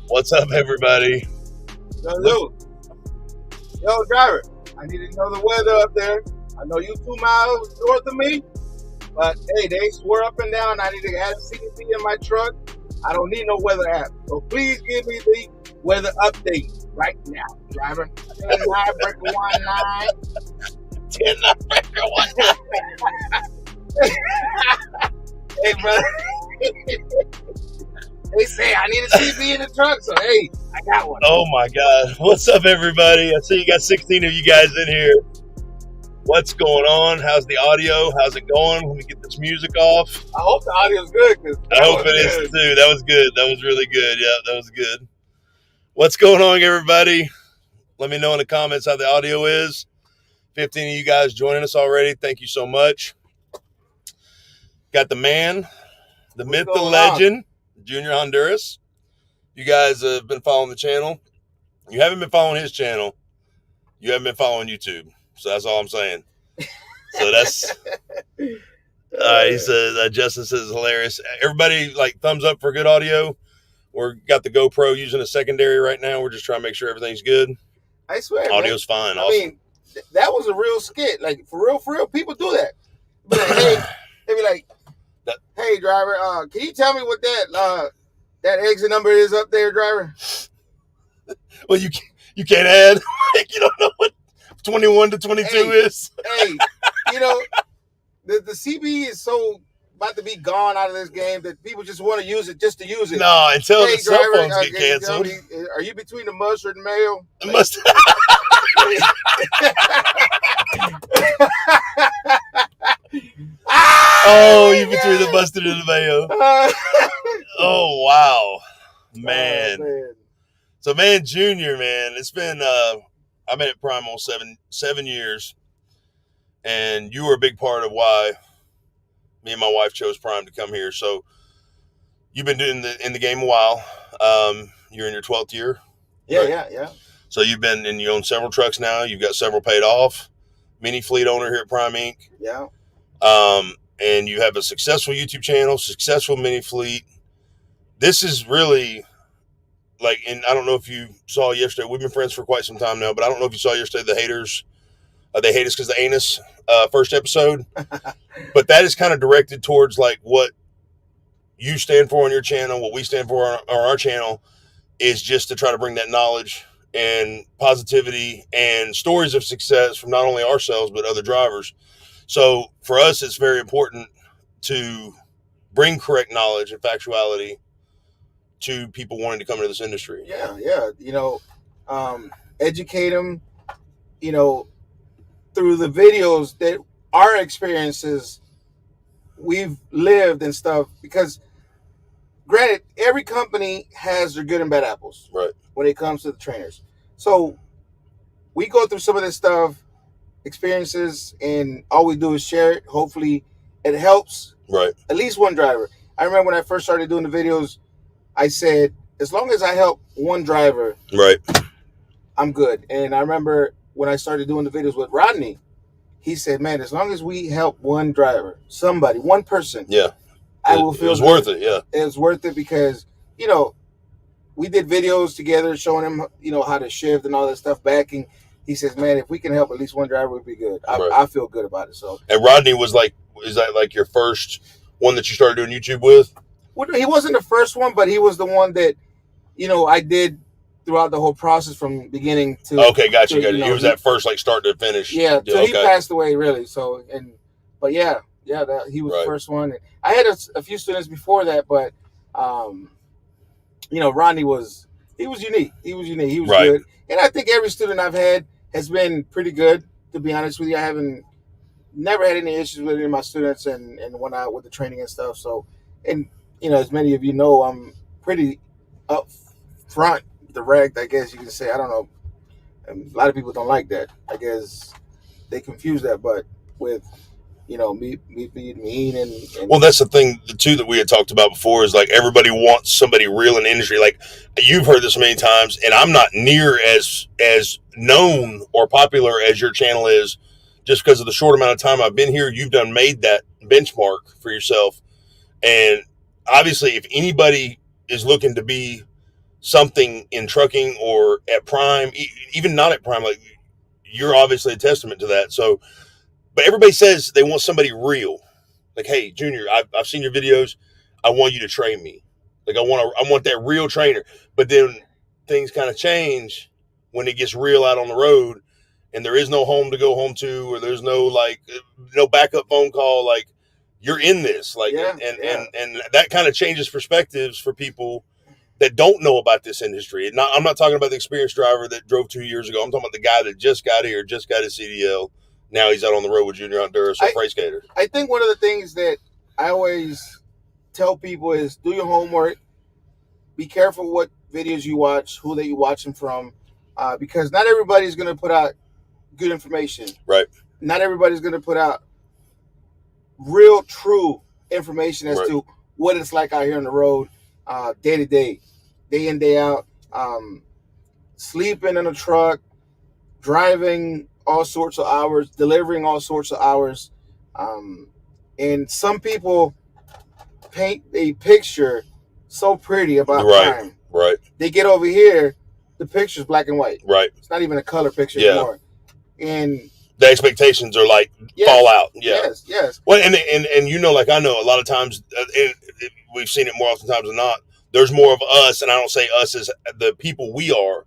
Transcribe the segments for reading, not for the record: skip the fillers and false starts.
What's up, everybody? Yo, driver, I need to know the weather up there. I know you 2 miles north of me, but hey, they swear up and down. I need to add CDP in my truck. I don't need no weather app. So please give me the weather update right now, driver. 10-9, 10 Hey, brother. They say I need a CB in the truck, so hey, I got one. Oh my God. What's up, everybody? I see you got 16 of you guys in here. What's going on? How's the audio? How's it going? Let me get this music off. I hope the audio's good. I hope it is too. That was good. That was really good. Yeah, that was good. What's going on, everybody? Let me know in the comments how the audio is. 15 of you guys joining us already. Thank you so much. Got the man, the myth, the legend, Junior Honduras. You guys have been following the channel. You haven't been following his channel. You haven't been following YouTube. So that's all I'm saying. So that's he says, Justin says hilarious. Everybody, like, thumbs up for good audio. We're got the GoPro using a secondary right now. We're just trying to make sure everything's good. I swear, audio's fine. I awesome. mean, that was a real skit. Like, for real, people do that. Be like, hey, they be like, hey, driver, can you tell me what that exit number is up there, driver? Well, you can't add. Like, you don't know what 21 to 22 is. Hey, you know, the CB is so about to be gone out of this game that people just want to use it just to use it. No, until the cell phones get canceled. Are you between the mustard and mayo? Oh, you between the mustard and the mayo. Oh, wow. Man. Oh, man. So, man, Junior, man, it's been, I've been at Prime almost seven years, and you were a big part of why me and my wife chose Prime to come here. So, you've been doing in the game a while. You're in your 12th year. Yeah, yeah. So, you own several trucks now. You've got several paid off. Mini fleet owner here at Prime Inc. Yeah. And you have a successful YouTube channel, successful mini fleet. This is really, like, and I don't know if you saw yesterday. We've been friends for quite some time now, but I don't know if you saw yesterday the haters. They hate us because the anus first episode. But that is kind of directed towards, like, what you stand for on your channel, what we stand for on our channel, is just to try to bring that knowledge and positivity and stories of success from not only ourselves but other drivers. So for us, it's very important to bring correct knowledge and factuality to people wanting to come into this industry. Yeah. You know, educate them, you know, through the videos that our experiences we've lived and stuff. Because granted, every company has their good and bad apples. Right. When it comes to the trainers. So we go through some of this stuff, experiences, and all we do is share it. Hopefully it helps at least one driver. I remember when I first started doing the videos, I said, as long as I help one driver, I'm good. And I remember when I started doing the videos with Rodney, he said, man, as long as we help one driver, somebody, one person, I will feel it was worth it. Yeah, it was worth it because, you know, we did videos together showing him, you know, how to shift and all that stuff back. And he says, man, if we can help at least one driver, would be good. I feel good about it. So, and Rodney was like, is that like your first one that you started doing YouTube with? Well, he wasn't the first one, but he was the one that, you know, I did throughout the whole process from beginning to. Okay, gotcha. You know, he was that first, like, start to finish. Yeah, so he passed away, really. So, but he was the first one. And I had a few students before that, but, you know, Rodney was unique. He was good. And I think every student I've had has been pretty good, to be honest with you. I haven't never had any issues with any of my students and when I with the training and stuff. So, and, you know, as many of you know, I'm pretty up front, direct, I guess you can say. I don't know. A lot of people don't like that. I guess they confuse that, but with, you know, me being mean and well, that's the thing, the two that we had talked about before is, like, everybody wants somebody real in the industry. Like, you've heard this many times, and I'm not near as known or popular as your channel is just because of the short amount of time I've been here. You've made that benchmark for yourself. And obviously, if anybody is looking to be something in trucking or at Prime, even not at Prime, like you're obviously a testament to that. So, but everybody says they want somebody real. Like, hey, Junior, I've seen your videos. I want you to train me. Like, I want that real trainer. But then things kind of change when it gets real out on the road, and there is no home to go home to, or there's no no backup phone call. Like, you're in this, like, and that kind of changes perspectives for people that don't know about this industry. I'm not talking about the experienced driver that drove 2 years ago. I'm talking about the guy that just got here, just got his CDL. Now he's out on the road with Junior Honduras or Freight Skater. I think one of the things that I always tell people is do your homework. Be careful what videos you watch, who that you watch them from, because not everybody's going to put out good information. Right. Not everybody's going to put out real, true information as to what it's like out here on the road, day to day in, day out, sleeping in a truck, driving all sorts of hours, delivering all sorts of hours. And some people paint a picture so pretty about Prime. Right. They get over here, the picture's black and white. Right. It's not even a color picture anymore. And the expectations are like fall out. Yeah. Yes. Well, and you know, like I know a lot of times, and we've seen it more oftentimes than not. There's more of us, and I don't say us as the people we are,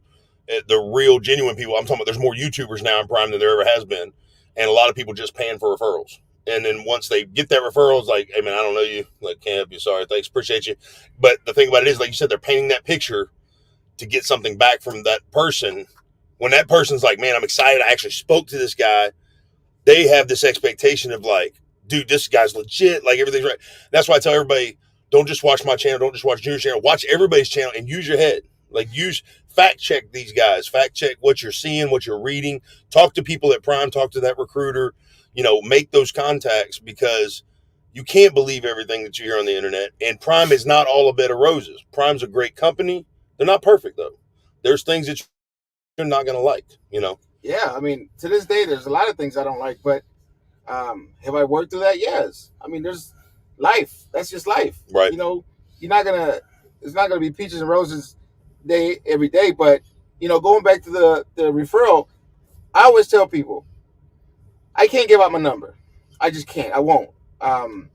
the real genuine people. I'm talking about there's more YouTubers now in Prime than there ever has been, and a lot of people just paying for referrals. And then once they get that referral, it's like, hey man, I don't know you, like can't help you, sorry, thanks, appreciate you. But the thing about it is, like you said, they're painting that picture to get something back from that person. When that person's like, man, I'm excited, I actually spoke to this guy, they have this expectation of like, dude, this guy's legit, like everything's right. That's why I tell everybody, don't just watch my channel, don't just watch Junior's channel, watch everybody's channel and use your head. Like fact check these guys, fact check what you're seeing, what you're reading, talk to people at Prime, talk to that recruiter, make those contacts, because you can't believe everything that you hear on the internet. And Prime is not all a bed of roses. Prime's a great company. They're not perfect though. There's things that you're not going to like, Yeah, I mean, to this day, there's a lot of things I don't like, but have I worked through that? Yes. I mean, there's life. That's just life. Right. It's not gonna be peaches and roses every day. But going back to the referral, I always tell people, I can't give out my number. I just can't. I won't. I'm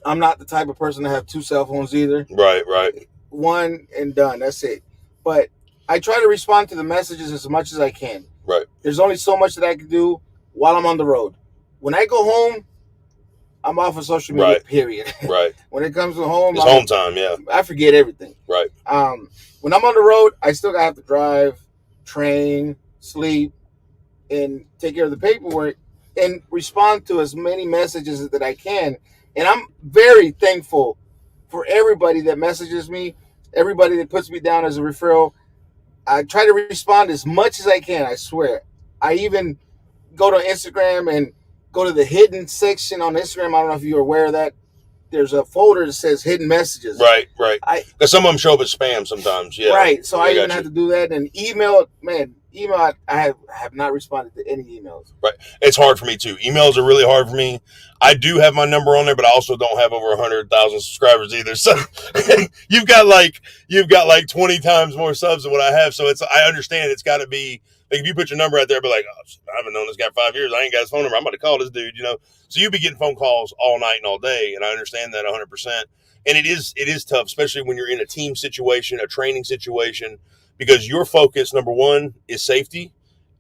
not the type of person to have two cell phones either. Right. One and done. That's it. But I try to respond to the messages as much as I can. Right. There's only so much that I can do while I'm on the road. When I go home, I'm off of social media, period. Right. When it comes to home, it's home time, yeah. I forget everything. Right. When I'm on the road, I still have to drive, train, sleep, and take care of the paperwork and respond to as many messages that I can. And I'm very thankful for everybody that messages me, everybody that puts me down as a referral. I try to respond as much as I can, I swear. I even go to Instagram and go to the hidden section on Instagram. I don't know if you're aware of that. There's a folder that says hidden messages. Right. Because some of them show up as spam sometimes. Yeah. Right. So I even have to do that. And email, I have not responded to any emails. Right. It's hard for me too. Emails are really hard for me. I do have my number on there, but I also don't have over 100,000 subscribers either. So you've got like 20 times more subs than what I have. So I understand it's got to be, like if you put your number out there, be like, oh, I haven't known this guy 5 years. I ain't got his phone number. I'm about to call this dude, So you'll be getting phone calls all night and all day. And I understand that 100%. And it is tough, especially when you're in a team situation, a training situation, because your focus, number one, is safety.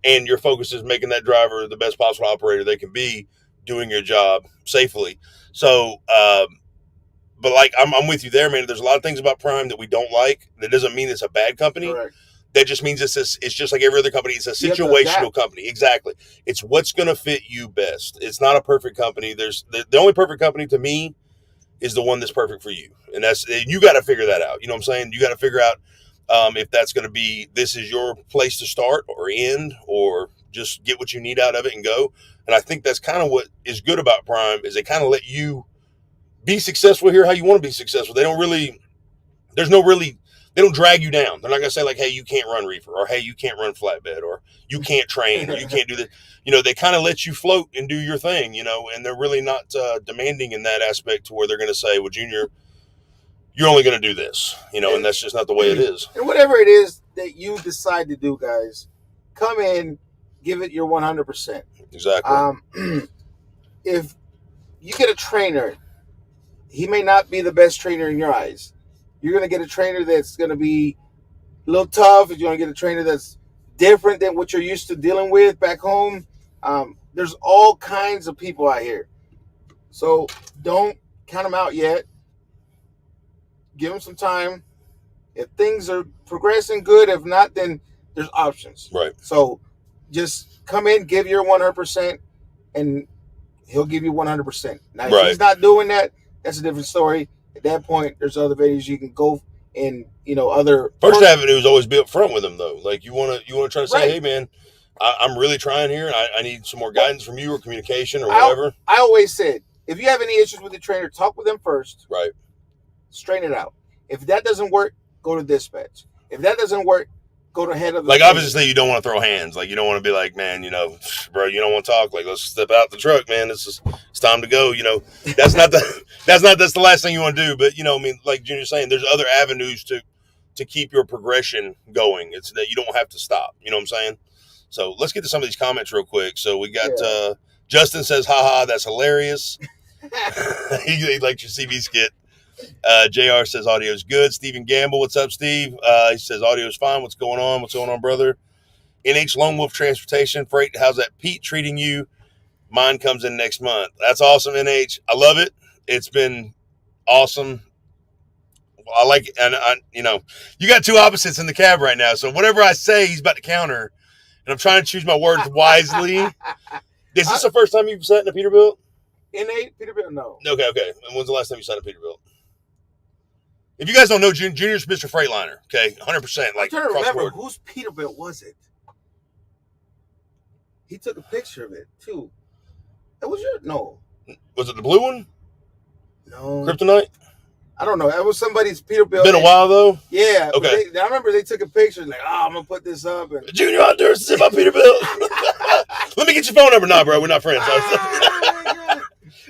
And your focus is making that driver the best possible operator they can be, doing your job safely. So, but like, I'm with you there, man. There's a lot of things about Prime that we don't like. That doesn't mean it's a bad company. Correct. That just means it's just like every other company. It's a situational company. Exactly. It's what's going to fit you best. It's not a perfect company. There's the only perfect company to me is the one that's perfect for you. And you got to figure that out. You know what I'm saying? You got to figure out if that's going to be, this is your place to start or end, or just get what you need out of it and go. And I think that's kind of what is good about Prime, is they kind of let you be successful here how you want to be successful. They don't drag you down. They're not going to say like, hey, you can't run reefer, or hey, you can't run flatbed, or you can't train, or you can't do this. They kind of let you float and do your thing, and they're really not demanding in that aspect to where they're going to say, well, Junior, you're only going to do this, and that's just not the way it is. And whatever it is that you decide to do, guys, come in, give it your 100%. Exactly. If you get a trainer, he may not be the best trainer in your eyes. You're going to get a trainer that's going to be a little tough. You're going to get a trainer that's different than what you're used to dealing with back home. There's all kinds of people out here. So don't count them out yet. Give them some time. If things are progressing good, if not, then there's options. Right. So just come in, give your 100%, and he'll give you 100%. Now, if he's not doing that, that's a different story. At that point, there's other venues you can go in, other. First avenue is always be up front with them, though. Like you want to try to say, hey, man, I'm really trying here, and I need some more guidance from you or communication or whatever. I always said, if you have any issues with the trainer, talk with them first. Right. Straighten it out. If that doesn't work, go to dispatch. If that doesn't work, go to head of the like trainer. Obviously you don't want to throw hands. Like you don't want to be like, man, bro, you don't want to talk. Like let's step out the truck, man. It's time to go. That's not that's the last thing you want to do. But like Junior's saying, there's other avenues to keep your progression going. It's that you don't have to stop. You know what I'm saying? So let's get to some of these comments real quick. So we got Justin says, haha, that's hilarious. he likes your CV skit. JR says audio's good. Stephen Gamble, what's up, Steve? He says audio's fine. What's going on? What's going on, brother? NH Lone Wolf Transportation Freight. How's that Pete treating you? Mine comes in next month. That's awesome, NH. I love it. It's been awesome. I like it. And you got two opposites in the cab right now. So whatever I say, he's about to counter. And I'm trying to choose my words wisely. Is this the first time you've sat in a Peterbilt? NH Peterbilt? No. Okay. And when's the last time you sat in a Peterbilt? If you guys don't know, Junior's Mr. Freightliner, okay? 100%. Like, I'm trying to remember, whose Peterbilt was it? He took a picture of it, too. That was no. Was it the blue one? No. Kryptonite? I don't know. That was somebody's Peterbilt. Been a while, though? Yeah. Okay. I remember they took a picture, like, I'm going to put this up. And... Junior out there, sit my Peterbilt. Let me get your phone number. Nah, bro, we're not friends.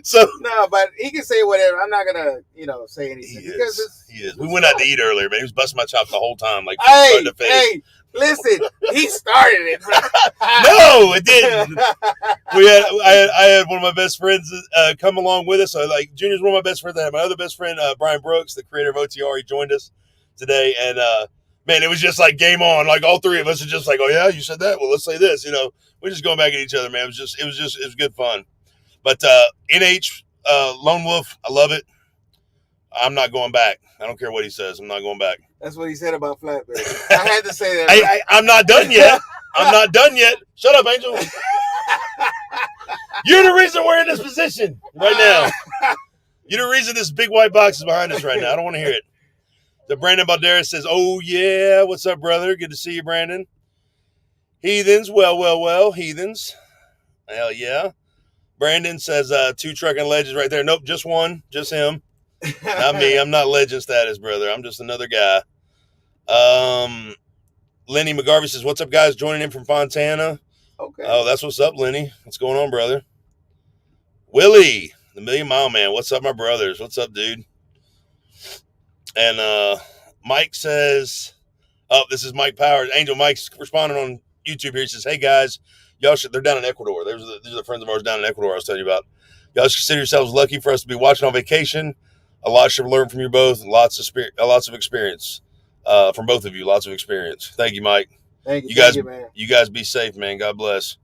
So no, but he can say whatever. I'm not gonna, say anything he is. We went out to eat earlier, man. He was busting my chops the whole time, like hey, listen, he started it. No, it didn't. I had one of my best friends come along with us. So like Junior's one of my best friends. I had my other best friend, Brian Brooks, the creator of OTR. He joined us today, and man, it was just like game on. Like all three of us are just like, oh yeah, you said that. Well, let's say this. We're just going back at each other, man. It was good fun. But NH Lone Wolf, I love it. I'm not going back. I don't care what he says. I'm not going back. That's what he said about flatbed. I had to say that. I'm not done yet. I'm not done yet. Shut up, Angel. You're the reason we're in this position right now. You're the reason this big white box is behind us right now. I don't want to hear it. The Brandon Balderas says, oh, yeah. What's up, brother? Good to see you, Brandon. Heathens. Well. Heathens. Hell yeah. Brandon says, two trucking legends right there. Nope, just one. Just him. Not me. I'm not legend status, brother. I'm just another guy. Lenny McGarvey says, what's up, guys? Joining in from Fontana. Okay. Oh, that's what's up, Lenny. What's going on, brother? Willie, the Million Mile Man. What's up, my brothers? What's up, dude? And Mike says, oh, this is Mike Powers. Angel Mike's responding on YouTube here. He says, hey, guys. Y'all should, they're down in Ecuador. These are the friends of ours down in Ecuador I was telling you about. Y'all should consider yourselves lucky for us to be watching on vacation. A lot should learn from you both. Lots of experience from both of you. Lots of experience. Thank you, Mike. Thank you, man. You guys be safe, man. God bless.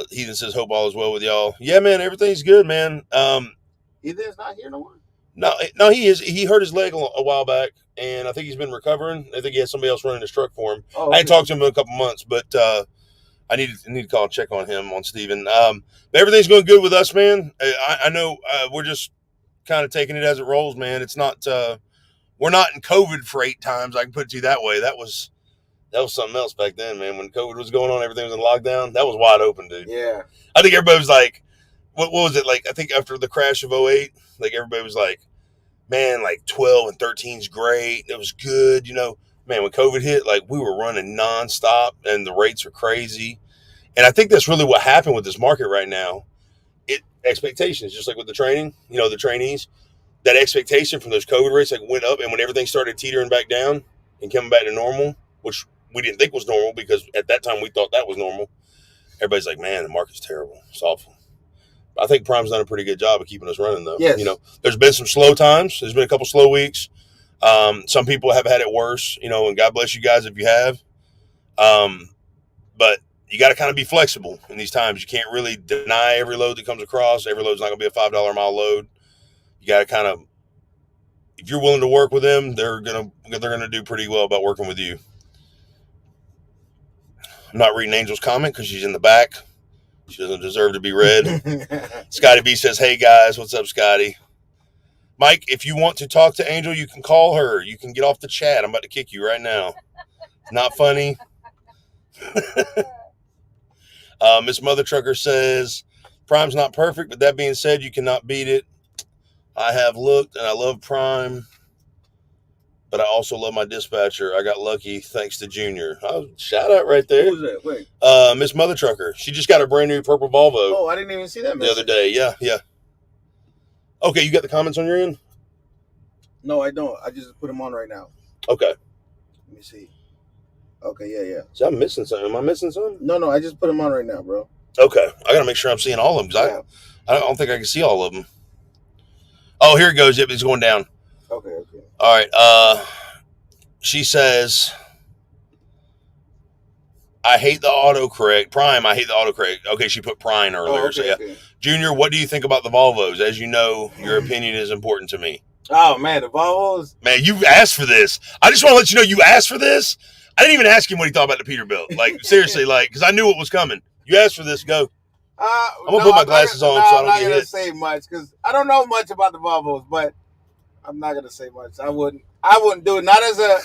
Heathen says, hope all is well with y'all. Yeah, man, everything's good, man. Heathen's not here no more? No, he is. He hurt his leg a while back, and I think he's been recovering. I think he has somebody else running his truck for him. Oh, okay. I hadn't talked to him in a couple months, but I need to call and check on him, on Steven. But everything's going good with us, man. I know we're just kind of taking it as it rolls, man. It's not we're not in COVID freight times. I can put it to you that way. That was something else back then, man. When COVID was going on, everything was in lockdown. That was wide open, dude. Yeah. I think everybody was like, what was it like? I think after the crash of 2008, like everybody was like, man, like 12 and 13's great. It was good, Man, when COVID hit, like we were running nonstop and the rates are crazy. And I think that's really what happened with this market right now. Expectations, just like with the training, the trainees, that expectation from those COVID rates like went up, and when everything started teetering back down and coming back to normal, which we didn't think was normal because at that time we thought that was normal. Everybody's like, man, the market's terrible. It's awful. I think Prime's done a pretty good job of keeping us running, though. Yes. You know, there's been some slow times. There's been a couple slow weeks. Some people have had it worse, you know, and God bless you guys if you have. But you got to kind of be flexible in these times. You can't really deny every load that comes across. Every load's not going to be a $5 a mile load. You got to kind of, if you're willing to work with them, they're gonna do pretty well about working with you. I'm not reading Angel's comment because she's in the back. She doesn't deserve to be read. Scotty B says, hey, guys. What's up, Scotty? Mike, if you want to talk to Angel, you can call her. You can get off the chat. I'm about to kick you right now. It's not funny. Miss Mother Trucker says, Prime's not perfect, but that being said, you cannot beat it. I have looked, and I love Prime, but I also love my dispatcher. I got lucky thanks to Junior. Oh, shout out right there. Who's that? Wait. Miss Mother Trucker. She just got a brand new purple Volvo. Oh, I didn't even see that the other day. Yeah. Okay, you got the comments on your end? No, I don't. I just put them on right now. Okay. Let me see. Okay, yeah. So I'm missing something. Am I missing something? No, I just put them on right now, bro. Okay. I got to make sure I'm seeing all of them because I don't think I can see all of them. Oh, here it goes. Yep, it's going down. Okay. All right. She says, I hate the autocorrect. Prime, I hate the autocorrect. Okay, she put Prime earlier. Okay, so yeah. Okay. Junior, what do you think about the Volvos? As you know, your opinion is important to me. Oh, man, the Volvos. Man, you asked for this. I just want to let you know you asked for this. I didn't even ask him what he thought about the Peterbilt. Like, seriously, because I knew what was coming. You asked for this. Go. I'm going to put my glasses on so I don't get hit. I'm not going to say much because I don't know much about the Volvos, but I'm not going to say much. I wouldn't do it. Not as a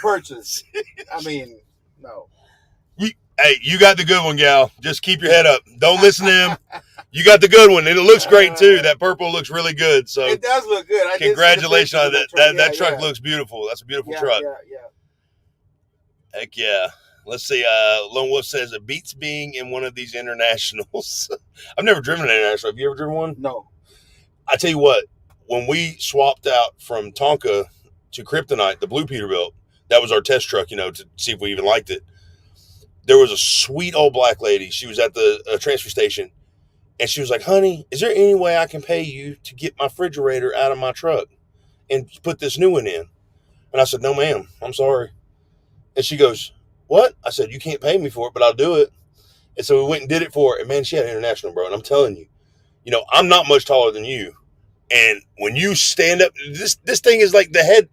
purchase. I mean, no. Hey, you got the good one, gal. Just keep your head up. Don't listen to him. You got the good one, and it looks great too. That purple looks really good. So it does look good. Congratulations on that. That truck looks beautiful. That's a beautiful truck. Yeah. Heck yeah. Let's see. Lone Wolf says it beats being in one of these internationals. I've never driven an international. Have you ever driven one? No. I tell you what. When we swapped out from Tonka to Kryptonite, the blue Peterbilt, that was our test truck. To see if we even liked it. There was a sweet old black lady. She was at the transfer station, and she was like, honey, is there any way I can pay you to get my refrigerator out of my truck and put this new one in? And I said, no, ma'am, I'm sorry. And she goes, what? I said, you can't pay me for it, but I'll do it. And so we went and did it for her. And, man, she had international, bro. And I'm telling you, I'm not much taller than you. And when you stand up, this thing is like the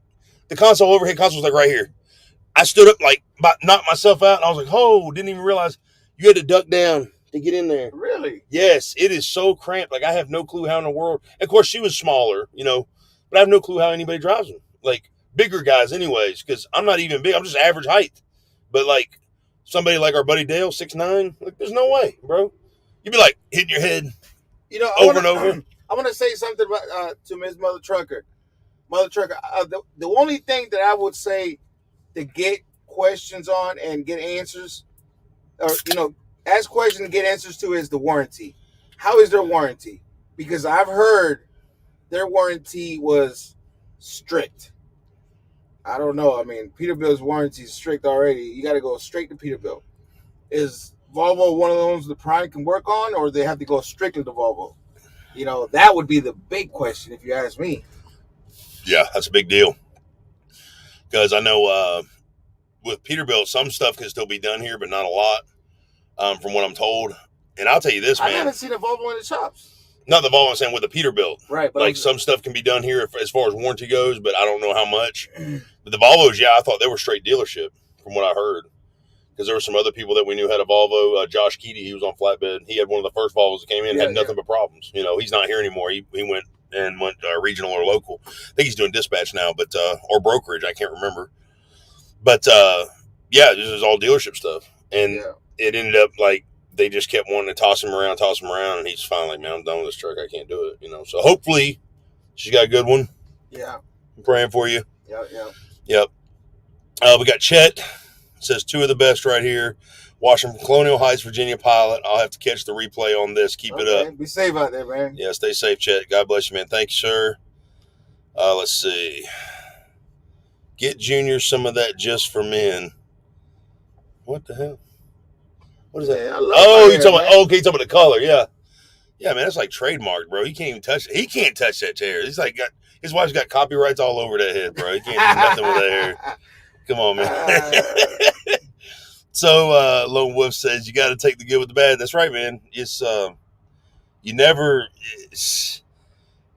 overhead console is like right here. I stood up, about knocked myself out, and I was like, oh, didn't even realize you had to duck down to get in there. Really? Yes, it is so cramped. I have no clue how in the world. And of course, she was smaller, but I have no clue how anybody drives them. Bigger guys anyways, because I'm not even big. I'm just average height. But, somebody like our buddy Dale, 6'9", there's no way, bro. You'd be, hitting your head over and over. I want to say something about, to Ms. Mother Trucker. Mother Trucker, the only thing that I would say to get questions on and get answers, or ask questions and get answers to, is the warranty. How is their warranty? Because I've heard their warranty was strict. I don't know. I mean, Peterbilt's warranty is strict already. You got to go straight to Peterbilt. Is Volvo one of the ones the Prime can work on, or they have to go strictly to Volvo? That would be the big question if you ask me. Yeah, that's a big deal. Because I know with Peterbilt, some stuff can still be done here, but not a lot, from what I'm told. And I'll tell you this, man. I haven't seen a Volvo in the shops. Not the Volvo, I'm saying with the Peterbilt. Right. But some stuff can be done here as far as warranty goes, but I don't know how much. But the Volvos, I thought they were straight dealership from what I heard. Because there were some other people that we knew had a Volvo. Josh Keaty, he was on flatbed. He had one of the first Volvos that came in, had nothing but problems. He's not here anymore. He went regional or local. I think he's doing dispatch now, but or brokerage. I can't remember. But this is all dealership stuff, and it ended up they just kept wanting to toss him around, and he's finally man, I'm done with this truck. I can't do it. So hopefully she's got a good one. Yeah, I'm praying for you. Yep. We got Chet. It says 2 of the best right here. Watching from Colonial Heights, Virginia Pilot. I'll have to catch the replay on this. Keep it up. Be safe out there, man. Yeah, stay safe, Chet. God bless you, man. Thank you, sir. Let's see. Get Junior some of that just for men. What the hell? What is that? Yeah, I love my Oh, you hair, talking about? man. Oh, okay, you talking about the color? Yeah, yeah, man. That's like trademarked, bro. He can't even touch it. He can't touch that hair. He's like got his wife's got copyrights all over that head, bro. He can't do nothing with that hair. Come on, man. So Lone Wolf says you got to take the good with the bad. That's right, man. It's you never.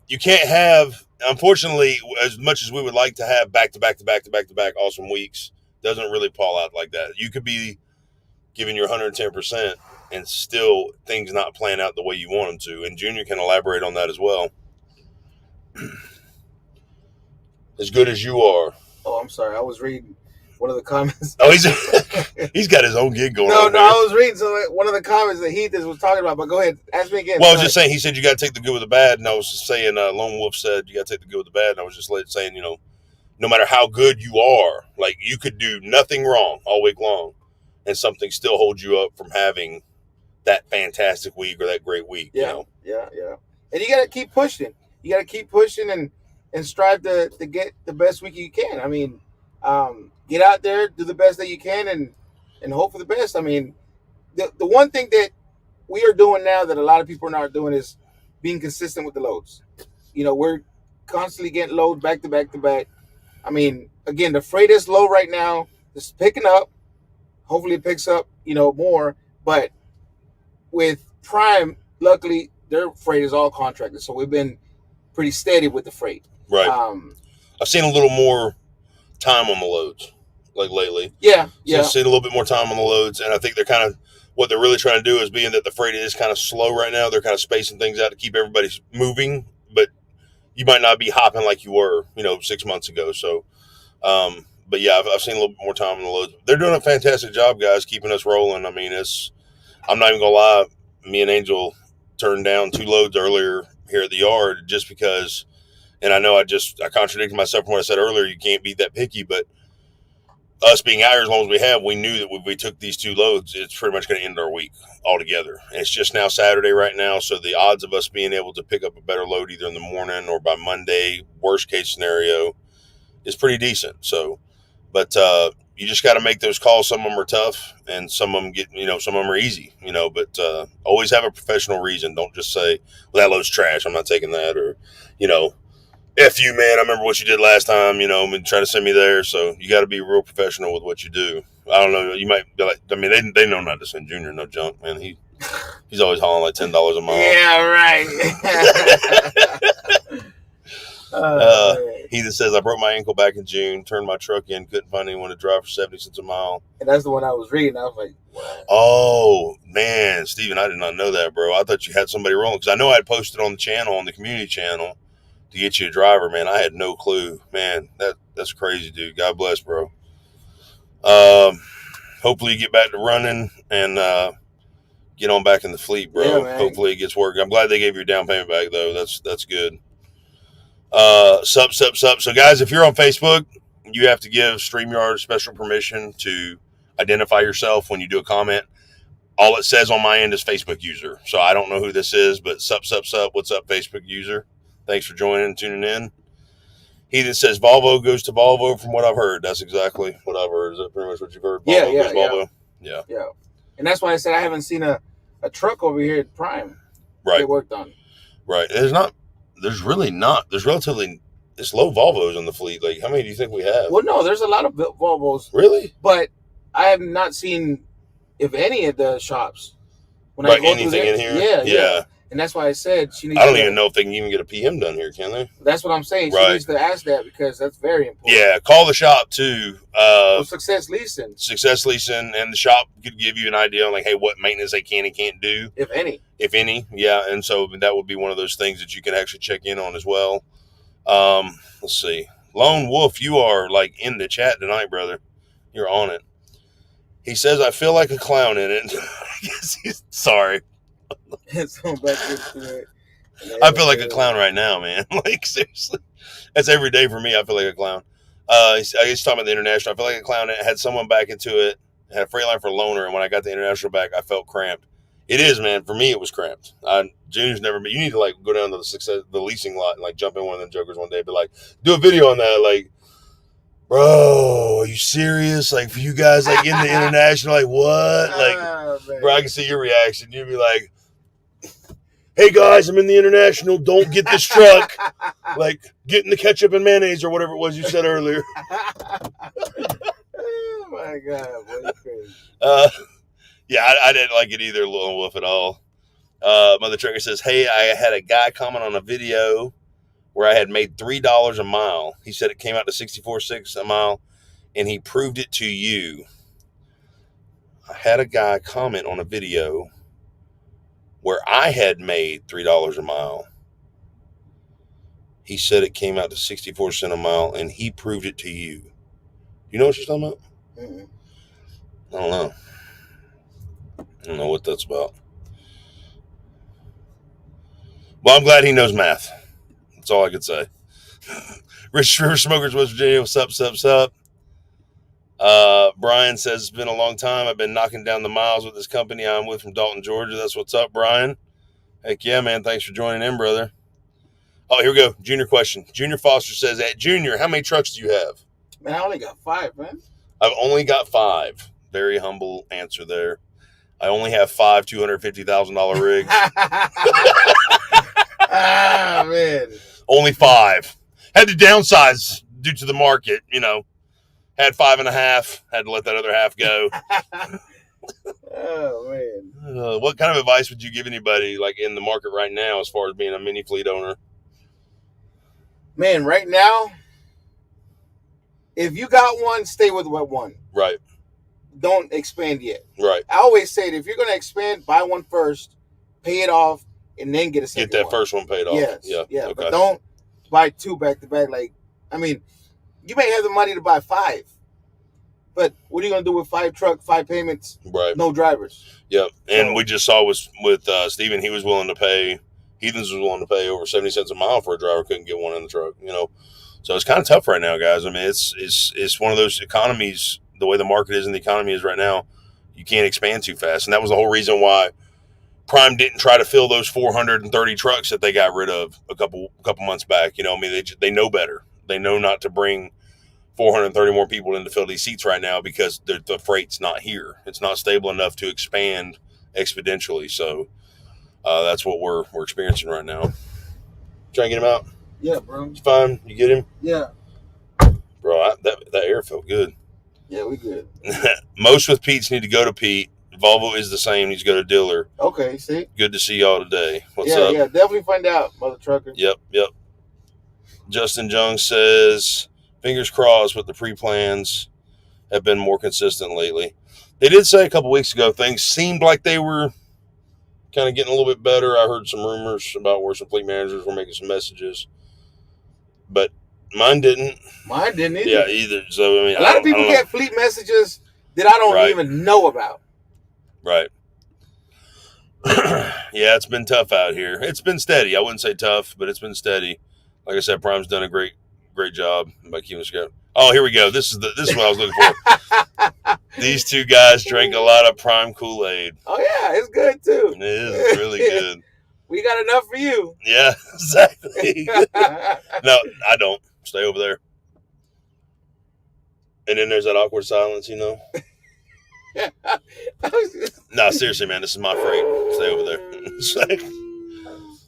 You can't have. Unfortunately, as much as we would like to have back to back to back to back to back awesome weeks, doesn't really fall out like that. You could be giving your 110% and still things not playing out the way you want them to. And Junior can elaborate on that as well. As good as you are. Oh, I'm sorry. I was reading one of the comments. Oh, he's got his own gig going on. No, I was reading one of the comments that Heath was talking about. But go ahead, ask me again. Well, I was just saying. He said you got to take the good with the bad, and I was just saying. Lone Wolf said you got to take the good with the bad, and I was just saying, no matter how good you are, like you could do nothing wrong all week long, and something still holds you up from having that fantastic week or that great week. Yeah, yeah. And you got to keep pushing. You got to keep pushing and strive to get the best week you can. I mean, get out there, do the best that you can, and hope for the best. I mean, the one thing that we are doing now that a lot of people are not doing is being consistent with the loads. We're constantly getting loads back to back to back. I mean, again, the freight is low right now. It's picking up. Hopefully it picks up, more. But with Prime, luckily, their freight is all contracted. So we've been pretty steady with the freight. Right. I've seen a little more time on the loads, like lately. Yeah. So I've seen a little bit more time on the loads, and I think they're kind of what they're really trying to do is being that the freight is kind of slow right now. They're kind of spacing things out to keep everybody moving, but you might not be hopping like you were, 6 months ago. So, but yeah, I've seen a little bit more time on the loads. They're doing a fantastic job, guys, keeping us rolling. I mean, I'm not even gonna lie. Me and Angel turned down 2 loads earlier here at the yard just because. And I know I contradicted myself from what I said earlier. You can't be that picky, but us being out here as long as we have, we knew that if we took these 2 loads, it's pretty much going to end our week altogether. And it's just now Saturday right now, so the odds of us being able to pick up a better load either in the morning or by Monday, worst case scenario, is pretty decent. So, but you just got to make those calls. Some of them are tough, and some of them some of them are easy. But always have a professional reason. Don't just say, "Well, that load's trash. I'm not taking that," or F you, man. I remember what you did last time, and try to send me there. So you got to be real professional with what you do. I don't know. You might be like, I mean, they know not to send Junior no junk, man. He's always hauling like $10 a mile. Yeah, right. He that says, I broke my ankle back in June, turned my truck in, couldn't find anyone to drive for 70 cents a mile. And that's the one I was reading. I was like, what? Oh, man, Steven, I did not know that, bro. I thought you had somebody rolling because I know I had posted on the channel, on the community channel, to get you a driver, man. I had no clue. Man, that's crazy, dude. God bless, bro. Hopefully you get back to running and get on back in the fleet, bro. Yeah, hopefully it gets working. I'm glad they gave your down payment back, though. That's good. Sup. So, guys, if you're on Facebook, you have to give StreamYard special permission to identify yourself when you do a comment. All it says on my end is Facebook user. So I don't know who this is, but sup. What's up, Facebook user? Thanks for joining and tuning in. He that says Volvo goes to Volvo, from what I've heard. That's exactly what I've heard. Is that pretty much what you've heard? Volvo goes Volvo. Yeah. And that's why I said I haven't seen a truck over here at Prime. Right. They worked on. Right. There's really not. There's relatively, it's low Volvos in the fleet. Like, how many do you think we have? Well, no, there's a lot of Volvos. Really? But I have not seen, if any, of the shops. When I go anything in here? Yeah. And that's why I said she needs I don't even know if they can even get a PM done here, can they? That's what I'm saying. She needs to ask that because that's very important. Yeah, call the shop too. Success Leasing. Success Leasing, and the shop could give you an idea on like, hey, what maintenance they can and can't do. If any. Yeah. And so that would be one of those things that you can actually check in on as well. Let's see. Lone Wolf, you are like in the chat tonight, brother. You're on it. He says, I feel like a clown in it. I guess he's sorry. I feel like a clown right now, man. Like, seriously. That's every day for me. I feel like a clown. I guess talking about the international. I feel like a clown. I had someone back into it. I had a Freightliner for loaner, and when I got the international back, I felt cramped. It is, man. For me, it was cramped. Junior's never been. You need to like go down to the leasing lot and like jump in one of them jokers one day, but like do a video on that. Like, bro, are you serious? Like for you guys, like in the international, like what? Like, bro, I can see your reaction. You'd be like, "Hey guys, I'm in the international. Don't get this truck. Like, getting the ketchup and mayonnaise or whatever it was you said earlier." Oh my God, what crazy. Yeah, I didn't like it either, Lil Wolf, at all. Mother Trucker says, "Hey, I had a guy comment on a video where I had made $3 a mile. He said it came out to 64.6 a mile, and he proved it to you." I had a guy comment on a video where I had made $3 a mile. He said it came out to 64 cents a mile, and he proved it to you. You know what she's talking about? Mm-hmm. I don't know. I don't know what that's about. Well, I'm glad he knows math. That's all I could say. Rich River Smokers, West Virginia. What's up, what's up? Brian says, it's been a long time. I've been knocking down the miles with this company I'm with from Dalton, Georgia. That's what's up, Brian. Heck yeah, man. Thanks for joining in, brother. Oh, here we go. Junior question. Junior Foster says, at Junior, how many trucks do you have? Man, I only got 5, man. I've only got 5. Very humble answer there. I only have 5 $250,000 rigs. Ah, man. Only 5. Had to downsize due to the market, you know. Had 5.5. Had to let that other half go. Oh, man. What kind of advice would you give anybody like in the market right now as far as being a mini fleet owner? Man, right now, if you got one, stay with one. Right. Don't expand yet. Right. I always say that if you're going to expand, buy one first, pay it off, and then get a second one. Get that first one paid off. Yes. Yeah. Okay. But don't buy 2 back to back. Like, I mean, you may have the money to buy 5. But what are you going to do with 5 trucks, 5 payments, right? No drivers. Yep. And we just saw with Steven, he was willing to pay, Heathens was willing to pay over 70 cents a mile for a driver, couldn't get one in the truck, you know. So it's kind of tough right now, guys. I mean, it's one of those economies, the way the market is and the economy is right now, you can't expand too fast. And that was the whole reason why Prime didn't try to fill those 430 trucks that they got rid of a couple months back. You know, I mean, they know better. They know not to bring 430 more people in to fill these seats right now because the freight's not here. It's not stable enough to expand exponentially. So that's what we're experiencing right now. Try and get him out. Yeah, bro. It's fine. You get him? Yeah. Bro, that air felt good. Yeah, we good. Most with Pete's need to go to Pete. Volvo is the same. Needs to go to Diller. Okay, see? Good to see y'all today. What's up? Yeah, definitely find out, Mother Trucker. Yep. Justin Jung says, fingers crossed, but the pre-plans have been more consistent lately. They did say a couple weeks ago things seemed like they were kind of getting a little bit better. I heard some rumors about where some fleet managers were making some messages, but mine didn't. Mine didn't either. Yeah, either. So I mean, a lot of people get fleet messages that I don't even know about. Right. Yeah, it's been tough out here. It's been steady. I wouldn't say tough, but it's been steady. Like I said, Prime's done a great job by keeping us going. Oh, here we go. This is what I was looking for. These two guys drank a lot of Prime Kool-Aid. Oh yeah, it's good too. It is really good. We got enough for you. Yeah, exactly. No, I don't. Stay over there. And then there's that awkward silence, you know. No, seriously, man, this is my freight. Stay over there.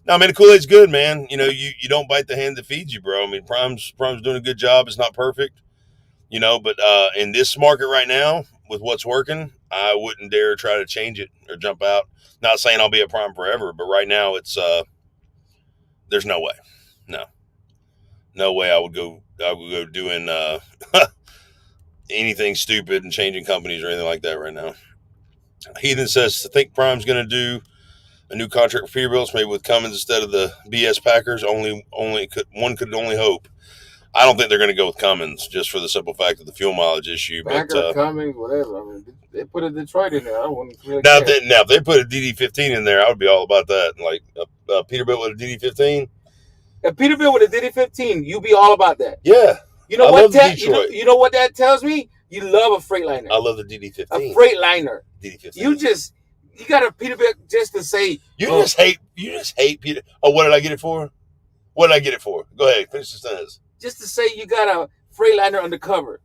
No, man, the Kool-Aid's good, man. You know, you don't bite the hand that feeds you, bro. I mean, Prime's doing a good job. It's not perfect, you know, but in this market right now, with what's working, I wouldn't dare try to change it or jump out. Not saying I'll be a Prime forever, but right now it's there's no way. No way I would go doing anything stupid and changing companies or anything like that right now. Heathen says, I think Prime's going to do a new contract for Peterbilt's, maybe with Cummins instead of the BS Packers. One could only hope. I don't think they're going to go with Cummins just for the simple fact of the fuel mileage issue. Packer, Cummins, whatever. I mean, they put a Detroit in there. I wouldn't really now, if they put a DD15 in there, I would be all about that. Like a Peterbilt with a DD15. A Peterbilt with a DD15, you be all about that. Yeah. You know what? You know what that tells me? You love a Freightliner. I love the DD15. A Freightliner. DD15. You just You got a Peterbilt just to say you just hate Peter. Oh, what did I get it for? What did I get it for? Go ahead, finish the sentence. Just to say you got a Freightliner undercover.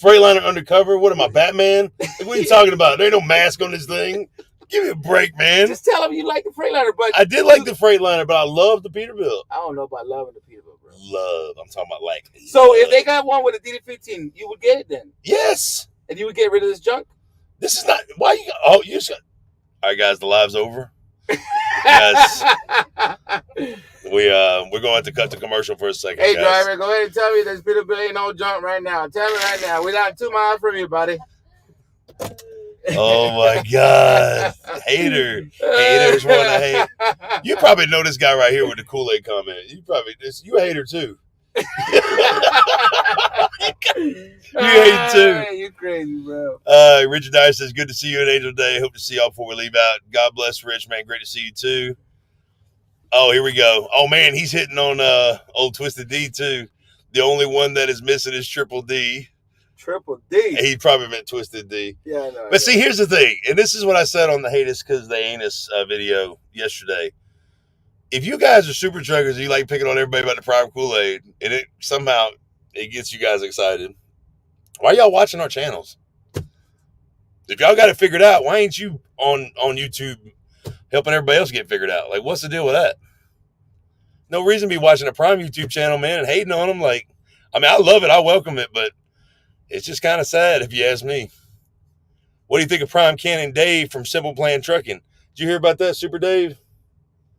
Freightliner undercover? What am I, Batman? Like, what are you talking about? There ain't no mask on this thing. Give me a break, man. Just tell him you like the Freightliner, but I did like the Freightliner, but I love the Peterbilt. I don't know about loving the Peterbilt, bro. Love. I'm talking about like. So love. If they got one with a DD15, you would get it then? Yes. And you would get rid of this junk? This is not. Why you? Oh, you just. All right, guys. The live's over. Yes. We're going to cut the commercial for a second. Hey, guys. driver, go ahead and tell me this Peterbilt ain't no junk right now. Tell me right now. We're not 2 miles from you, buddy. Oh my God, haters want to hate. You probably know this guy right here with the Kool-Aid comment. You a hater too. You hate too. You crazy, bro. Richard Dyer says, "Good to see you at Angel Day. Hope to see y'all before we leave out. God bless, Rich, man. Great to see you too." Oh, here we go. Oh man, he's hitting on old Twisted D too. The only one that is missing is Triple D. Triple D. He probably meant Twisted D. Yeah, I know. But see, here's the thing, and this is what I said on the Hate Us Because They Ain't Us video yesterday. If you guys are super truckers and you like picking on everybody about the prime Kool-Aid, and it somehow it gets you guys excited, why y'all watching our channels? If y'all got it figured out, why ain't you on YouTube helping everybody else get figured out? Like, what's the deal with that? No reason to be watching a prime YouTube channel, man, and hating on them. Like, I mean, I love it. I welcome it, but it's just kind of sad if you ask me. What do you think of Prime Cannon Dave from Simple Plan Trucking? Did you hear about that, Super Dave?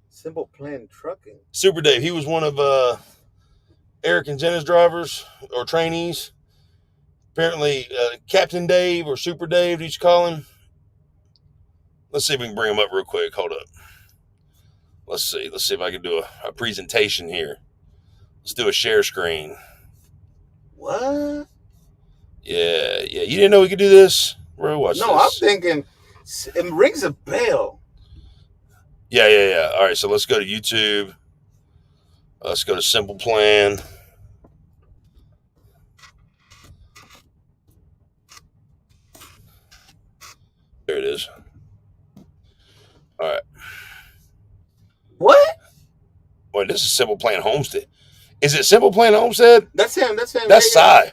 Simple Plan Trucking? Super Dave. He was one of Eric and Jenna's drivers or trainees. Apparently, Captain Dave or Super Dave, did you call him? Let's see if we can bring him up real quick. Hold up. Let's see if I can do a presentation here. Let's do a share screen. What? Yeah. You didn't know we could do this? Bro, watch this. No, I'm thinking it rings a bell. Yeah. All right, so let's go to YouTube. Let's go to Simple Plan. There it is. All right. What? Wait, this is Simple Plan Homestead. Is it Simple Plan Homestead? That's him. That's Cy.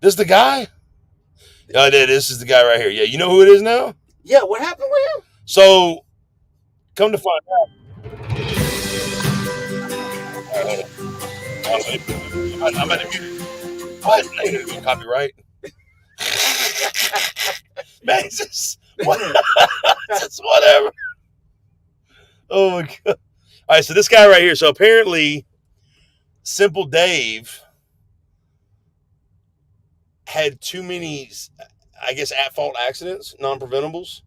This the guy? Oh, this is the guy right here. Yeah, you know who it is now? Yeah, what happened with him? So, come to find out. All right, hold on. I'm at the mute. What? I ain't gonna copyright. Man, it's just whatever. Oh my God. All right, so this guy right here. So apparently, Simple Dave had too many, I guess, at-fault accidents, non-preventables.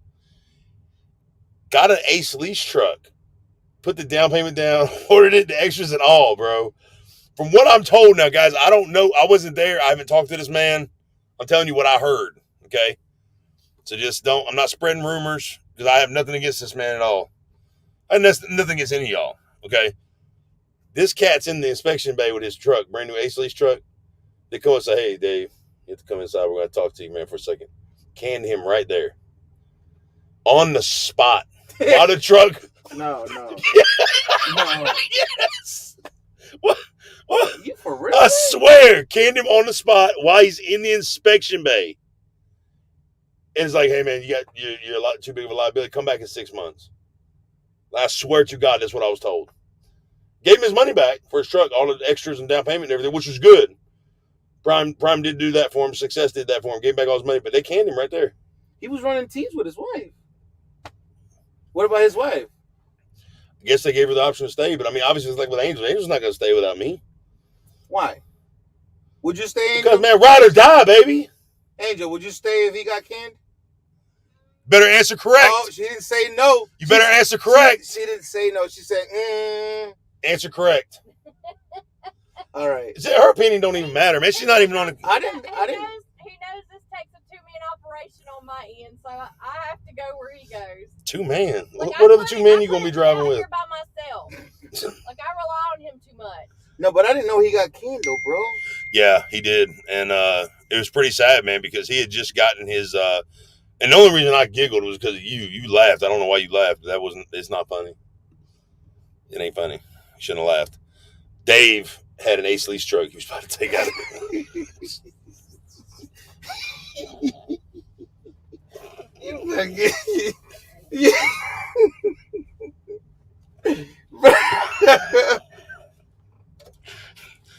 Got an Ace lease truck. Put the down payment down. Ordered it, the extras and all, bro. From what I'm told now, guys, I don't know. I wasn't there. I haven't talked to this man. I'm telling you what I heard, okay? So just don't. I'm not spreading rumors because I have nothing against this man at all. I have nothing against any of y'all, okay? This cat's in the inspection bay with his truck, brand new Ace lease truck. They come and say, "Hey, Dave, you have to come inside. We're going to talk to you, man, for a second." Canned him right there. On the spot. Out of the truck. No. No. Yes. What? You for real? I swear, canned him on the spot while he's in the inspection bay. And it's like, "Hey, man, you're a lot too big of a liability. Come back in 6 months." I swear to God, that's what I was told. Gave him his money back for his truck, all the extras and down payment and everything, which was good. Prime did do that for him. Success did that for him. Gave him back all his money, but they canned him right there. He was running teams with his wife. What about his wife? I guess they gave her the option to stay, but I mean, obviously, it's like with Angel. Angel's not going to stay without me. Why? Would you stay, Angel? Because, man, ride or die, baby. Angel, would you stay if he got canned? Better answer correct. Oh, she didn't say no. You better answer correct. She didn't say no. She said, Answer correct. All right. Her opinion don't even matter, man. She's not even on it. I didn't. He knows this takes a two-man operation on my end, so I have to go where he goes. 2 man. Like, what other 2 men you gonna be driving with? Here by myself. Like, I rely on him too much. No, but I didn't know he got canned though, bro. Yeah, he did, and it was pretty sad, man, because he had just gotten his And the only reason I giggled was because of you. You laughed. I don't know why you laughed. It's not funny. It ain't funny. You shouldn't have laughed. Dave had an ace lease stroke he was about to take out of it.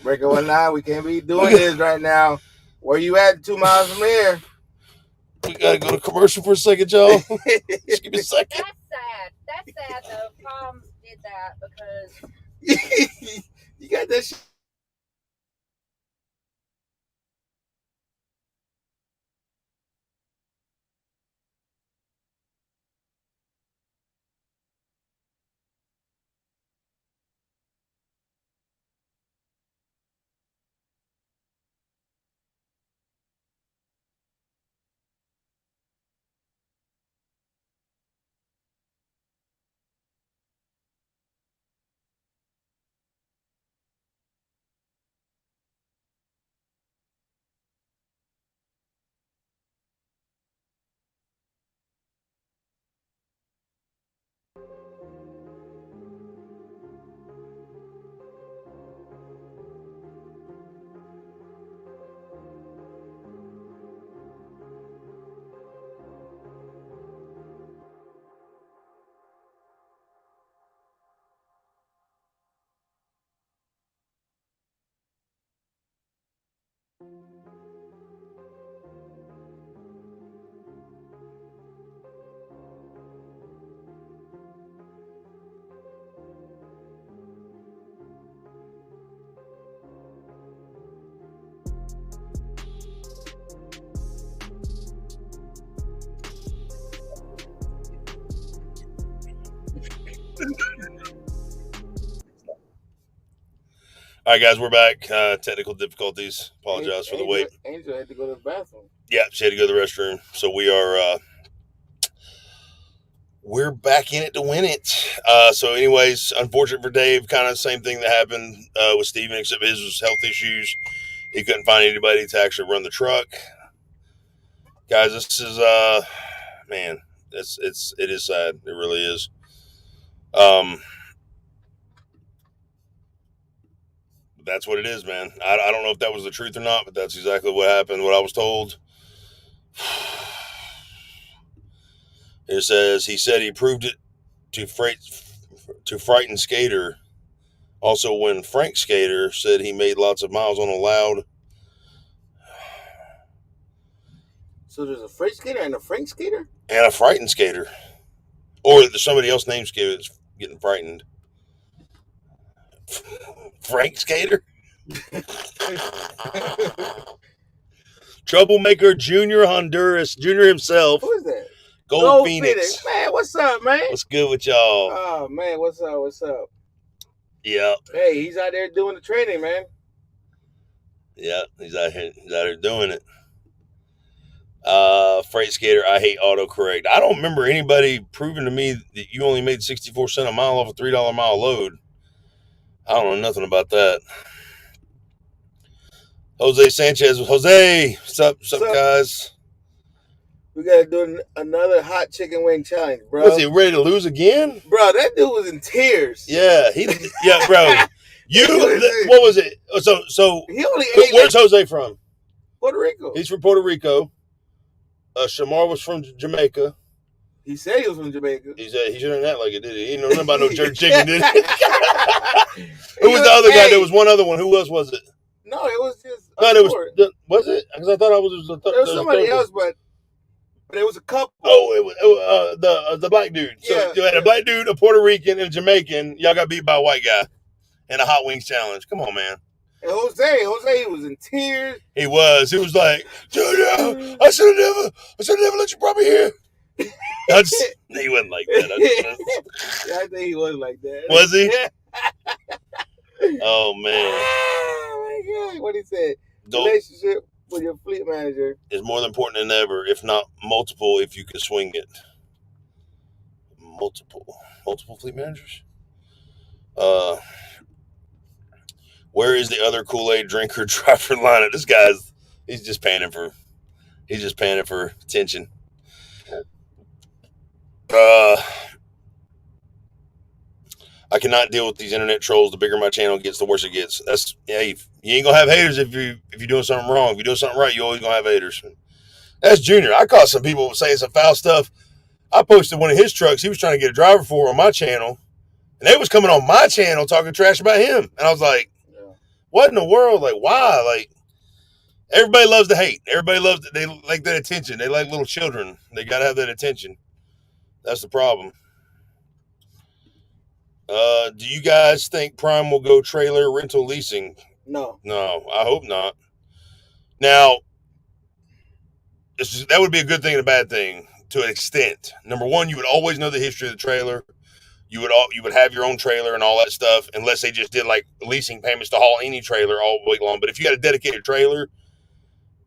Breaker 19, we can't be doing this right now. Where you at 2 miles from here? We gotta go to commercial for a second, y'all. Just give me a second. That's sad though. Tom did that because you got that shit. All right, guys, we're back. Technical difficulties. Apologize for the wait. Angel had to go to the bathroom. Yeah, she had to go to the restroom. So we're back in it to win it. So anyways, unfortunate for Dave, kind of the same thing that happened with Steven, except his was health issues. He couldn't find anybody to actually run the truck. Guys, this is man, it is sad. It really is. That's what it is, man. I don't know if that was the truth or not, but that's exactly what happened, what I was told. It says he said he proved it to frighten Skater. Also, when Frank Skater said he made lots of miles on a loud. So there's a freight skater and a Frank Skater? And a frightened Skater. Or somebody else named Skater that's getting frightened. Frank Skater? Troublemaker Junior Honduras, Junior himself. Who is that? Gold Phoenix. Man, what's up, man? What's good with y'all? Oh, man, what's up? Yeah. Hey, he's out there doing the training, man. Yeah, he's out here doing it. Freight Skater, I hate autocorrect. I don't remember anybody proving to me that you only made 64 cents a mile off a $3 a mile load. I don't know nothing about that. Jose Sanchez. Jose, what's up, guys? We got to do another hot chicken wing challenge, bro. Was he ready to lose again? Bro, that dude was in tears. Yeah, bro. What was it? So he only ate. Where's Jose from? Puerto Rico. He's from Puerto Rico. Shamar was from Jamaica. He said he was from Jamaica. He shouldn't act like it, did he? He didn't know nothing about no jerk chicken, did he? Who was the other guy? There was one other one. Who else was it? No, it was just. No, it was it? Because I thought I was. There was somebody else, but it was a couple. Oh, it was the black dude. So you had a black dude, a Puerto Rican, and a Jamaican. Y'all got beat by a white guy in a hot wings challenge. Come on, man. And Jose, he was in tears. He was. He was like, Junior, I should have never let you brought me here. He wasn't like that. I think he was like that. Was he? Oh man. Oh my God. What he said? Relationship with your fleet manager is more important than ever, if not multiple, if you can swing it. Multiple fleet managers? Where is the other Kool-Aid drinker driver lineup? This guy's he's just panning for attention. I cannot deal with these internet trolls. The bigger my channel gets, the worse it gets. That's you ain't gonna have haters if you're doing something wrong. If you're doing something right, you always gonna have haters. That's Junior. I caught some people saying some foul stuff. I posted one of his trucks he was trying to get a driver for on my channel, and they was coming on my channel talking trash about him. And I was like, what in the world? Like, why? Like, everybody loves to hate. Everybody loves they like that attention. They like little children. They gotta have that attention. That's the problem. Do you guys think Prime will go trailer rental leasing? No. I hope not. Now, that would be a good thing and a bad thing to an extent. Number one, you would always know the history of the trailer. You would have your own trailer and all that stuff, unless they just did like leasing payments to haul any trailer all week long. But if you had a dedicated trailer,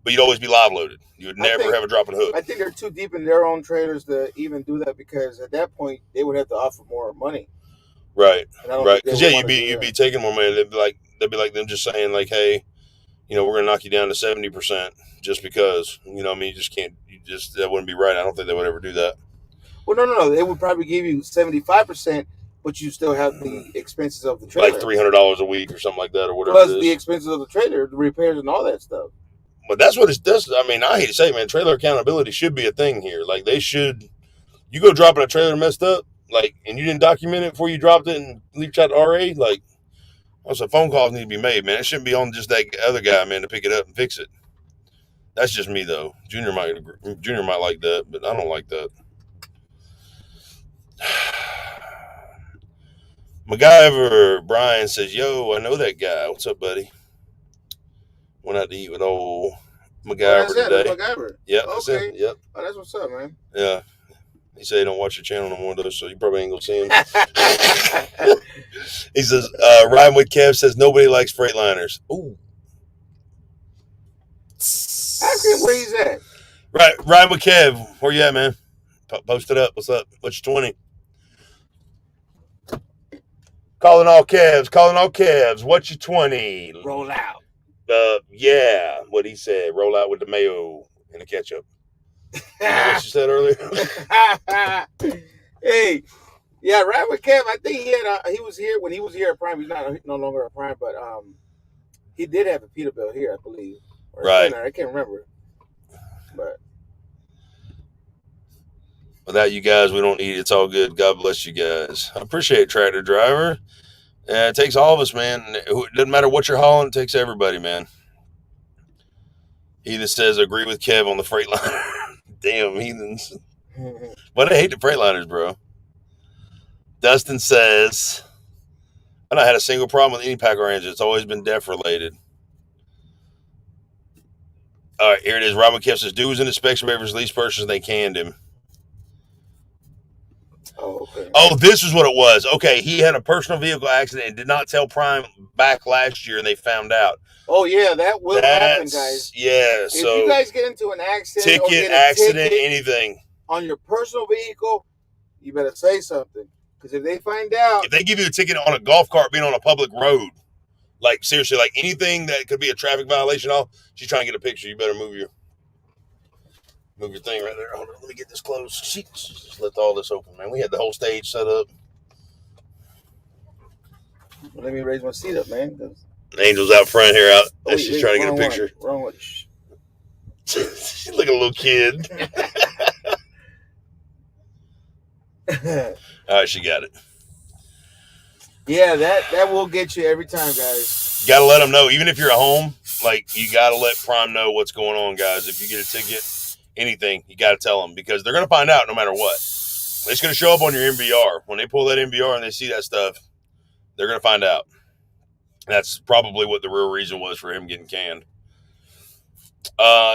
but you'd always be live loaded. You would never have a drop and hook. I think they're too deep in their own trailers to even do that, because at that point they would have to offer more money. Right. Because you'd be taking more money. They'd be like them just saying like, hey, we're gonna knock you down to 70% just because. You just can't. That wouldn't be right. I don't think they would ever do that. Well, no. They would probably give you 75%, but you still have the expenses of the trailer, like $300 a week or something like that, or whatever. Plus the expenses of the trailer, the repairs, and all that stuff. But that's what it does. I mean, I hate to say, man, trailer accountability should be a thing here. Like, they should. You go dropping a trailer messed up, like, and you didn't document it before you dropped it and leave out to RA, like, some phone calls need to be made, man. It shouldn't be on just that other guy, man, to pick it up and fix it. That's just me, though. Junior might like that, but I don't like that. MacGyver Brian says, yo, I know that guy. What's up, buddy? Went out to eat with old MacGyver today. MacGyver? Yep. Okay. Yep. Oh, that's what's up, man. Yeah. He said he don't watch your channel no more, though, so you probably ain't going to see him. He says, Ryan with Kev says, nobody likes Freightliners. Ooh. Ask him where he's at. Right, Ryan with Kev. Where you at, man? Post it up. What's up? What's your 20? Calling all Kevs. What's your 20? Roll out. Yeah, what he said. Roll out with the mayo and the ketchup. You know what you said earlier? Hey, yeah, right with Kev. I think he was here when he was here at Prime. He's no longer at Prime, but he did have a Peterbilt here, I believe. Right. I can't remember. But without you guys, we don't eat. It's all good. God bless you guys. I appreciate Tractor Driver. It takes all of us, man. It doesn't matter what you're hauling. It takes everybody, man. He just says, agree with Kev on the Freightliner. Damn heathens. But I hate the Freightliners, bro. Dustin says, I've not had a single problem with any Packer engine. It's always been DEF related. All right, here it is. Robin Kev says, dude was in inspection papers, lease purchase, and they canned him. Oh, okay. Oh, this is what it was. Okay, he had a personal vehicle accident and did not tell Prime back last year, and they found out. Oh, yeah, that will happen, guys. Yeah, if you guys get into an accident anything on your personal vehicle, you better say something. Because if they find out... If they give you a ticket on a golf cart being on a public road, like, seriously, like anything that could be a traffic violation, she's trying to get a picture. You better move your thing right there. Hold on, let me get this close. Just let all this open, man. We had the whole stage set up. Well, let me raise my seat up, man. Angel's out front here. She's trying to get a picture. Wrong way. She's like a little kid. All right, she got it. Yeah, that will get you every time, guys. You got to let them know. Even if you're at home, like, you got to let Prime know what's going on, guys. If you get a ticket, anything, you got to tell them, because they're going to find out no matter what. It's going to show up on your MVR. When they pull that MVR and they see that stuff, they're going to find out. That's probably what the real reason was for him getting canned.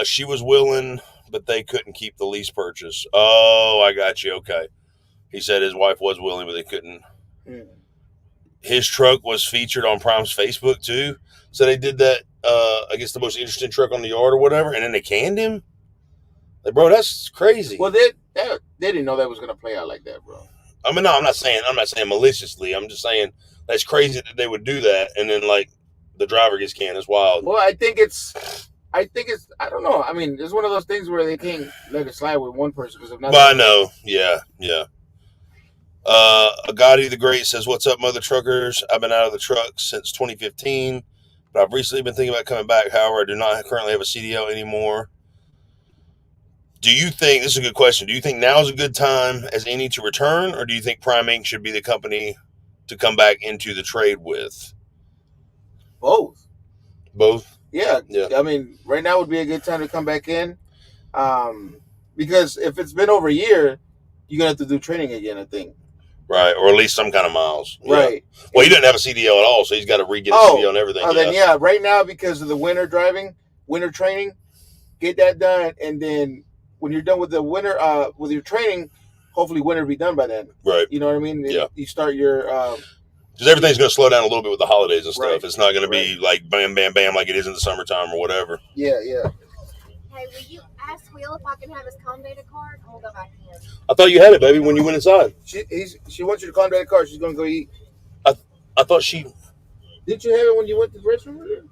She was willing, but they couldn't keep the lease purchase. Oh, I got you. Okay. He said his wife was willing, but they couldn't. His truck was featured on Prime's Facebook, too. So they did that, I guess, the most interesting truck on the yard or whatever, and then they canned him? Like, bro, that's crazy. Well, they didn't know that was going to play out like that, bro. I mean, no, I'm not saying maliciously. I'm just saying that's crazy that they would do that, and then, like, the driver gets canned. It's wild. Well, I think it's, I don't know. I mean, it's one of those things where they can't let it slide with one person. Because if not, well, I know. Yeah. Agati the Great says, "What's up, mother truckers? I've been out of the truck since 2015, but I've recently been thinking about coming back. However, I do not currently have a CDL anymore. Do you think, this is a good question, do you think now is a good time as any to return, or do you think Prime Inc. should be the company to come back into the trade with?" Both. Both? Yeah. Yeah. I mean, right now would be a good time to come back in. Because if it's been over a year, you're going to have to do training again, I think. Right, or at least some kind of miles. Right. Yeah. Well, he doesn't have a CDL at all, so he's got to re-get a CDL and everything. Then yeah, right now because of the winter training, get that done, and then when you're done with the winter, with your training, hopefully winter will be done by then. Right. You know what I mean? Yeah. You start your because everything's going to slow down a little bit with the holidays and stuff. Right. It's not going to be like bam, bam, bam like it is in the summertime or whatever. Yeah. Hey, will you ask Will if I can have his com data card? And we'll go back in. I thought you had it, baby, when you went inside. She wants you to contact the car. She's gonna go eat. I thought she. Did you have it when you went to the restroom?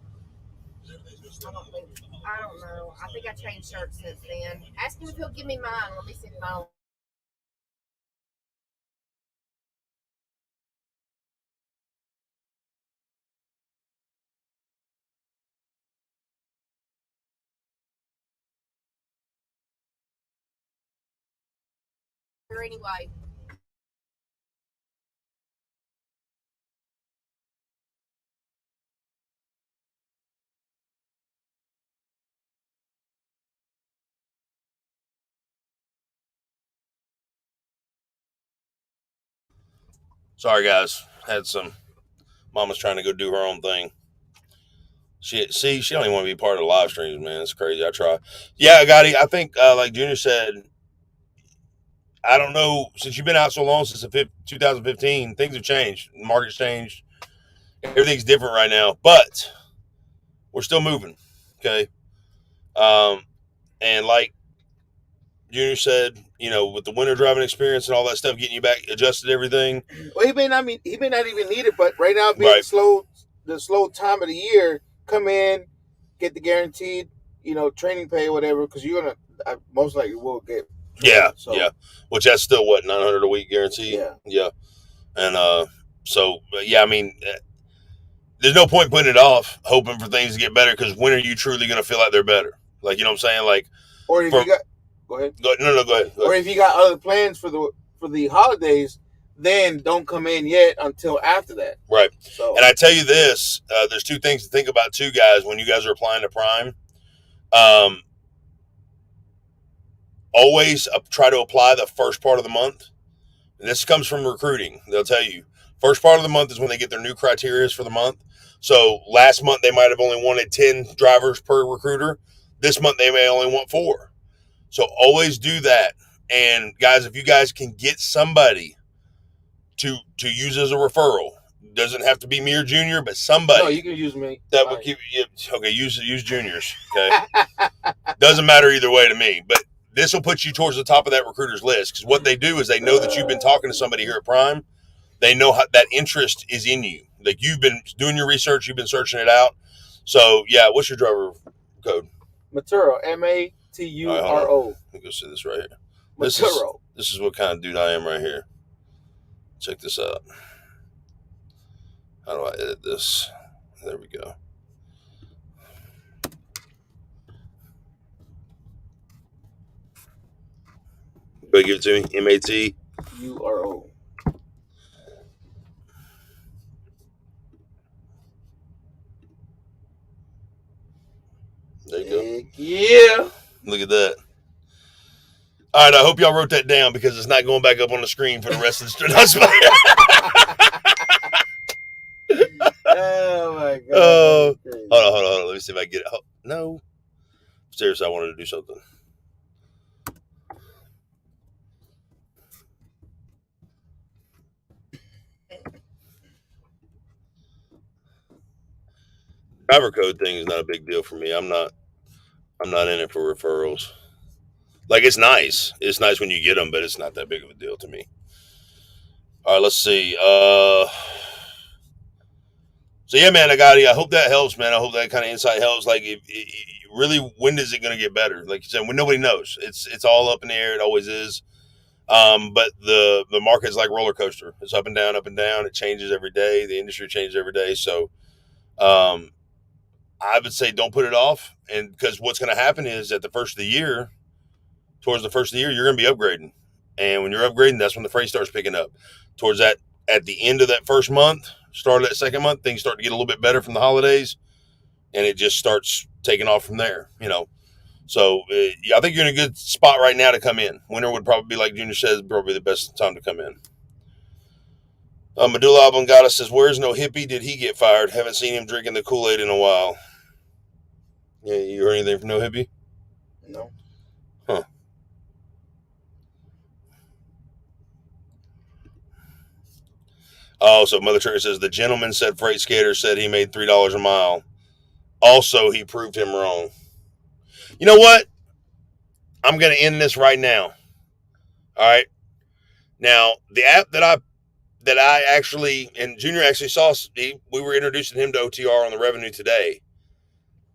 I don't know. I think I changed shirts since then. Ask him if he'll give me mine. Let me see if mine. Anyway. Sorry, guys. Had some. Mama's trying to go do her own thing. She don't even want to be part of the live streams, man. It's crazy. I try. Yeah, Gotti, I think, like Junior said, I don't know, since you've been out so long, since 2015, things have changed. The market's changed. Everything's different right now, but we're still moving. Okay. And like Junior said, with the winter driving experience and all that stuff, getting you back, adjusted everything. Well, he may not even need it, but right now being the slow time of the year, come in, get the guaranteed, training pay or whatever, because you're gonna most likely will get. Yeah, yeah. Which that's still what, $900 a week guarantee. Yeah. And so yeah, I mean, there's no point putting it off, hoping for things to get better, because when are you truly going to feel like they're better? Like, you know what I'm saying? Like, or if you got, go ahead. Go ahead. Or if you got other plans for the holidays, then don't come in yet until after that. Right. So, and I tell you this, there's two things to think about too, guys, when you guys are applying to Prime. Always try to apply the first part of the month. And this comes from recruiting. They'll tell you, first part of the month is when they get their new criteria for the month. So last month they might have only wanted 10 drivers per recruiter. This month they may only want 4. So always do that. And guys, if you guys can get somebody to use as a referral, doesn't have to be me or Junior, but somebody. No, you can use me. That would keep you. Okay, use Juniors. Okay, doesn't matter either way to me. But this will put you towards the top of that recruiter's list, because what they do is they know that you've been talking to somebody here at Prime. They know how that interest is in you. Like, you've been doing your research, you've been searching it out. So yeah, what's your driver code? Maturo, Maturo. Let me go see this right here. Maturo. This is what kind of dude I am right here. Check this out. How do I edit this? There we go. Go give it to me. Maturo. There you go. Yeah. Look at that. All right, I hope y'all wrote that down, because it's not going back up on the screen for the rest of the stream. Oh my god. Hold on. Let me see if I can get it. No. Seriously, I wanted to do something. Driver code thing is not a big deal for me. I'm not in it for referrals. Like, it's nice. It's nice when you get them, but it's not that big of a deal to me. All right, let's see. So yeah, man, I hope that helps, man. I hope that kind of insight helps. Like, really, when is it going to get better? Like you said, when nobody knows, it's all up in the air. It always is. But the market's like roller coaster. It's up and down, up and down. It changes every day. The industry changes every day. So I would say don't put it off. And because what's going to happen is at the first of the year, towards the first of the year, you're going to be upgrading. And when you're upgrading, that's when the freight starts picking up. Towards that, at the end of that first month, start of that second month, things start to get a little bit better from the holidays. And it just starts taking off from there, you know. So I think you're in a good spot right now to come in. Winter would probably be, like Junior says, probably the best time to come in. Medulla Oblongata says, where's No Hippie? Did he get fired? Haven't seen him drinking the Kool-Aid in a while. Yeah, you heard anything from No Hippie? No. Huh. Oh, so Mother Trucker says, the gentleman said Freight Skater said he made $3 a mile. Also, he proved him wrong. You know what? I'm going to end this right now. All right. Now, the app that I actually, and Junior actually saw, we were introducing him to OTR on the revenue today.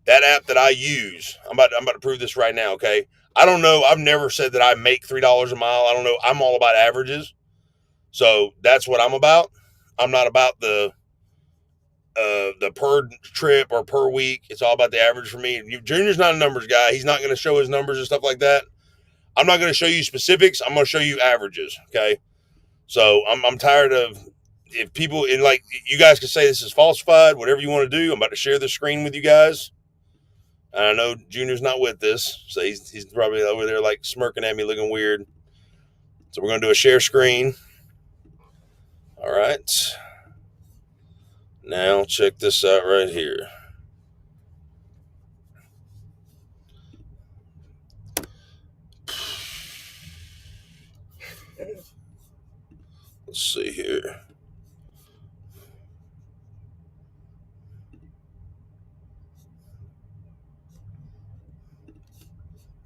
That app that I use, I'm about to prove this right now, okay? I don't know. I've never said that I make $3 a mile. I don't know. I'm all about averages. So that's what I'm about. I'm not about the per trip or per week. It's all about the average for me. Junior's not a numbers guy. He's not going to show his numbers and stuff like that. I'm not going to show you specifics. I'm going to show you averages, okay? So I'm tired of, if people, and like, you guys can say this is falsified, whatever you want to do. I'm about to share the screen with you guys. And I know Junior's not with this, so he's probably over there like smirking at me, looking weird. So we're going to do a share screen. All right. Now check this out right here. Let's see here.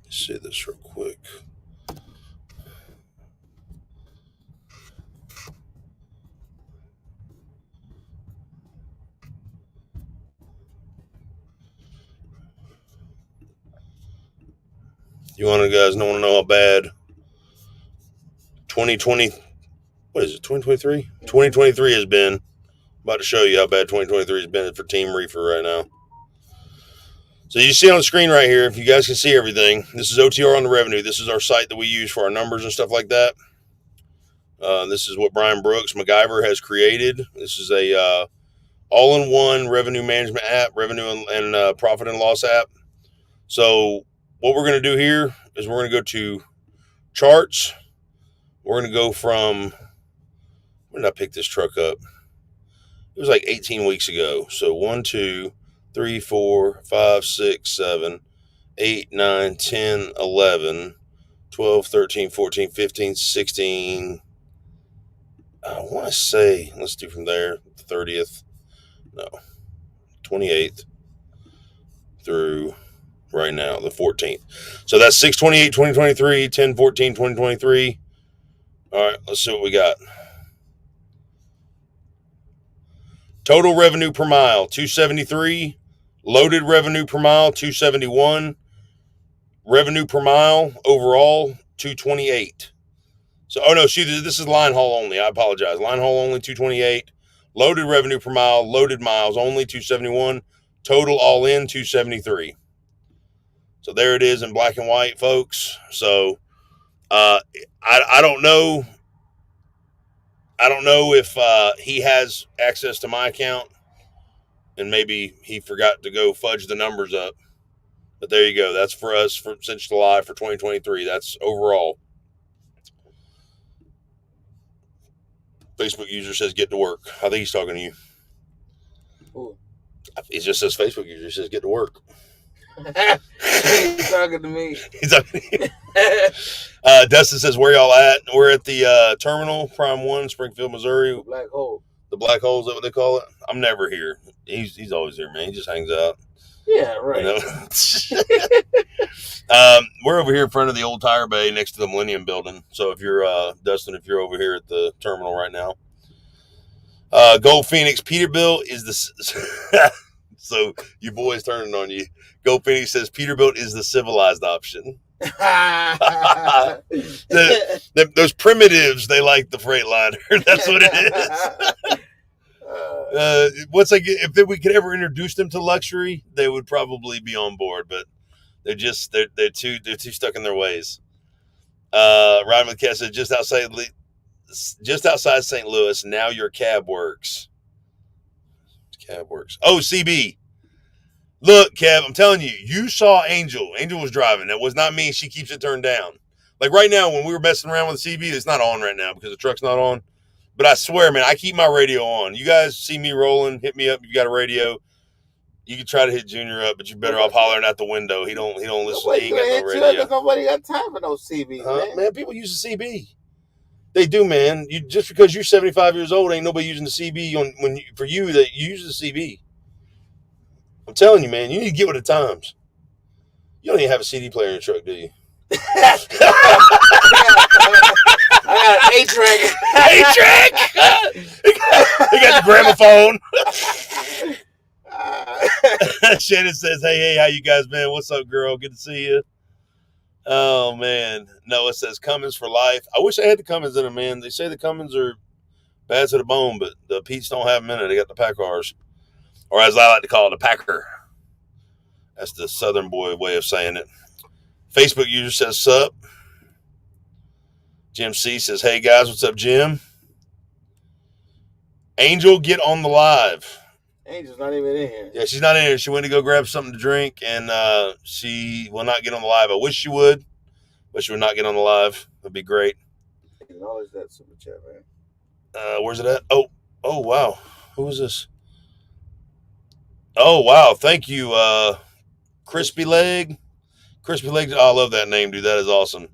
Let's see this real quick. You want to guys want to know how bad 2020, what is it, 2023? 2023 has been. I'm about to show you how bad 2023 has been for Team Reefer right now. So you see on the screen right here, if you guys can see everything, this is OTR on the revenue. This is our site that we use for our numbers and stuff like that. This is what Brian Brooks, MacGyver, has created. This is a all-in-one revenue management app, revenue and profit and loss app. So what we're going to do here is we're going to go to charts. We're going to go from, when did I pick this truck up? It was like 18 weeks ago. So 1, 2, 3, 4, 5, 6, 7, 8, 9, 10, 11, 12, 13, 14, 15, 16. I want to say, let's do from there, 30th, no, 28th through right now, the 14th. So that's 6/28, 2023, 10/14, 2023. All right, let's see what we got. Total revenue per mile, 273. Loaded revenue per mile, 271. Revenue per mile overall, 228. So, oh no, this is line haul only. I apologize. Line haul only, 228. Loaded revenue per mile, loaded miles only, 271. Total all in, 273. So there it is in black and white, folks. So I don't know. I don't know if he has access to my account, and maybe he forgot to go fudge the numbers up. But there you go. That's for us since July for 2023. That's overall. Facebook user says get to work. I think he's talking to you. Ooh. He just says Facebook user says get to work. He's talking to me. He's talking to you. Dustin says, where y'all at? We're at the terminal, Prime 1, Springfield, Missouri. The black hole. The black hole, is that what they call it? I'm never here. He's always here, man. He just hangs out. Yeah, right. You know? We're over here in front of the old tire bay next to the Millennium Building. So if you're, Dustin, if you're over here at the terminal right now. Gold Phoenix Peterbilt is the... So you boys turning on you. Gold Phoenix says Peterbilt is the civilized option. Those primitives, they like the Freightliner. That's what it is. Once if we could ever introduce them to luxury, they would probably be on board. But they're too stuck in their ways. Ryan McKess said just outside St. Louis. Now your cab works. Cab works. Oh, CB. Look, Kev, I'm telling you, you saw Angel. Angel was driving. That was not me. She keeps it turned down. Like right now, when we were messing around with the CB, it's not on right now because the truck's not on. But I swear, man, I keep my radio on. You guys see me rolling, hit me up. You got a radio. You can try to hit Junior up, but you better off hollering out the window. He don't listen. He ain't got no radio. Nobody got time for no CB, man. People use the CB. They do, man. Just because you're 75 years old, ain't nobody using the CB for you that you use the CB. I'm telling you, man, you need to get with the times. You don't even have a CD player in your truck, do you? I got an 8-track. 8-track? He got the gramophone. Shannon says, hey, how you guys been? What's up, girl? Good to see you. Oh, man. Noah says, Cummins for life. I wish I had the Cummins in them, man. They say the Cummins are bad to the bone, but the Pete's don't have them in it. They got the Packers. Or as I like to call it, a Packer. That's the Southern boy way of saying it. Facebook user says, sup. Jim C says, hey, guys, what's up, Jim? Angel, get on the live. Angel's not even in here. Yeah, she's not in here. She went to go grab something to drink, and she will not get on the live. I wish she would, but she would not get on the live. That'd be great. Acknowledge that super chat, man. Where's it at? Oh, wow. Who is this? Oh, wow. Thank you, Crispy Leg. Crispy Leg. Oh, I love that name, dude. That is awesome.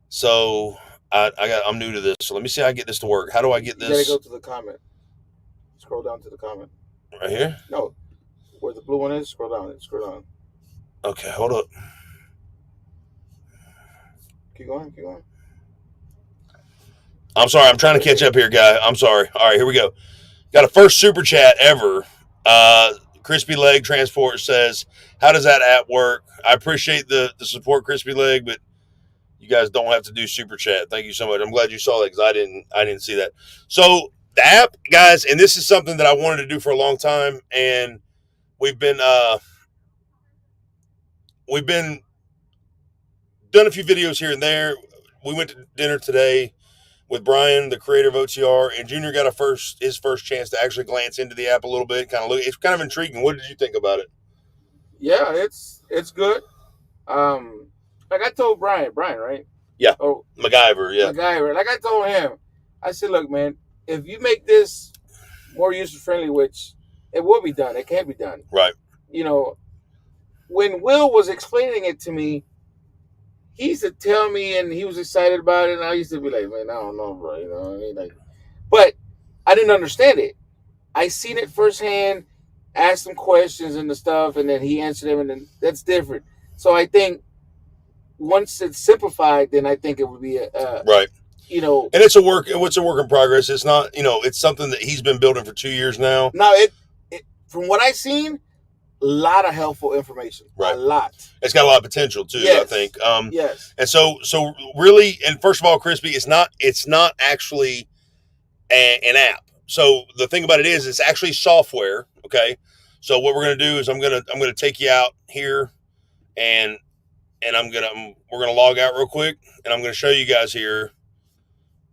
So I'm new to this. So let me see how I get this to work. How do I get this? You gotta go to the comment. Scroll down to the comment. Right here? No. Where the blue one is, scroll down. Scroll down. Okay, hold up. Keep going. I'm sorry. I'm trying to catch up here, guy. I'm sorry. All right, here we go. Got a first super chat ever. Crispy Leg Transport says, how does that app work? I appreciate the support, Crispy Leg, but you guys don't have to do super chat. Thank you so much. I'm glad you saw that because I didn't see that. So the app, guys, and this is something that I wanted to do for a long time, and we've been done a few videos here and there. We went to dinner today with Brian, the creator of OTR, and Junior got his first chance to actually glance into the app a little bit. It's kind of intriguing. What did you think about it? Yeah, it's good. Like I told Brian, right? Yeah. Oh, MacGyver, yeah. MacGyver. Like I told him, I said, look, man, if you make this more user-friendly, which it will be done, it can be done. Right. You know, when Will was explaining it to me, he used to tell me and he was excited about it, and I used to be like, man, I don't know, bro. You know what I mean? Like, but I didn't understand it. I seen it firsthand, asked him questions and the stuff, and then he answered them, and then that's different. So I think once it's simplified, then I think it would be right. You know, and it's a work in progress. It's not, it's something that he's been building for 2 years now. No, it from what I've seen, a lot of helpful information. Right. A lot. It's got a lot of potential too, yes. I think. Yes. And so really, and first of all, Crispy, it's not actually an app. So the thing about it is, it's actually software. Okay. So what we're gonna do is I'm gonna take you out here, and we're gonna log out real quick, and I'm gonna show you guys here.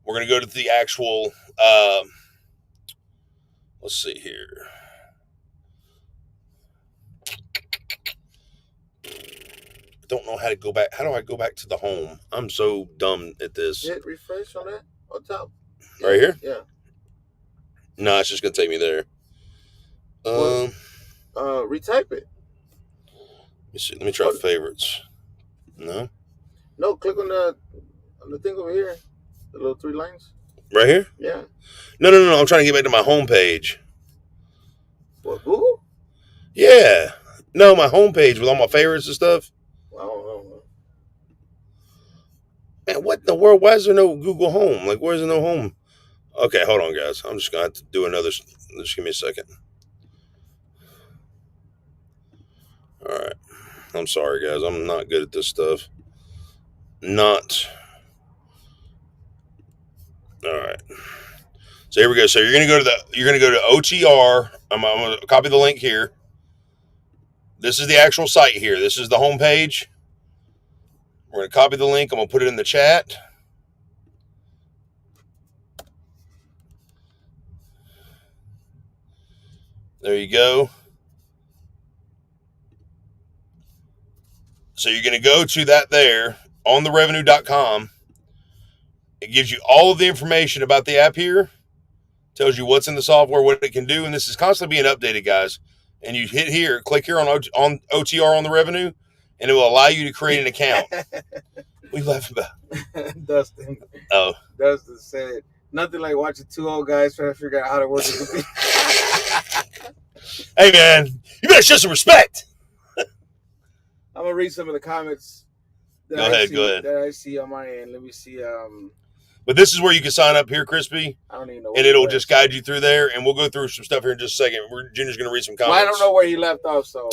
We're gonna go to the actual. Let's see here. I don't know how to go back. How do I go back to the home? I'm so dumb at this. Hit refresh on that on top. Right here? Yeah. No, it's just gonna take me there. Retype it. Let me see. Let me try favorites. No. No, click on the thing over here. The little 3 lines. Right here? Yeah. No. I'm trying to get back to my home page. What, Google? Yeah. No, my home page with all my favorites and stuff. I don't know. Man, what in the world? Why is there no Google Home? Like, where's there no home? Okay, hold on, guys. I'm just going to have to do another. Just give me a second. All right. I'm sorry, guys. I'm not good at this stuff. not. All right. So here we go. So you're gonna go to OTR. I'm gonna copy the link here. This is the actual site here. This is the home page. We're gonna copy the link. I'm gonna put it in the chat. There you go. So you're gonna go to that there on the revenue.com. It gives you all of the information about the app here. Tells you what's in the software, what it can do, and this is constantly being updated, guys. And you hit here, click here on OTR on the revenue, and it will allow you to create an account. We laugh about Dustin. Oh, Dustin said nothing like watching two old guys trying to figure out how to work it. Hey man, you better show some respect. I'm gonna read some of the comments. Go ahead. That I see on my end. Let me see. But this is where you can sign up here, Crispy. I don't even know. And it'll just guide you through there, and we'll go through some stuff here in just a second. Junior's going to read some comments. Well, I don't know where he left off, so.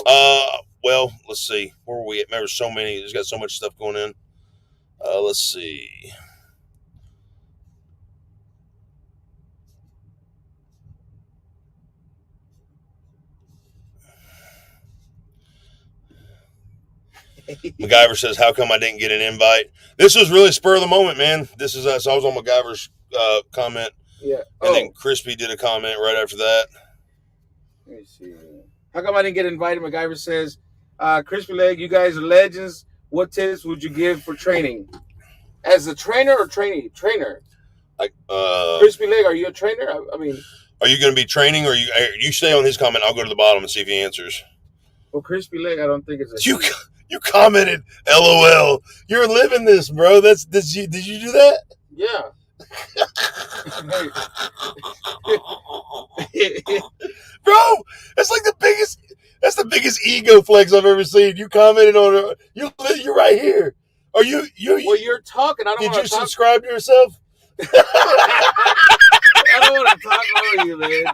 Well, let's see. Where were we at? There's so many. There's got so much stuff going in. Let's see. MacGyver says, "How come I didn't get an invite?" This was really spur of the moment, man. This is us. I was on MacGyver's comment. Yeah. And then Crispy did a comment right after that. Let me see. How come I didn't get invited? MacGyver says, Crispy Leg, you guys are legends. What tips would you give for training? As a trainer or trainee? Trainer. Crispy Leg, are you a trainer? I mean, are you going to be training, or you stay on his comment? I'll go to the bottom and see if he answers. Well, Crispy Leg, I don't think it's a. You commented, LOL. You're living this, bro. Did you do that? Yeah. Bro, that's like that's the biggest ego flex I've ever seen. You commented on it. You're right here. Are you? Well, you're talking. I don't. Did you subscribe to yourself? I don't want to talk over you, man.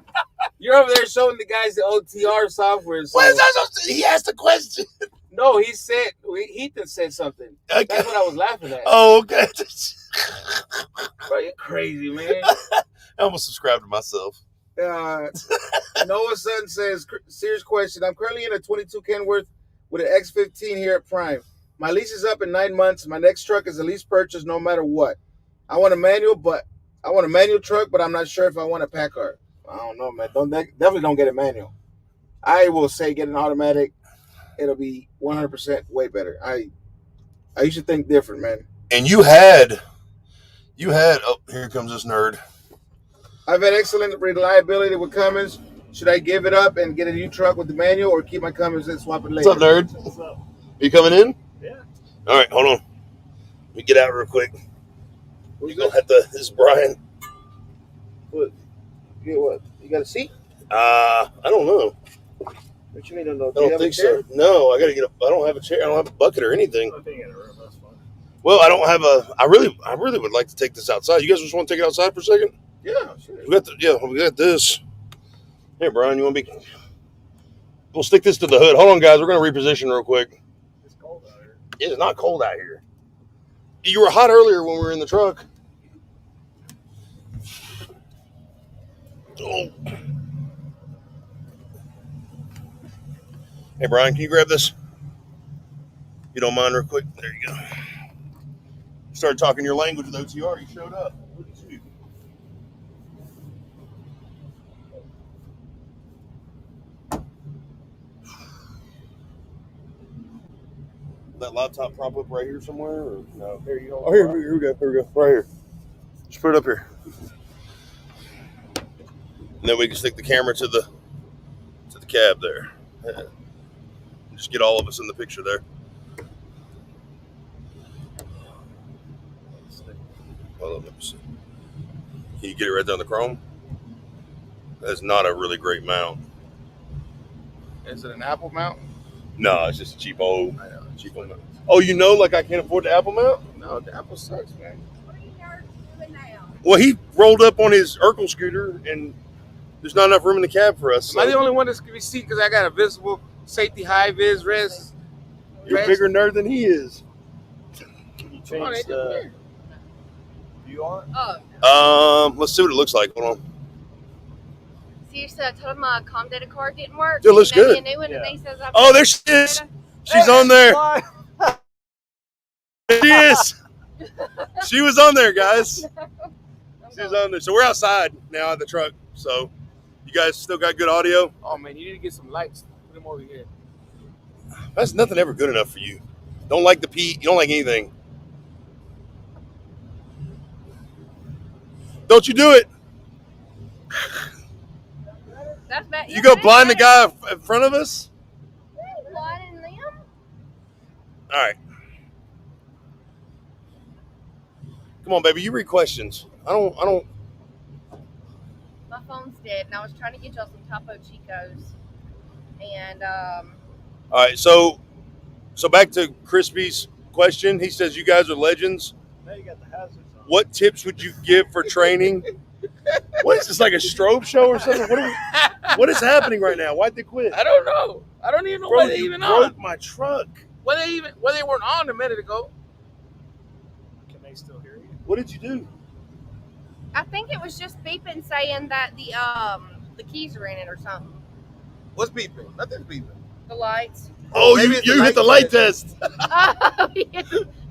You're over there showing the guys the OTR software. So. What is that? He asked a question. No, he said Ethan said something. Okay. That's what I was laughing at. Oh, okay. Bro, you're crazy, man. I almost subscribed to myself. Noah Sutton says, serious question. I'm currently in a 22 Kenworth with an X15 here at Prime. My lease is up in 9 months. My next truck is a lease purchase no matter what. I want a manual truck, but I'm not sure if I want a pack car. I don't know, man. Definitely don't get a manual. I will say get an automatic. It'll be 100% way better. I used to think different, man. And you had oh, here comes this nerd. I've had excellent reliability with Cummins. Should I give it up and get a new truck with the manual, or keep my Cummins and swap it later? What's up, nerd? What's up? You coming in? Yeah. All right, hold on. Let me get out real quick. This is Brian. What? You get what? You got a seat? I don't know. What you mean? I don't think so. No, I gotta get I don't have a chair. I don't have a bucket or anything. Well, I don't have I really would like to take this outside. You guys just want to take it outside for a second? Yeah, sure. We got this. Here, Brian, you want to be? We'll stick this to the hood. Hold on, guys. We're gonna reposition real quick. It's cold out here. It's not cold out here. You were hot earlier when we were in the truck. Oh. Hey, Brian, can you grab this? You don't mind real quick? There you go. You started talking your language with OTR. You showed up. Look at you. That laptop prop up right here somewhere? Or no? Here you go. Oh, here we go. Here we go. Right here. Just put it up here. And then we can stick the camera to the cab there. Yeah. Just get all of us in the picture there. Hold on, let me see. Can you get it right there on the chrome? That's not a really great mount. Is it an Apple mount? No, it's just a cheap old I know. Cheap old mount. Oh, like I can't afford the Apple mount? No, the Apple sucks, man. What are you nerds doing now? Well, he rolled up on his Urkel scooter, and there's not enough room in the cab for us. Am I the only one that's going to be seat because I got a visible safety high vis res? You're a bigger nerd than he is. change the view on it? Oh. Let's see what it looks like. Hold on. Seriously, I told him my com data card didn't work. It looks good. A new one, and he says Oh, there she is. She's on there. She is. She was on there, guys. She was on there. So we're outside now at the truck. So you guys still got good audio? Oh man, you need to get some lights. Put them over here. That's nothing ever good enough for you. Don't like the Pete. You don't like anything. Don't you do it. That's bad. You go blind the guy in front of us? Blinding them? All right. Come on, baby. You read questions. I don't. My phone's dead, and I was trying to get y'all some Topo Chicos. And, All right. So back to Crispy's question. He says, you guys are legends. Now you got the hazards on. What tips would you give for training? What is this, like a strobe show or something? What is happening right now? Why'd they quit? I don't know. I don't even know Bro, why they you even broke on. my truck. Why they weren't on a minute ago. Can they still hear you? What did you do? I think it was just beeping saying that the keys are in it or something. What's beeping? Nothing's beeping. The lights. Oh, maybe it's the you hit the light light test. Oh, yeah.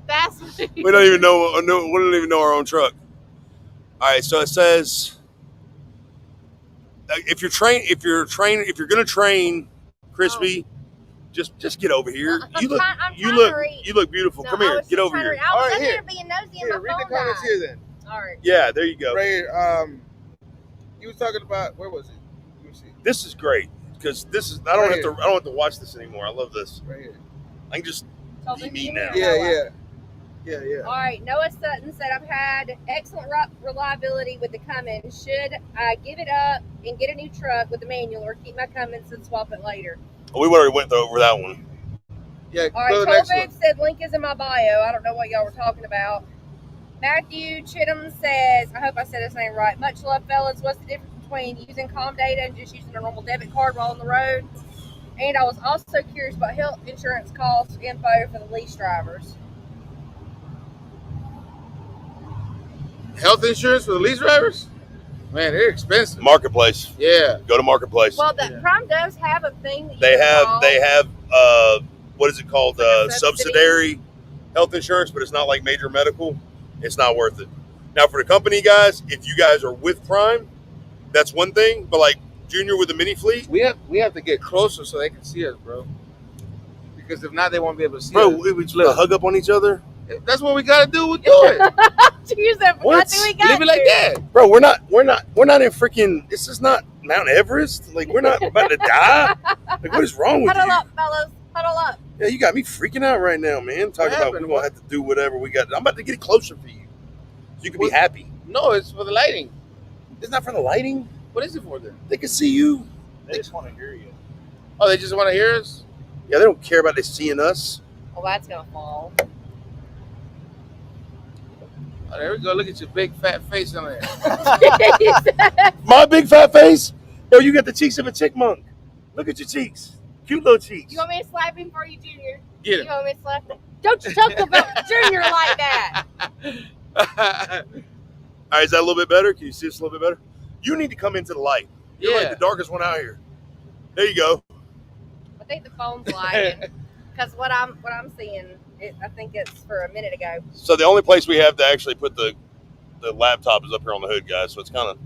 That's We don't even know. We don't even know our own truck. All right, so it says if you're gonna train, Crispy, just get over here. I'm You look trying to read. you look beautiful. No, Come I here, was get just over trying to here. read. I was All right, in here. there being nosy Here, and my read the phone comments died. here then. All right. Yeah, there you go. Right here. You was talking about where was it? Let me see. This is great because I don't Right have to watch this anymore. I love this. Right here. I can just So be then me you now. know Yeah, what? yeah. All right. Noah Sutton said, I've had excellent reliability with the Cummins. Should I give it up and get a new truck with the manual or keep my Cummins and swap it later? We already went over that one. Yeah. All right. Go to the next one. Tolbert said, link is in my bio. I don't know what y'all were talking about. Matthew Chittum says, I hope I said his name right. Much love, fellas. What's the difference between using com data and just using a normal debit card while on the road? And I was also curious about health insurance cost info for the lease drivers. Health insurance for the lease drivers? Man, they're expensive. Marketplace. Yeah. Go to Marketplace. Well, the Prime does have a thing that you They can call. have what is it called? Like a subsidy? Subsidiary health insurance, but it's not like major medical. It's not worth it. Now for the company guys, if you guys are with Prime, that's one thing. But like Junior with the mini fleet, We have to get closer so they can see us, bro. Because if not, they won't be able to see bro, us. we just hug up on each other. That's what we gotta do. We do it. Jeez, I forgot What? that we got Leave it like to. that. Bro, we're not in freaking. This is not Mount Everest. Like we're not about to die. Like what is wrong with Huddle you? up, fellas. Huddle up. Yeah, you got me freaking out right now, man. Talking about happened? we're gonna have to do whatever we got. I'm about to get it closer for you, so you can be What? happy. No, it's for the lighting. It's not for the lighting. What is it for then? They can see you. They just want to hear you. Oh, they just want to hear us? Yeah, they don't care about they seeing us. Well, that's gonna fall. Oh, there we go. Look at your big fat face on there. My big fat face. Yo, you got the cheeks of a chipmunk. Look at your cheeks. Cute little cheeks. You want me to slap him for you, Junior? Get You him. want me to slap him? Don't you talk about Junior like that. All right, is that a little bit better? Can you see us a little bit better? You need to come into the light. You're like Yeah. the darkest one out here. There you go. I think the phone's lagging because what I'm seeing, I think it's for a minute ago. So the only place we have to actually put the laptop is up here on the hood, guys. So it's kind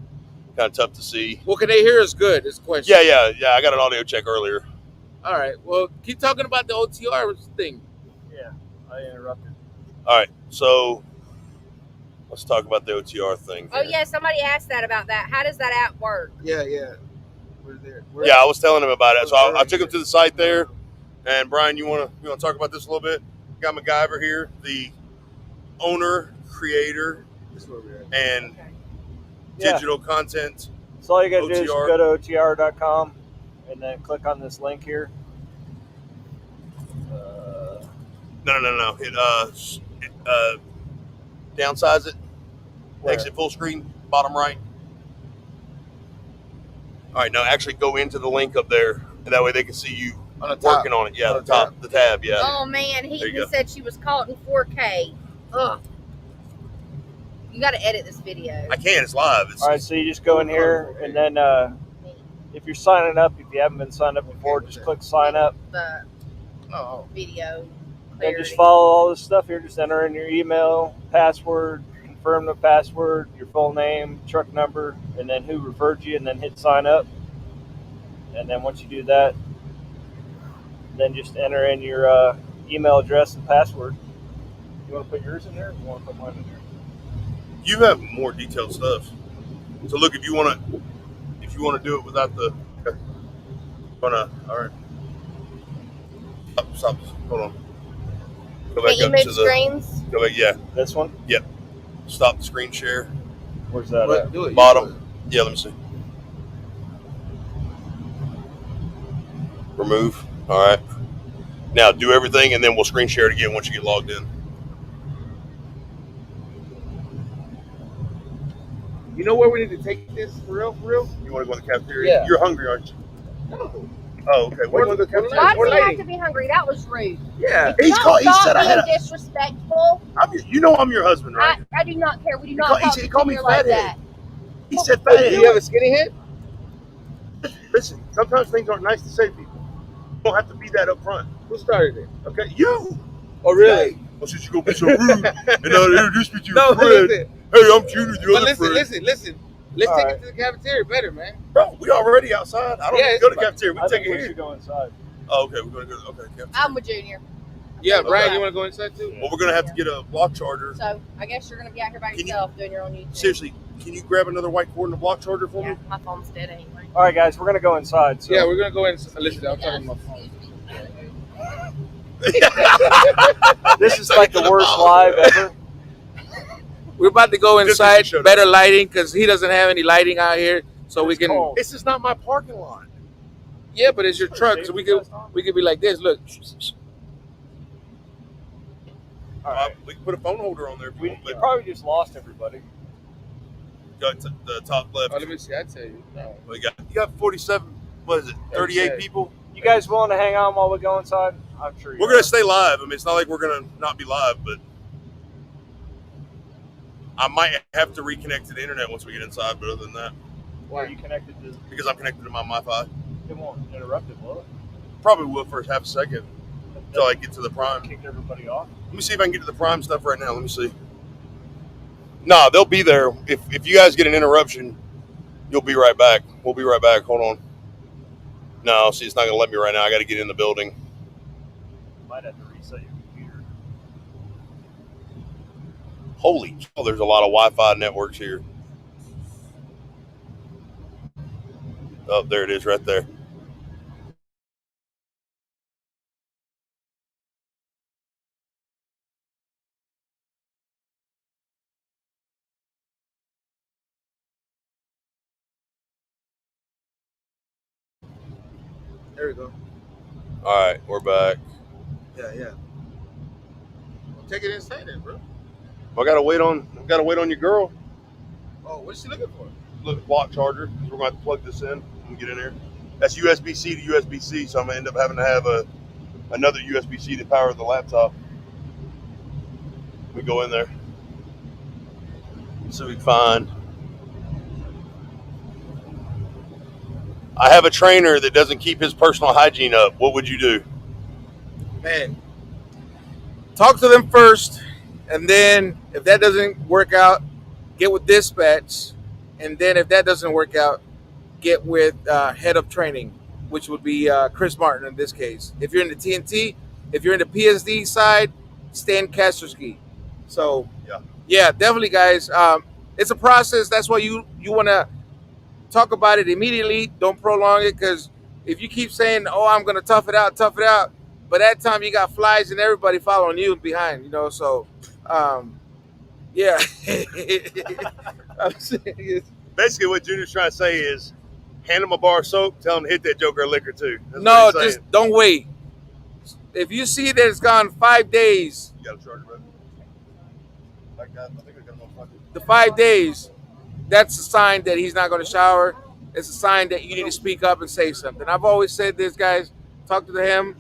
of tough to see. Well, can they hear us good? Is the question. Yeah. I got an audio check earlier. All right. Well, keep talking about the OTR thing. Yeah, I interrupted. All right, so let's talk about the OTR thing. Oh yeah, somebody asked that about that. How does that app work? Yeah. We're there. Yeah, I was telling him about it. So I took him to the site there. And Brian, you want to talk about this a little bit? Got MacGyver here, the owner, creator, This is where we're at. and Okay. Yeah. digital content. So all you got to do is OTR. go to OTR.com and then click on this link here. No. Downsize it. Where? Exit full screen, bottom right. All right, now actually go into the link up there, and that way they can see you On the top. working on it. Yeah, On the top, the tab. Yeah. Oh man, There he you go. said she was caught in 4K. Ugh. You got to edit this video. I can. It's live. All right, so you just go in here, and then if you're signing up, if you haven't been signed up before, just click sign up. The video. And just follow all this stuff here. Just enter in your email, password, confirm the password, your full name, truck number, and then who referred you, and then hit sign up. And then once you do that, then just enter in your email address and password. You want to put yours in there, or you want to put mine in there? You have more detailed stuff. So look, if you want to do it without the, all right. Stop. Hold on. Go back Can you move screens? Go back. Yeah. This one. Yep. Stop the screen share. Where's that at? Do it. Bottom. Yeah. Let me see. Remove. All right. Now do everything, and then we'll screen share it again once you get logged in. You know where we need to take this for real? For real? You want to go in the cafeteria? Yeah. You're hungry, aren't you? No. Oh, okay. Where do you want to go to the cafeteria? Why do you have to be hungry? That was rude. Yeah. He said I had disrespectful. You know I'm your husband, right? I do not care. We do not talk he called me like fathead. that. He said fathead. Do you have a skinny head? Listen, sometimes things aren't nice to say to people. You don't have to be that up front. Who started it? Okay? You. Oh, really? Well, since you're going to be so rude and introduce me to your No, friend. listen. Hey, I'm Junior, the other friend. Listen. Let's take it to the cafeteria better, man. Bro, we already outside. I don't need to go to the cafeteria. We can take it here. We should go inside. Oh, okay. We're going to go. Okay, cafeteria. I'm with Junior. Yeah, Brian, you want to go inside too? Well, we're going to have to get a block charger. So I guess you're going to be out here by yourself doing your own YouTube. Seriously, can you grab another white cord and a block charger for me? My phone's dead anyway. All right, guys, we're gonna go inside. So. Yeah, we're gonna go in. Listen, I'm talking on my phone. This is like the worst live ever. We're about to go inside. Better lighting because he doesn't have any lighting out here, so we can. Cold. This is not my parking lot. Yeah, but it's your truck, so we could be like this. Look. All right. We can put a phone holder on there. If We probably just lost everybody. Got to the top left. Oh, let me see. I tell you. No. You got 47. What is it? 38 people. You guys willing to hang on while we go inside? I'm sure We're gonna stay live. I mean, it's not like we're gonna not be live, but I might have to reconnect to the internet once we get inside. But other than that, why are you connected to? Because I'm connected to my Wi-Fi. It won't interrupt it, will it? Probably will for half a second until I get to the Prime. Kicked everybody off. Let me see if I can get to the Prime stuff right now. Let me see. Nah, they'll be there. If you guys get an interruption, you'll be right back. We'll be right back. Hold on. No, see, it's not gonna let me right now. I got to get in the building. You might have to reset your computer. Holy cow, there's a lot of Wi-Fi networks here. Oh, there it is right there. There we go. All right, we're back. Yeah. Take it inside then, bro. I gotta wait on your girl. Oh, what's she looking for? Look, block charger. We're gonna have to plug this in and get in there. That's USB-C to USB-C, so I'm gonna end up having to have another USB-C to power the laptop. We go in there, so we can find. I have a trainer that doesn't keep his personal hygiene up. What would you do? Man, talk to them first, and then if that doesn't work out, get with dispatch, and then if that doesn't work out, get with head of training, which would be Chris Martin in this case. If you're in the TNT, if you're in the PSD side, Stan Kaspersky. So yeah, definitely, guys. It's a process. That's why you want to talk about it immediately. Don't prolong it, because if you keep saying, "Oh, I'm gonna tough it out," but that time you got flies and everybody following you behind. So yeah. I'm serious. Basically, what Junior's trying to say is, hand him a bar of soap, tell him to hit that joker of liquor too. That's No, just don't wait. If you see that it's gone 5 days, you got a charger, bro? Like that? I think I got a motherfucker. the 5 days, that's a sign that he's not going to shower. It's a sign that you need to speak up and say something. I've always said this, guys. Talk to him,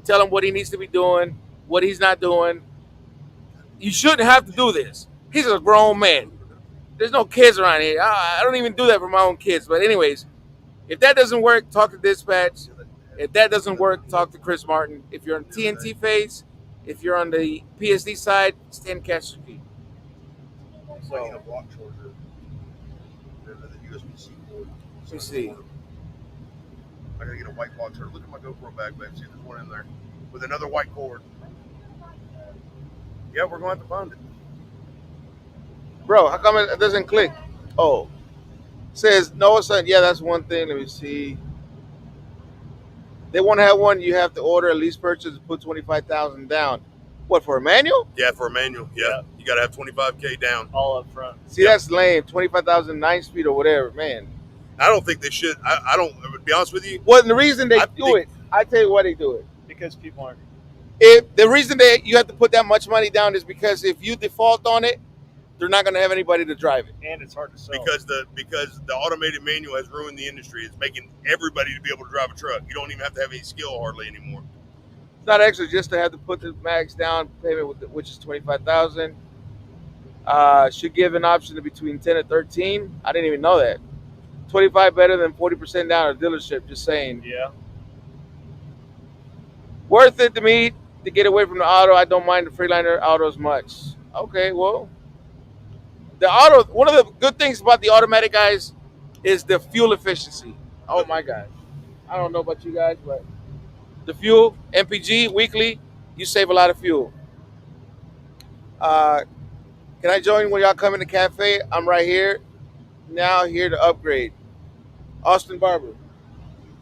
tell him what he needs to be doing, what he's not doing. you shouldn't have to do this. He's a grown man. There's no kids around here. I don't even do that for my own kids. But anyways, if that doesn't work, talk to dispatch. If that doesn't work, talk to Chris Martin. If you're on TNT phase, if you're on the PSD side, stand cash fee. So, I need a block charger. The USB-C cord. let me see. I gotta get a white block charger. Look at my GoPro bag, babe. See if there's one in there with another white cord. Yeah, we're going to have to find it. Bro, how come it doesn't click? Oh. Says no, son. Yeah, that's one thing. Let me see. They want to have one. You have to order at least purchase and put 25,000 down. What, for a manual? Yeah, for a manual. Yeah. You got to have 25K down. All up front. See, that's lame. 25,000 9-speed or whatever, man. I don't think they should. I don't. To be honest with you. Well, the reason they do it, I tell you why they do it. Because people aren't. If the reason that you have to put that much money down is because if you default on it, they're not going to have anybody to drive it. And it's hard to sell. Because the automated manual has ruined the industry. It's making everybody to be able to drive a truck. You don't even have to have any skill hardly anymore. It's not extra just to have to put the max down payment, which is 25,000. Should give an option of between 10 and 13. I didn't even know that. 25 better than 40% down at a dealership. Just saying. Yeah. Worth it to me to get away from the auto. I don't mind the Freeliner auto as much. Okay, well, the auto. One of the good things about the automatic guys is the fuel efficiency. Oh my God, I don't know about you guys, but the fuel MPG weekly, you save a lot of fuel. Can I join when y'all come in the cafe? I'm right here now, here to upgrade. Austin Barber,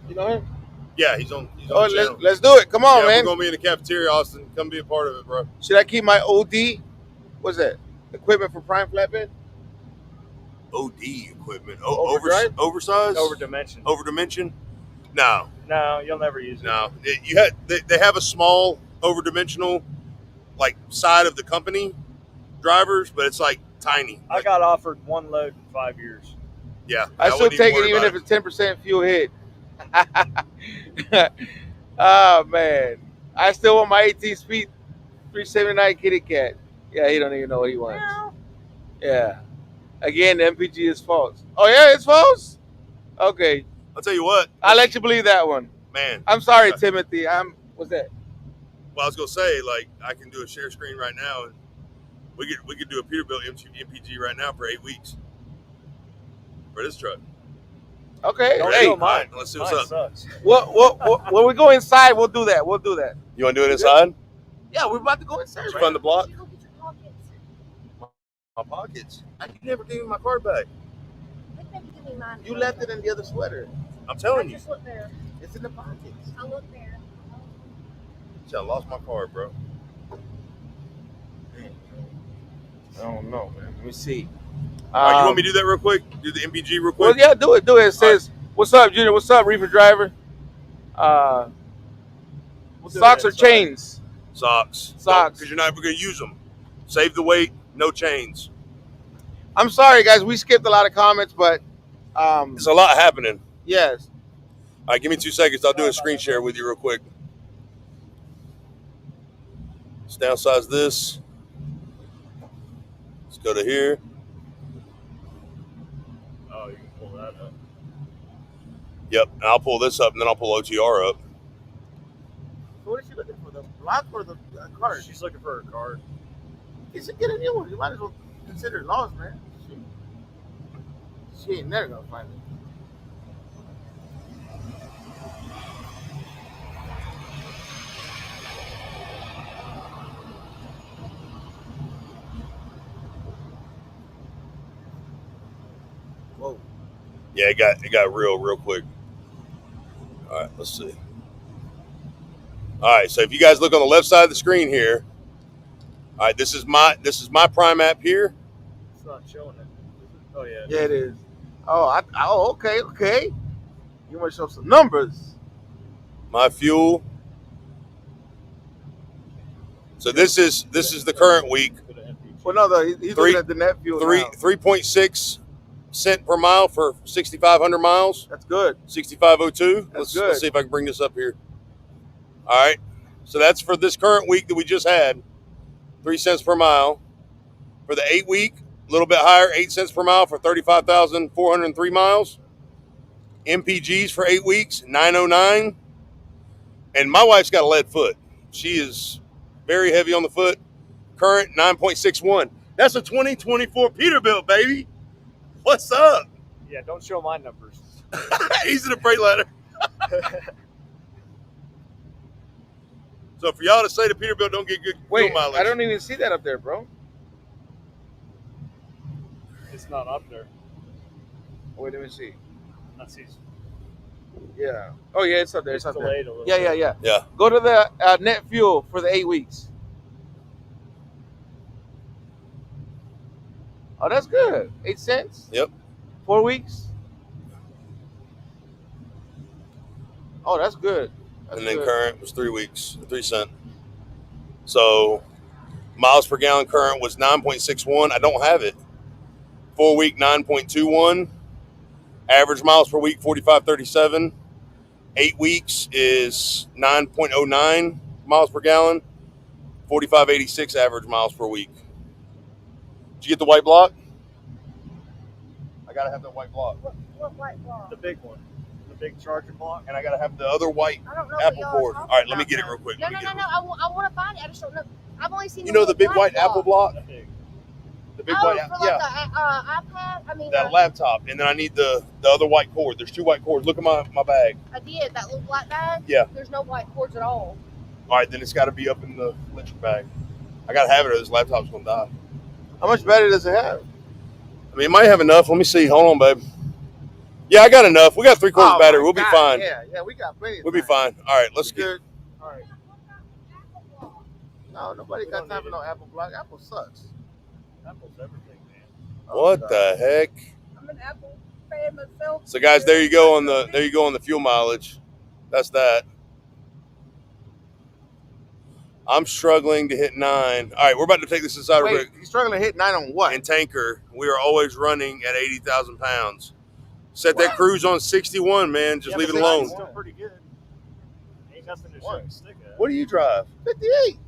you know him? Yeah, he's on. Let's do it. Come on, man. We're gonna be in the cafeteria, Austin. Come be a part of it, bro. Should I keep my OD? What's that? Equipment for prime flatbed? OD equipment. Overdrive? Oversized? Overdimension. Overdimension? No. No, you'll never use it. No. They have a small overdimensional like side of the company drivers, but it's like tiny. I got offered one load in 5 years. Yeah. I still take it even if it's 10% fuel hit. Oh man. I still want my 18 speed 379 kitty cat. Yeah, he don't even know what he wants. No. Yeah. Again, the MPG is false. Oh yeah, it's false? Okay. I'll tell you what. I'll let you believe that one. Man. I'm sorry, Timothy. What's that? Well, I was gonna say, like, I can do a share screen right now, and we could do a Peterbilt MPG right now for 8 weeks for this truck. Okay. Don't Hey, show mine. Let's see what's up. Sucks. When we go inside, we'll do that. We'll do that. You want to do it inside? Yeah, we're about to go inside. Did you find the block? You go get your pockets. My pockets. You never gave me my card back. Look, maybe give me mine. You left it in the other sweater. I'm I telling you. just look there. It's in the pockets. I look there. I lost my card, bro. I don't know, man. Let me see. All right, you want me to do that real quick? Do the MPG real Well, quick? yeah, do it. It says, "What's up, Junior? What's up, reefer driver?" Socks or chains? Socks. Socks. Because you're not going to use them. Save the weight. No chains. I'm sorry, guys. We skipped a lot of comments, but There's a lot happening. yes. All right, give me 2 seconds. I'll do a screen share with you real quick. Let's downsize this. Let's go to here. Oh, you can pull that up. Yep, and I'll pull this up, and then I'll pull OTR up. So what is she looking for? The block or the card? She's looking for her card. You should get a new one. You might as well consider it lost, man. She ain't never gonna find it. Whoa. Yeah, it got real quick. All right, let's see. All right, so if you guys look on the left side of the screen here, all right, this is my Prime app here. It's not showing it. Oh yeah. Yeah, it is. Oh, okay. You want to show some numbers? My fuel. So this is the current week. Well, no, though he's looking at the net fuel. 3.6 cent per mile for 6,500 miles. That's good. 6,502. That's Let's see if I can bring this up here. All right. So that's for this current week that we just had. 3 cents per mile. For the 8 week, a little bit higher, 8 cents per mile for 35,403 miles. MPGs for 8 weeks, $9.09. And my wife's got a lead foot. She is very heavy on the foot. Current, 9.61. That's a 2024 Peterbilt, baby. What's up? Yeah, don't show my numbers. Easy to pray letter. So for y'all to say the Peterbilt don't get good fuel mileage. I don't even see that up there, bro. It's not up there. Wait, let me see. That's easy. Yeah. Oh, yeah, it's up there. It's up delayed there. a little Yeah. Yeah. Go to the net fuel for the 8 weeks. Oh, that's good. 8 cents? Yep. 4 weeks? Oh, that's good. And then current was 3 weeks, 3 cents. So miles per gallon current was 9.61. I don't have it. 4 week, 9.21. Average miles per week, 45.37. 8 weeks is 9.09 miles per gallon. 45.86 average miles per week. Did you get the white block? I gotta have that white block. What white block? The big one. The big charger block. And I gotta have the other white I don't know apple what y'all cord. are All talking right, let me about get it now. real quick. No. I want to find it. I just don't know. I've only seen You know the big white block. apple block? That big. The big Oh, white for apple? like Yeah. a iPad? I mean, That laptop. And then I need the other white cord. There's 2 white cords. Look at my bag. I did. That little black bag? Yeah. There's no white cords at all. All right, then it's got to be up in the electric bag. I got to have it or this laptop's going to die. How much battery does it have? I mean, it might have enough. Let me see. Hold on, babe. Yeah, I got enough. We got 3/4 battery. We'll be fine. Yeah, we got plenty of We'll be fine. All right, let's get. good. All right. No, nobody got time for no Apple block. Apple sucks. Apple's everything, man. What the heck? I'm an Apple fan myself. So, guys, there you go on the fuel mileage. That's that. I'm struggling to hit 9. All right, we're about to take this inside Wait, of Rick. he's struggling to hit 9 on what? In tanker, we are always running at 80,000 pounds. Set that cruise on 61, man. Just leave it alone. Still pretty good. Ain't nothing to stick at. What do you drive? 58.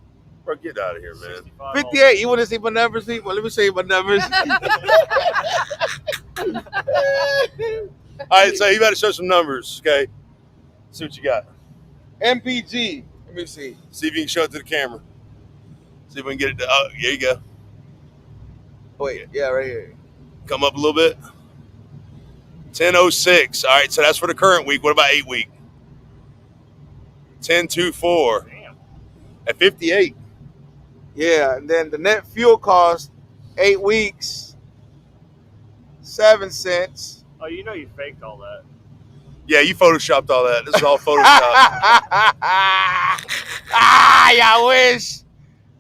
Bro, get out of here, man. 58. You want to see my numbers, people? Let me show you my numbers. All right, so you better show some numbers, okay? See what you got. MPG. Let me see. See if you can show it to the camera. See if we can get it to. Oh, there you go. Wait, yeah, right here. Come up a little bit. 10.06. All right, so that's for the current week. What about 8 week? 10.24. Damn. At 58. Yeah, and then the net fuel cost, 8 weeks, 7 cents. Oh, you know you faked all that. Yeah, you photoshopped all that. This is all Photoshop. Y'all wish.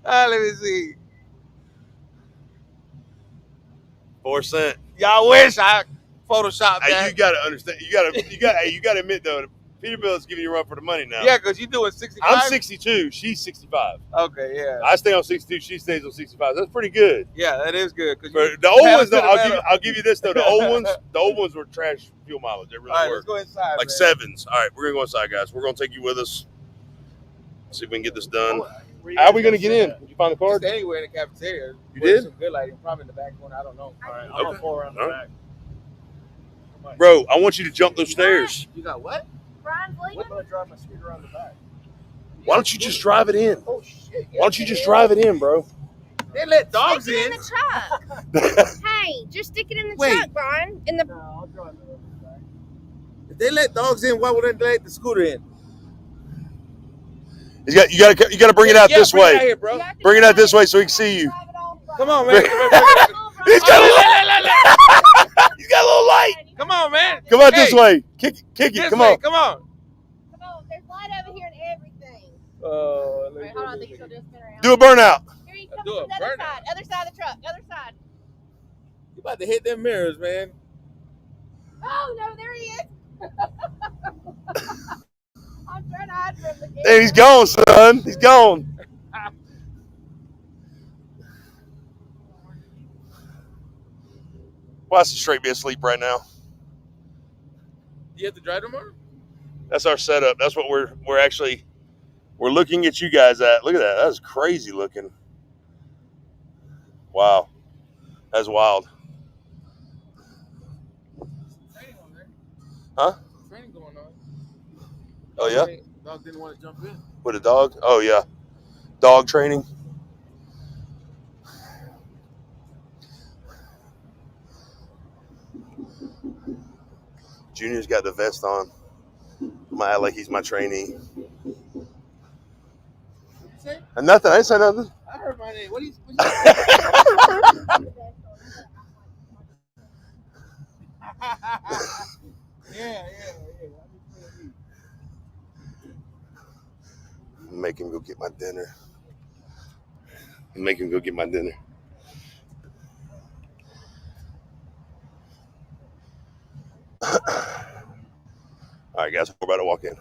Let me see. 4 cents. Y'all wish I photoshopped Hey, that. you gotta understand. You gotta admit though, Peterbilt's giving you a run for the money now. Yeah, because you doing 65. I'm 62. She's 65. Okay, yeah. I stay on 62. She stays on 65. That's pretty good. Yeah, that is good. But the old ones, though, I'll give you this though. The old ones were trash fuel mileage. They really All right, were. let's go inside. Like man. 7s. All right, we're gonna go inside, guys. We're gonna take you with us. See if we can get this done. Where you How are guys we gonna get in? sit at? Did you find the card? Just anywhere in the cafeteria. You Where did? Some good lighting, probably in the back corner. I don't know. All right, I'm Okay. gonna pull around the All back. Bro, I want you to jump those stairs. You got what? Brian's What leaving? if I drive my scooter around the back? Why don't you just drive it in? Oh shit! Why don't you just drive it in, bro? They let dogs Stick it in. in the truck. Hey, just stick it in the Wait. truck, Brian. In the No, I'll drive it around the back. If they let dogs in, why wouldn't they let the scooter in? You gotta bring it out this bring it way. out here, bro. You have to Bring it drive out this way so we can see you. drive it off, Brian. Come on, man. He's got a little light. Come on, man. Come out this Hey. way. Kick it. This Come way, on. Come on. Come on, there's light over here and everything. Oh, Wait, hold on, I think she'll just spin around. Do a burnout. Here you come Do a from the other burnout. side. Other side of the truck. Other side. You about to hit them mirrors, man. Oh, no, there he is. I'm trying to hide from the Hey, he's gone, son. He's gone. Why should straight be asleep right now? You have to drive tomorrow? That's our setup. That's what we're looking at you guys at. Look at that. That's crazy looking. Wow, that's wild. Huh? Training going on. Oh yeah. Dog didn't want to jump in. With a dog? Oh yeah, dog training. Junior's got the vest on. I'm gonna act like he's my trainee. Say? Nothing. I didn't say nothing. I heard my name. What do you Yeah. Make him go get my dinner. Make him go get my dinner. All right, guys, we're about to walk in.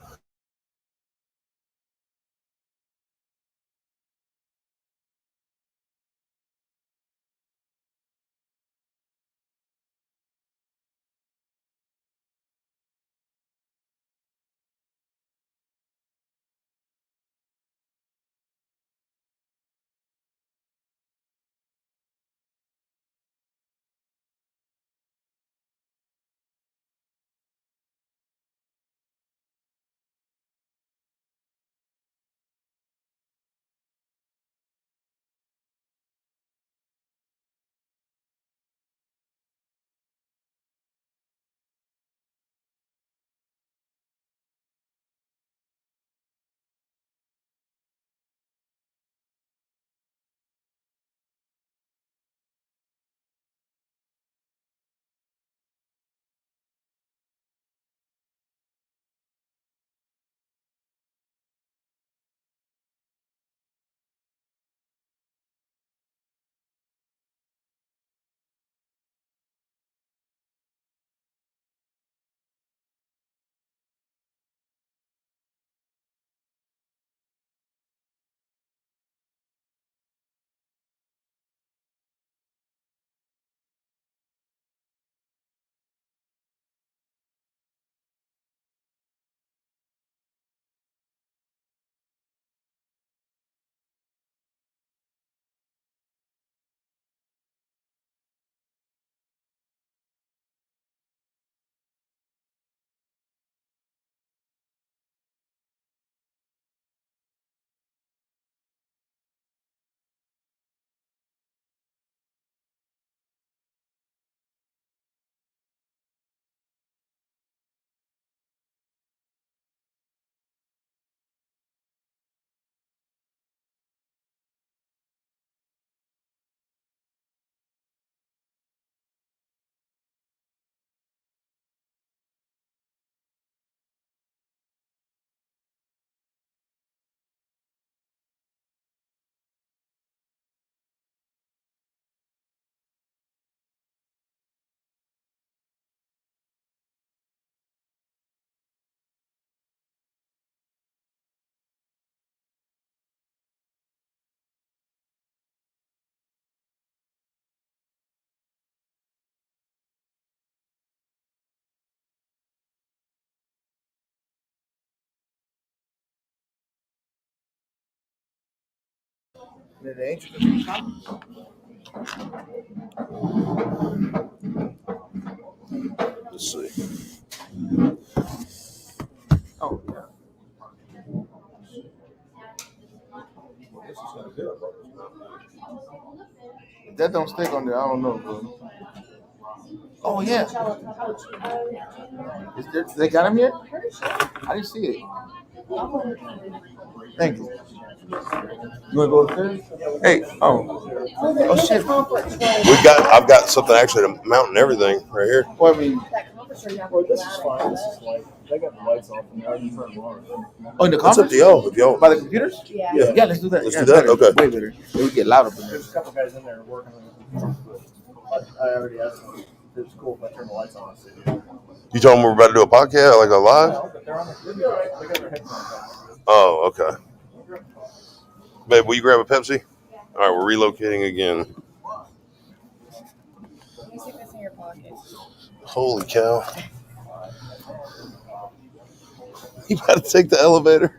Let's see. Oh, yeah. If that don't stick on there, I don't know, bro. Oh, yeah. They got him yet? I didn't see it. Thank you. You want to go upstairs? Hey, oh shit. I've got something actually to mount and everything right here. Well, I mean, Well, this is fine. This is light. They got the lights off and they're already turn them on. oh, in the It's conference? up to y'all if y'all. By the computers? Yeah. Yeah, let's do that. Let's Yeah, do that? better. Okay. Way better. It would get louder up in there. There's a couple guys in there working on it. I already asked them if it's cool if I turn the lights on. I said, yeah. You told them we're about to do a podcast, like a live? No, but they're on the video. They got their headphones on. Oh, okay. Babe, will you grab a Pepsi? All right, we're relocating again. Let me see if it's in your pocket. Holy cow. You about to take the elevator?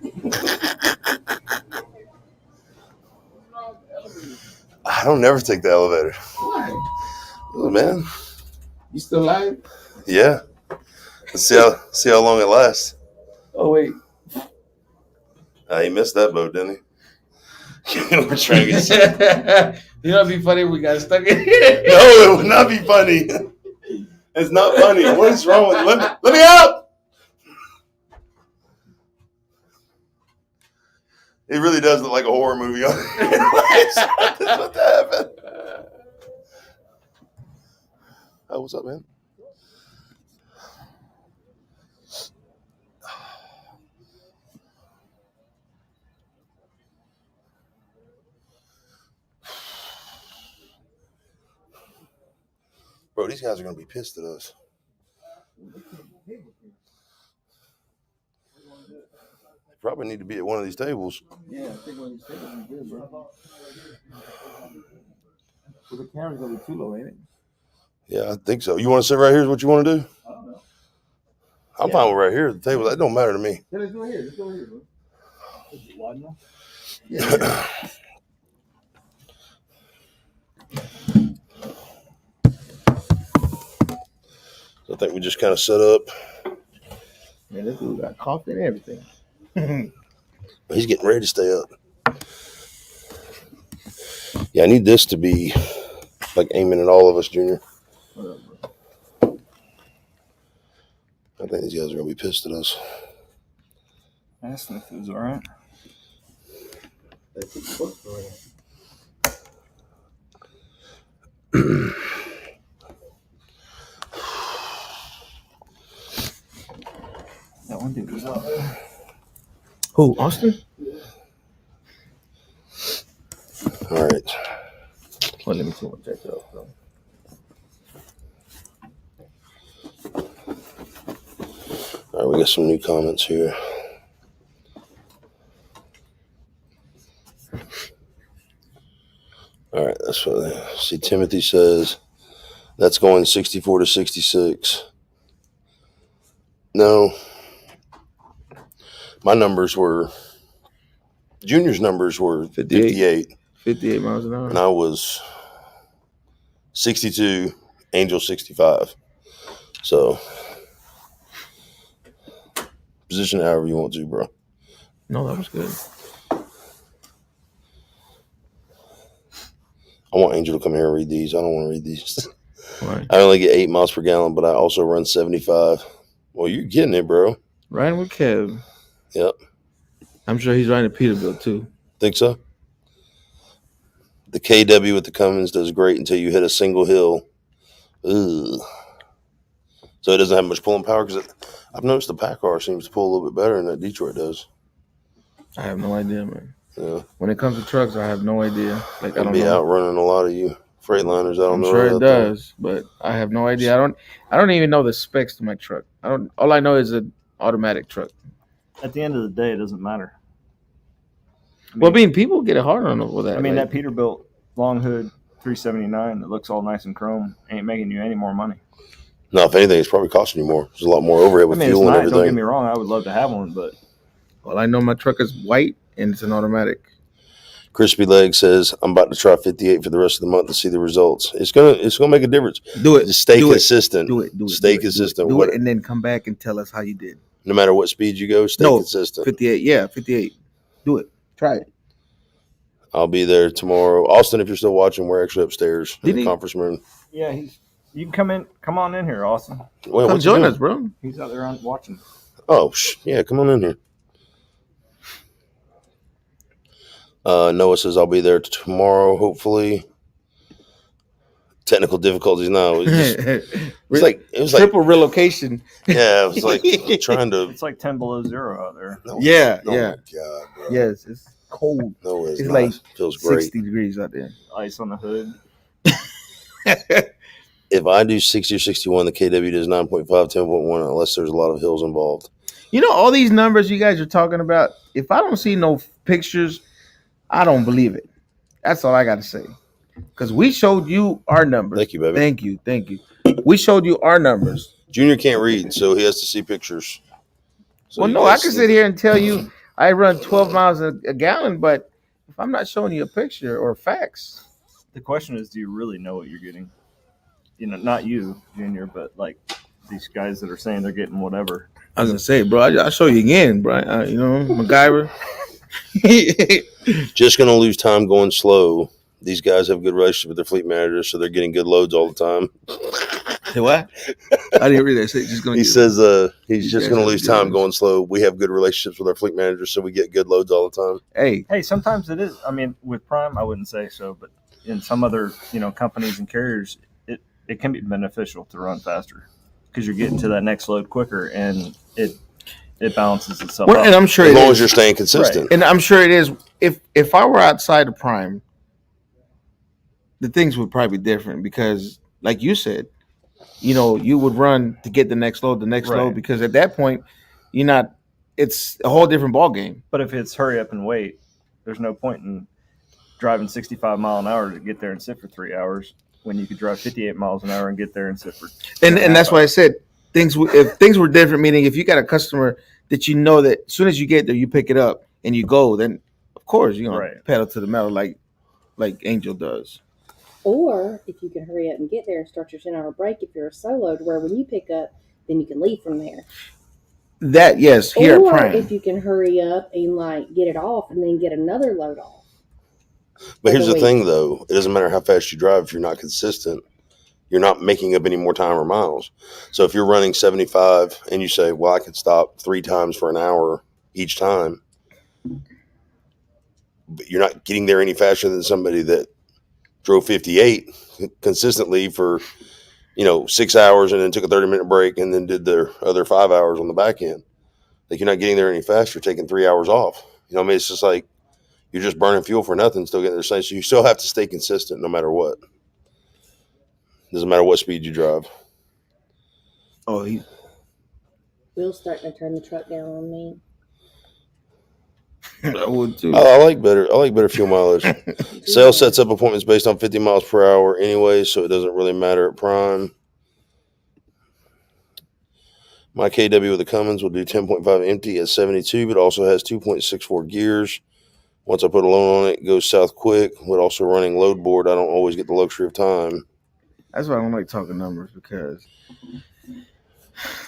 I don't never take the elevator. Why? Oh, man. You still alive? Yeah. Let's see how long it lasts. Oh wait. He missed that boat, didn't he? We're trying to get sick. You know, it'd be funny if we got stuck in here. No, it would not be funny. It's not funny. What is wrong with you? Let me out! It really does look like a horror movie. What's about to happen? Oh, what's up, man? Bro, these guys are going to be pissed at us. Probably need to be at one of these tables. Yeah, I think one of these tables would be good, bro. Well, the camera's gonna be too low, ain't it? Yeah, I think so. You want to sit right here? Is what you want to do? I don't know. I'm fine with right here at the table. That don't matter to me. Yeah, let's go here. Let's go here, bro. Is it wide enough? Yeah. So I think we just kind of set up. Man, this dude got coffee and everything. He's getting ready to stay up. Yeah, I need this to be like aiming at all of us, Junior. I think these guys are going to be pissed at us. Asked him if it was all right. That one dude was out there. Who, Austin? All right. Well, let me see what check it out, bro. All right, we got some new comments here. All right, that's what see. Timothy says that's going 64 to 66. No, my numbers were Junior's numbers were 58. 58 miles an hour. And I was 62, Angel 65. So position it however you want to, bro. No, that was good. I want Angel to come here and read these. I don't want to read these. Right. I only get 8 miles per gallon, but I also run 75. Well, you're getting it, bro. Riding with Kev. Yep. I'm sure he's riding at Peterbilt too. Think so? The KW with the Cummins does great until you hit a single hill. Ugh. So it doesn't have much pulling power because I've noticed the PACCAR seems to pull a little bit better than that Detroit does. I have no idea, man. Yeah. When it comes to trucks, I have no idea. Like I don't be know. outrunning a lot of you Freightliners. I don't know. I'm sure it does, but I have no idea. I don't even know the specs to my truck. All I know is an automatic truck. At the end of the day, it doesn't matter. I mean, people get it hard on with that. I mean, that Peterbilt long hood 379 that looks all nice and chrome ain't making you any more money. No, if anything, it's probably costing you more. There's a lot more overhead with fuel and everything. Don't get me wrong. I would love to have one, but well, I know my truck is white and it's an automatic. Crispy Leg says, I'm about to try 58 for the rest of the month to see the results. It's gonna make a difference. Do it. Just stay consistent. Do it. Stay consistent. Do it, and then come back and tell us how you did. No matter what speed you go, stay consistent. 58. Yeah, 58. Do it. Try it. I'll be there tomorrow. Austin, if you're still watching, we're actually upstairs in the conference room. Yeah, you can come on in here, Austin. Well, come join us, bro. He's out there watching. Oh, yeah, come on in here. Noah says I'll be there tomorrow, hopefully. Technical difficulties now. It was like triple relocation. Yeah, it was like trying to. It's like 10 below zero out there. No, yeah. Oh my God, bro. Yes, it's cold. No, it's like feels great. 60 degrees out there. Ice on the hood. If I do 60 or 61, the KW does 9.5, 10.1, unless there's a lot of hills involved. You know, all these numbers you guys are talking about, if I don't see no pictures, I don't believe it. That's all I got to say. Because we showed you our numbers. Thank you, baby. Thank you. We showed you our numbers. Junior can't read, so he has to see pictures. So well, no, I can sit here and tell you I run 12 miles a gallon, but if I'm not showing you a picture or facts, The question is, do you really know what you're getting? You know, not you, Junior, but like these guys that are saying they're getting whatever. I was gonna say, bro, I'll show you again, bro. You know, MacGyver. Just gonna lose time going slow. These guys have a good relationship with their fleet managers, so they're getting good loads all the time. Say what? I didn't read that. Say, just gonna. He says he's just gonna lose time going slow. We have good relationships with our fleet managers, so we get good loads all the time. Hey, sometimes it is. I mean, with Prime, I wouldn't say so, but in some other companies and carriers, it can be beneficial to run faster because you're getting to that next load quicker, and it balances itself out. And I'm sure as long as you're staying consistent. Right. And I'm sure it is. If I were outside of Prime, the things would probably be different because, like you said, you would run to get the next load, because at that point, you're not. It's a whole different ball game. But if it's hurry up and wait, there's no point in driving 65 mile an hour to get there and sit for 3 hours when you could drive 58 miles an hour and get there and sit for. And that's why I said if things were different, meaning if you got a customer that you know that as soon as you get there, you pick it up and you go, then of course you're gonna pedal to the metal like Angel does. Or if you can hurry up and get there and start your 10-hour break if you're a solo, to where when you pick up, then you can leave from there. That, yes, here or at Prime. If you can hurry up and get it off and then get another load off. But here's the thing, though. It doesn't matter how fast you drive if you're not consistent. You're not making up any more time or miles. So if you're running 75 and you say, well, I could stop 3 times for an hour each time, but you're not getting there any faster than somebody that drove 58 consistently for 6 hours and then took a 30-minute break and then did their other 5 hours on the back end. Like, you're not getting there any faster, taking 3 hours off. It's just like you're just burning fuel for nothing, still getting there. So you still have to stay consistent no matter what. Doesn't matter what speed you drive. Oh, Will's starting to turn the truck down on me. I would too. I like better fuel mileage. Sales sets up appointments based on 50 miles per hour anyway, so it doesn't really matter at Prime. My KW with the Cummins will do 10.5 empty at 72, but also has 2.64 gears. Once I put a load on it, it goes south quick. With also running load board, I don't always get the luxury of time. That's why I don't like talking numbers, because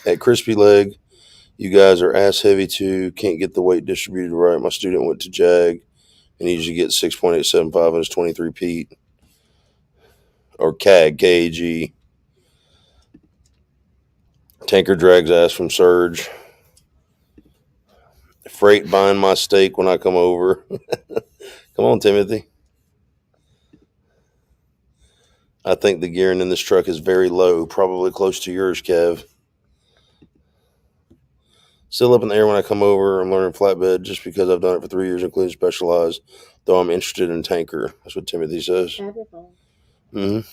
at Crispy Leg, you guys are ass heavy too. Can't get the weight distributed right. My student went to JAG and he usually gets 6.875 on his 23 Pete. Or CAG, KAG. Tanker drags ass from Surge. Freight buying my steak when I come over. Come on, Timothy. I think the gearing in this truck is very low, probably close to yours, Kev. Still up in the air when I come over. I'm learning flatbed just because I've done it for 3 years, including Specialized, though I'm interested in tanker. That's what Timothy says. I have your phone. Mm-hmm. You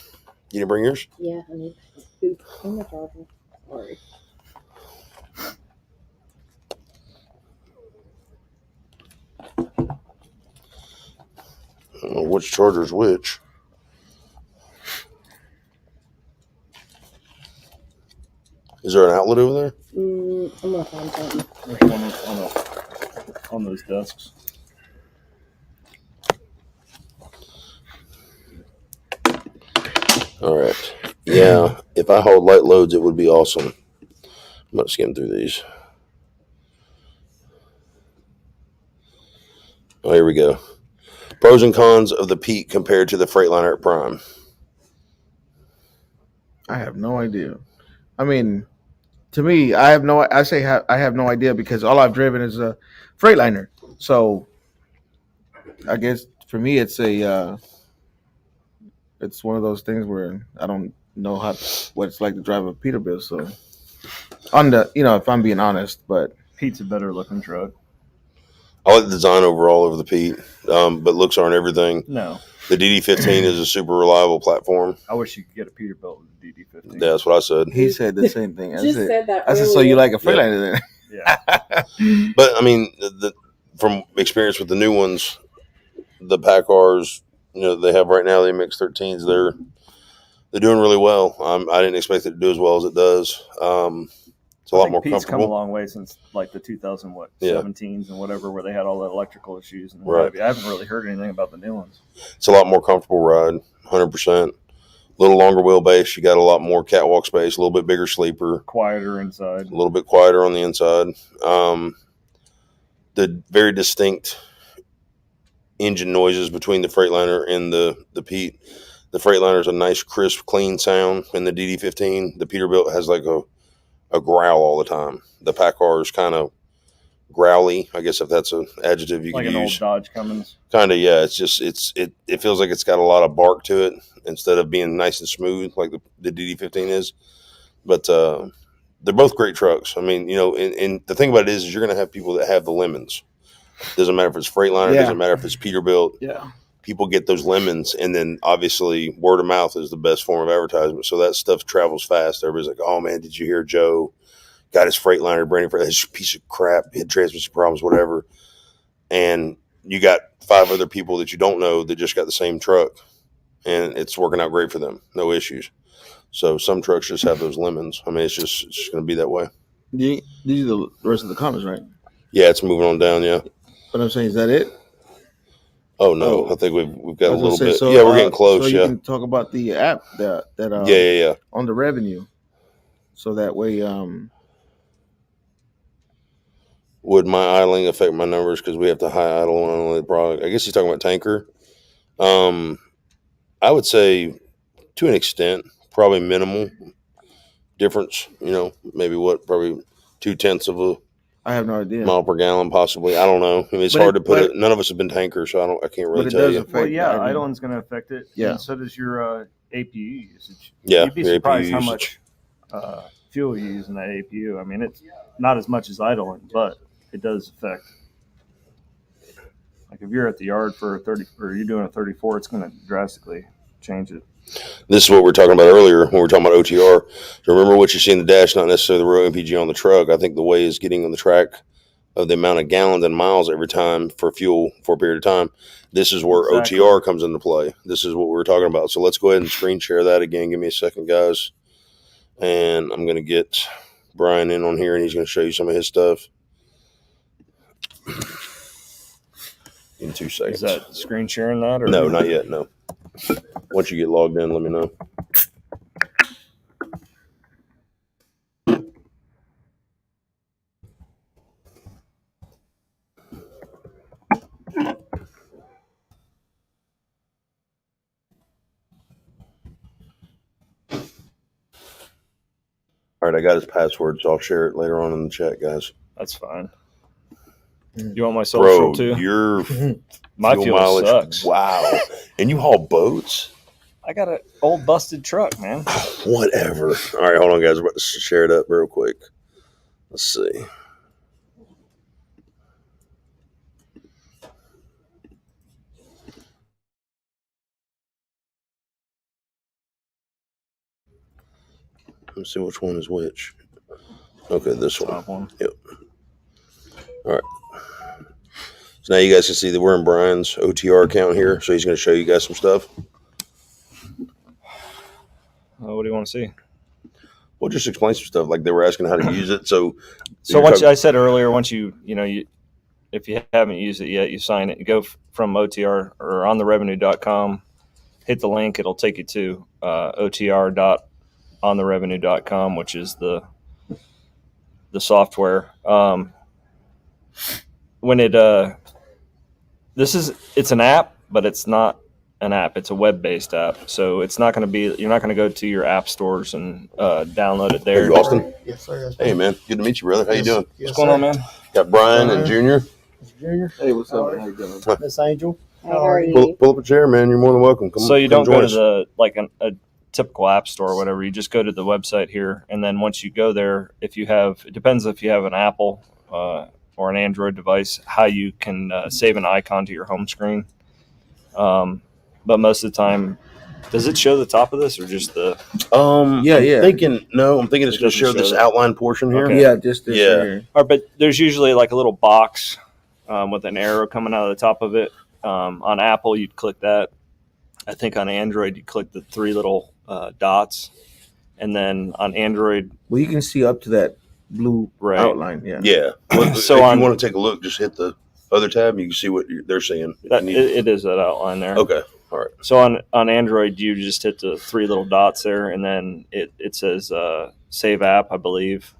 didn't bring yours? Yeah, I need to. I'm the charger. Sorry. I don't know which charger's which. Is there an outlet over there? I'm gonna find something. There's one on those desks. All right. Yeah, if I hold light loads, it would be awesome. I'm going to skim through these. Oh, here we go. Pros and cons of the Pete compared to the Freightliner at Prime. I have no idea. I mean, to me, I have no idea because all I've driven is a Freightliner. So I guess for me, it's one of those things where I don't know what it's like to drive a Peterbilt. So if I'm being honest, but Pete's a better looking truck. I like the design overall of the Pete, but looks aren't everything. No. The DD15 is a super reliable platform. I wish you could get a Peterbilt with the DD15. Yeah, that's what I said. He said the same thing. Just said that. I said, so you like a Freightliner then? Yeah. But I mean, from experience with the new ones, the Packars, they have right now, the MX-13s, they're doing really well. I didn't expect it to do as well as it does. So a lot more Pete's come a comfortable. long way since like the 2017s and whatever, where they had all the electrical issues and Right. I haven't really heard anything about the new ones. It's a lot more comfortable ride, 100%. A little longer wheelbase. You got a lot more catwalk space, a little bit bigger sleeper. Quieter inside. A little bit quieter on the inside. The very distinct engine noises between the Freightliner and the Pete. The Freightliner is a nice, crisp, clean sound. In the DD15, the Peterbilt has like a growl all the time. The Packard is kind of growly, I guess, if that's an adjective you like could an use. Old Dodge Cummins. Kind of, yeah. It's just it feels like it's got a lot of bark to it instead of being nice and smooth like the DD15 is. But they're both great trucks. I mean, you know, and the thing about it is you're going to have people that have the lemons. Doesn't matter if it's Freightliner. Doesn't matter if it's Peterbilt. Yeah. People get those lemons, and then obviously word of mouth is the best form of advertisement. So that stuff travels fast. Everybody's like, "Oh man, did you hear Joe got his Freightliner branded for this piece of crap, had transmission problems, whatever?" And you got 5 other people that you don't know that just got the same truck, and it's working out great for them, no issues. So some trucks just have those lemons. I mean, it's just going to be that way. These are the rest of the comments, right? Yeah, it's moving on down. Yeah. But I'm saying, is that it? Oh no, I think we've got a little bit. So, yeah, we're getting close. So you yeah. can talk about the app that yeah. on the revenue, so that way Would my idling affect my numbers because we have to high idle on the product? I guess he's talking about tanker. I would say to an extent, probably minimal difference. You know, maybe probably 0.2 of a I have no idea. mile per gallon, possibly. I don't know. I mean, it's hard to put it. None of us have been tankers, so I can't really tell you. Well, yeah, idling's going to affect it. Yeah. And so does your APU usage. Yeah, you'd be surprised how much fuel you use in that APU. I mean, it's not as much as idling, but it does affect. Like if you're at the yard for a 30 or you're doing a 34, it's going to drastically change it. This is what we were talking about earlier when we were talking about OTR. So remember what you see in the dash, not necessarily the raw MPG on the truck. I think the way is getting on the track of the amount of gallons and miles every time for fuel for a period of time. This is where OTR comes into play. This is what we were talking about. So let's go ahead and screen share that again. Give me a second, guys. And I'm going to get Brian in on here, and he's going to show you some of his stuff. In 2 seconds. Is that screen sharing that? Or no, not yet. No. Once you get logged in, let me know. All right, I got his password, so I'll share it later on in the chat, guys. That's fine. You want my social too? Your my fuel mileage sucks. Wow. And you haul boats? I got an old busted truck, man. Whatever. All right, hold on, guys. We're about to share it up real quick. Let's see. Let's see which one is which. Okay, this one. Yep. All right. So now you guys can see that we're in Brian's OTR account here. So he's going to show you guys some stuff. What do you want to see? Well, just explain some stuff. Like they were asking how to use it. So once I said earlier, once you if you haven't used it yet, you sign it. You go from OTR or on the revenue.com, hit the link. It'll take you to OTR.ontherevenue.com, which is the software. When it's an app, but it's not an app. It's a web-based app, so it's not going to be. You're not going to go to your app stores and download it there. Hey, Austin. Yes, sir. Hey, man. Good to meet you, brother. How you doing? What's going on, man? Got Brian and Junior. Junior. Hey, what's up? How you doing? Miss Angel. How are you? Pull up a chair, man. You're more than welcome. So you don't go to a typical app store or whatever. You just go to the website here, and then once you go there, it depends if you have an Apple or an Android device, how you can save an icon to your home screen. But most of the time, does it show the top of this or just the? I'm thinking it's going to show this outline portion here. Okay. Yeah, just this here. Or, but there's usually like a little box with an arrow coming out of the top of it. On Apple, you'd click that. I think on Android, you click the 3 little dots, and then on Android, Well, you can see up to blue Right. outline. Yeah. Yeah. So so if you want to take a look, just hit the other tab and you can see what they're seeing. It is that outline there. Okay. All right. So on Android, you just hit the 3 little dots there, and then it says save app, I believe.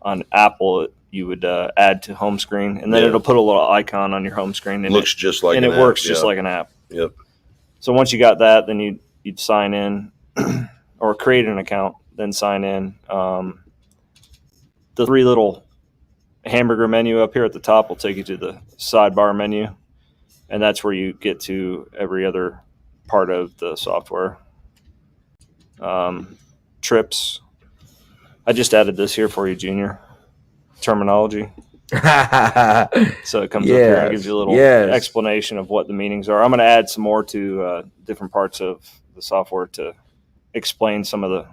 On Apple, you would add to home screen, and then it'll put a little icon on your home screen. And looks just like and an it works app. just like an app. Yep. So once you got that, then you'd sign in or create an account, then sign in. The 3 little hamburger menu up here at the top will take you to the sidebar menu, and that's where you get to every other part of the software. Trips. I just added this here for you, Junior. Terminology. So it comes up here and gives you a little explanation of what the meanings are. I'm going to add some more to different parts of the software to explain some of the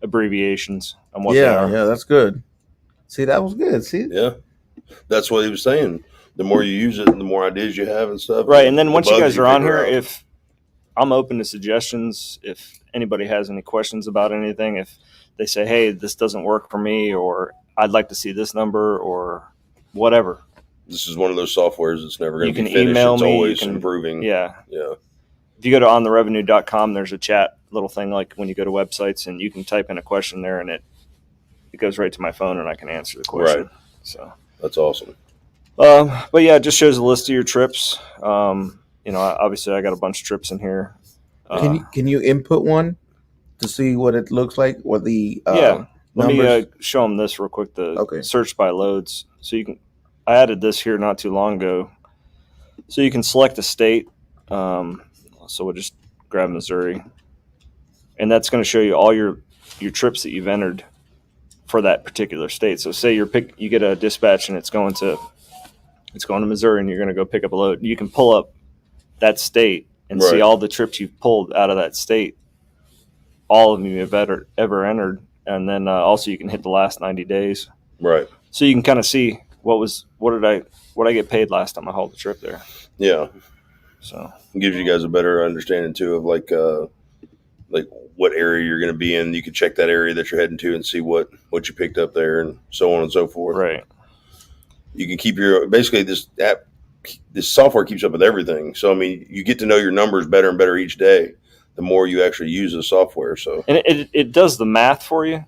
abbreviations and what they are. Yeah, that's good. See, that was good. See? Yeah. That's what he was saying. The more you use it, the more ideas you have and stuff. Right. And then once you guys are on here, if I'm open to suggestions, if anybody has any questions about anything, if they say, hey, this doesn't work for me, or I'd like to see this number, or whatever. This is one of those softwares that's never going to be finished. Email it's me, always improving. Yeah. Yeah. If you go to ontherevenue.com, there's a chat little thing like when you go to websites, and you can type in a question there, and it goes right to my phone, and I can answer the question. Right. So that's awesome. But yeah, it just shows a list of your trips. Obviously I got a bunch of trips in here. Can you input one to see what it looks like? What the Let me show them this real quick. The search by loads. So I added this here not too long ago. So you can select a state. So we'll just grab Missouri, and that's going to show you all your trips that you've entered for that particular state. So say you get a dispatch and it's going to Missouri, and you're going to go pick up a load. You can pull up that state and see all the trips you've pulled out of that state, all of them you've ever entered, and then also you can hit the last 90 days. Right. So you can kind of see what did I get paid last time I hauled the trip there. Yeah. So it gives you guys a better understanding too of like what area you're going to be in. You can check that area that you're heading to and see what you picked up there, and so on and so forth. Right. You can keep this software keeps up with everything. So, I mean, you get to know your numbers better and better each day, the more you actually use the software. So, and it does the math for you.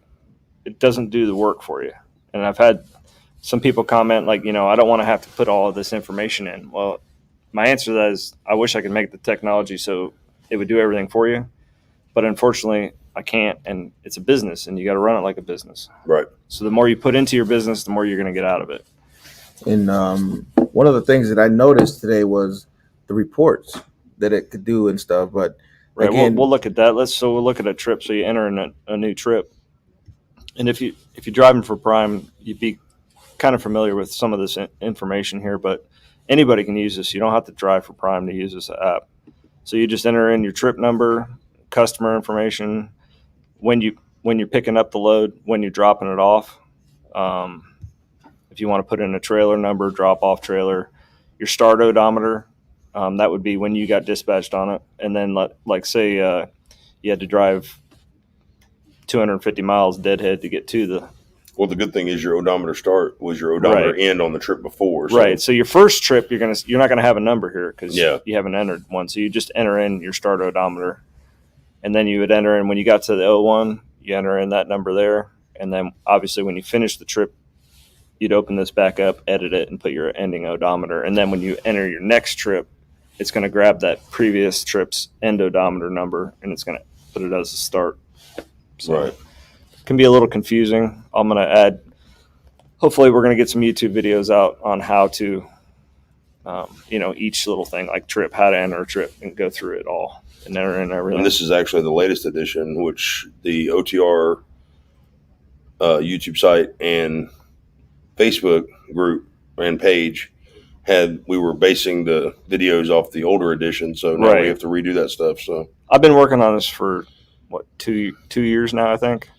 It doesn't do the work for you. And I've had some people comment like, I don't want to have to put all of this information in. Well, my answer to that is I wish I could make the technology so it would do everything for you. But unfortunately, I can't, and it's a business, and you got to run it like a business. Right. So the more you put into your business, the more you're going to get out of it. And one of the things that I noticed today was the reports that it could do and stuff. But right, again, we'll look at that. We'll look at a trip. So you enter in a new trip, and if you're driving for Prime, you'd be kind of familiar with some of this information here. But anybody can use this. You don't have to drive for Prime to use this app. So you just enter in your trip number, customer information, when you're picking up the load, when you're dropping it off. If you want to put in a trailer number, drop off trailer, your start odometer, that would be when you got dispatched on it. And then like say you had to drive 250 miles deadhead to get to the. Well, the good thing is your odometer start was your odometer end on the trip before. So. Right. So your first trip, you're not gonna have a number here because you haven't entered one. So you just enter in your start odometer, and then you would enter in when you got to the 01, you enter in that number there, and then obviously when you finish the trip, you'd open this back up, edit it, and put your ending odometer. And then when you enter your next trip, it's going to grab that previous trip's end odometer number, and it's going to put it as a start. So it can be a little confusing. I'm going to add, hopefully we're going to get some YouTube videos out on how to, each little thing like trip, how to enter a trip and go through it all and enter in everything. And this is actually the latest edition, which the OTR YouTube site and Facebook group and page we were basing the videos off the older edition, so now we have to redo that stuff. So I've been working on this for two years now, I think,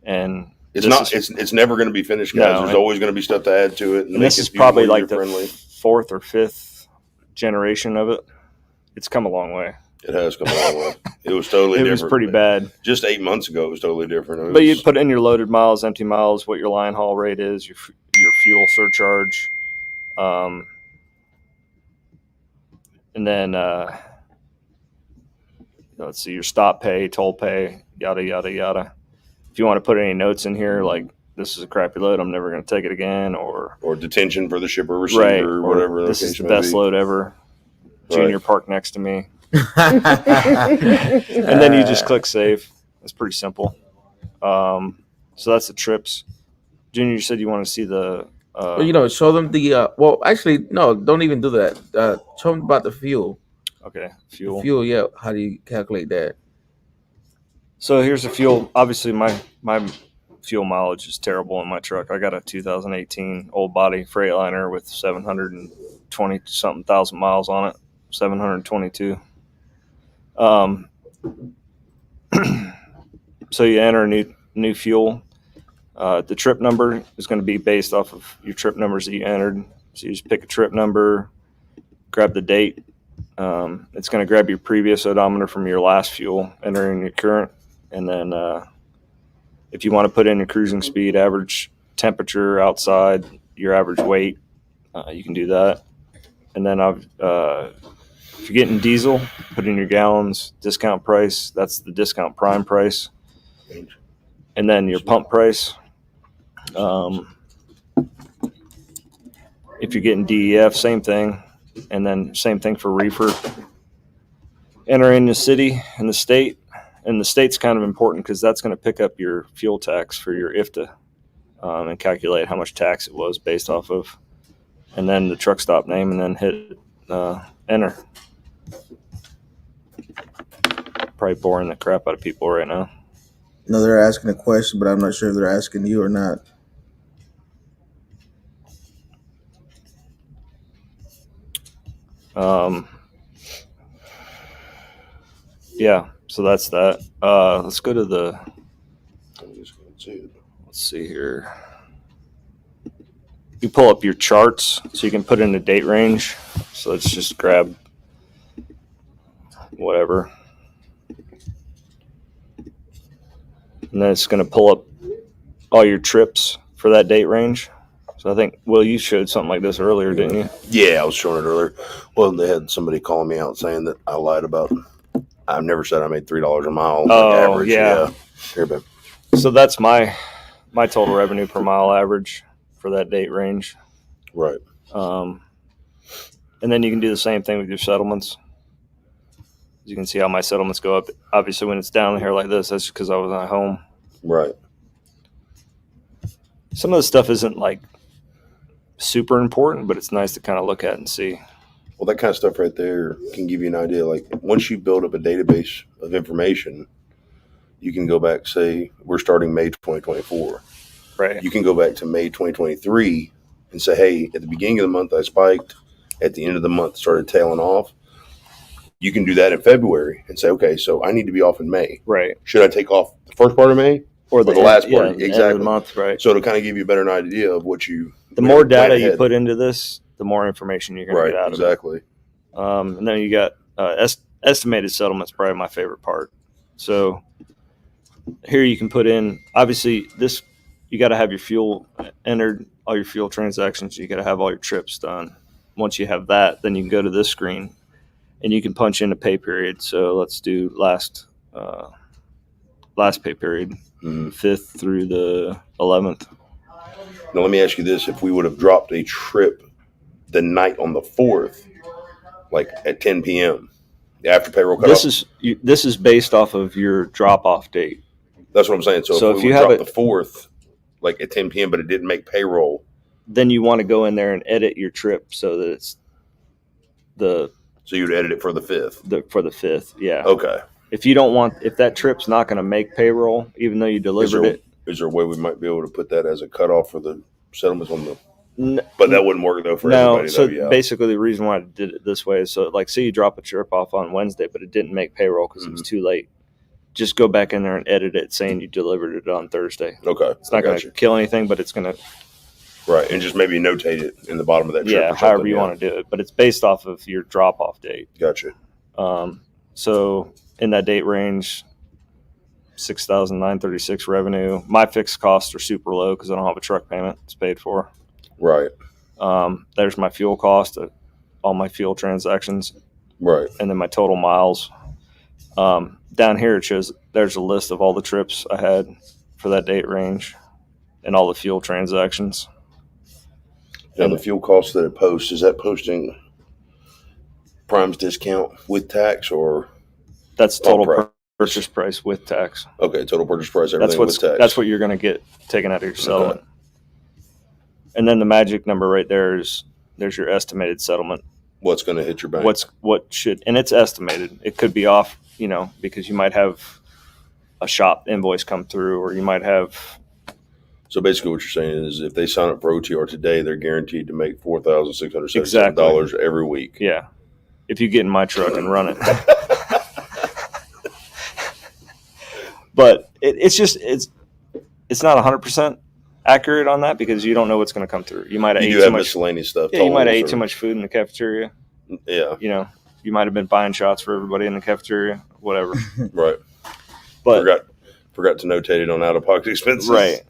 and it's never going to be finished, guys. There's always going to be stuff to add to it, and this is probably like the 4th or 5th generation of it. It's come a long way. It has come a long way. It was totally It different. was pretty bad. Just 8 months ago, it was totally different. But you'd put in your loaded miles, empty miles, what your line haul rate is, your fuel surcharge, and then let's see, your stop pay, toll pay, yada yada yada. If you want to put any notes in here, like this is a crappy load, I'm never going to take it again, or detention for the shipper receiver, right, or whatever. This is the best load ever. Junior parked next to me, and then you just click save. It's pretty simple. So that's the trips. Junior, you said you want to see the. Well, show them the. Well, actually, no, don't even do that. Show them about the fuel. Okay, fuel. The fuel, yeah. How do you calculate that? So here's the fuel. Obviously, my fuel mileage is terrible in my truck. I got a 2018 old body Freightliner with 720 something thousand miles on it. 722. So you enter a new fuel. The trip number is going to be based off of your trip numbers that you entered. So you just pick a trip number, grab the date. It's going to grab your previous odometer from your last fuel, enter in your current, and then if you want to put in your cruising speed, average temperature outside, your average weight, you can do that. And then if you're getting diesel, put in your gallons, discount price. That's the discount prime price. And then your pump price. If you're getting DEF, same thing. And then same thing for reefer. Enter in the city and the state. And the state's kind of important because that's going to pick up your fuel tax for your IFTA and calculate how much tax it was based off of. And then the truck stop name, and then hit enter. Probably boring the crap out of people right now. No, they're asking a question, but I'm not sure if they're asking you or not. Yeah, so that's that. Let's go to the. Let's see here. You pull up your charts so you can put in a date range. So let's just grab whatever. And then it's going to pull up all your trips for that date range. So I think, Will, you showed something like this earlier, didn't you? Yeah, I was showing it earlier. Well, they had somebody calling me out saying that I lied about. I've never said I made $3 a mile. Oh, average. yeah. Here, babe. So that's my total revenue per mile average for that date range. Right. And then you can do the same thing with your settlements. You can see how my settlements go up. Obviously, when it's down here like this, that's just because I was at home. Right. Some of the stuff isn't like super important, but it's nice to kind of look at and see. Well, that kind of stuff right there can give you an idea. Like once you build up a database of information, you can go back, say, we're starting May 2024. Right. You can go back to May 2023 and say, hey, at the beginning of the month, I spiked. At the end of the month, started tailing off. You can do that in February and say, okay, so I need to be off in May. Right. Should I take off the first part of May or the last part? Yeah, exactly. End of the month, right. So to kind of give you a better idea of what you. The more data you put into this, the more information you're going to get out of it. Exactly. And then you got estimated settlements, probably my favorite part. So here you can put in, obviously, this, you got to have your fuel entered, all your fuel transactions. You got to have all your trips done. Once you have that, then you can go to this screen and you can punch in a pay period. So let's do last pay period, 5th through the 11th. Now, let me ask you this. If we would have dropped a trip the night on the 4th, like at 10 p.m., after payroll cutoff. This is based off of your drop-off date. That's what I'm saying. So if you have the 4th, like at 10 p.m., but it didn't make payroll. Then you want to go in there and edit your trip so that it's the. So you'd edit it for the 5th. For the 5th, yeah. Okay. If that trip's not going to make payroll, even though you delivered it. Is there a way we might be able to put that as a cutoff for the settlements on the? But that wouldn't work though for everybody. So though, yeah. Basically, the reason why I did it this way is so, like, say you drop a trip off on Wednesday, but it didn't make payroll because it was too late. Just go back in there and edit it, saying you delivered it on Thursday. Okay. It's not going to kill anything, but it's going to. Right, and just maybe notate it in the bottom of that trip. Yeah, however you want to do it, but it's based off of your drop-off date. Gotcha. So in that date range, 6,936 revenue. My fixed costs are super low because I don't have a truck payment. It's paid for. Right. There's my fuel cost, all my fuel transactions. Right. And then my total miles. Down here it shows there's a list of all the trips I had for that date range and all the fuel transactions. Now the fuel cost that it posts, is that posting Prime's discount with tax or? That's total purchase price with tax. Okay, total purchase price, everything with tax. That's what you're going to get taken out of your settlement. Okay. And then the magic number right there is there's your estimated settlement. What's going to hit your bank? And it's estimated. It could be off, because you might have a shop invoice come through, or you might have. So basically, what you're saying is, if they sign up for OTR today, they're guaranteed to make $4,677 every week. Yeah, if you get in my truck and run it. But it's not 100% accurate on that because you don't know what's going to come through. You might have ate too much miscellaneous stuff. Yeah, you might have ate too much food in the cafeteria. Yeah, you might have been buying shots for everybody in the cafeteria, whatever. Right. But forgot to notate it on out-of-pocket expenses. Right.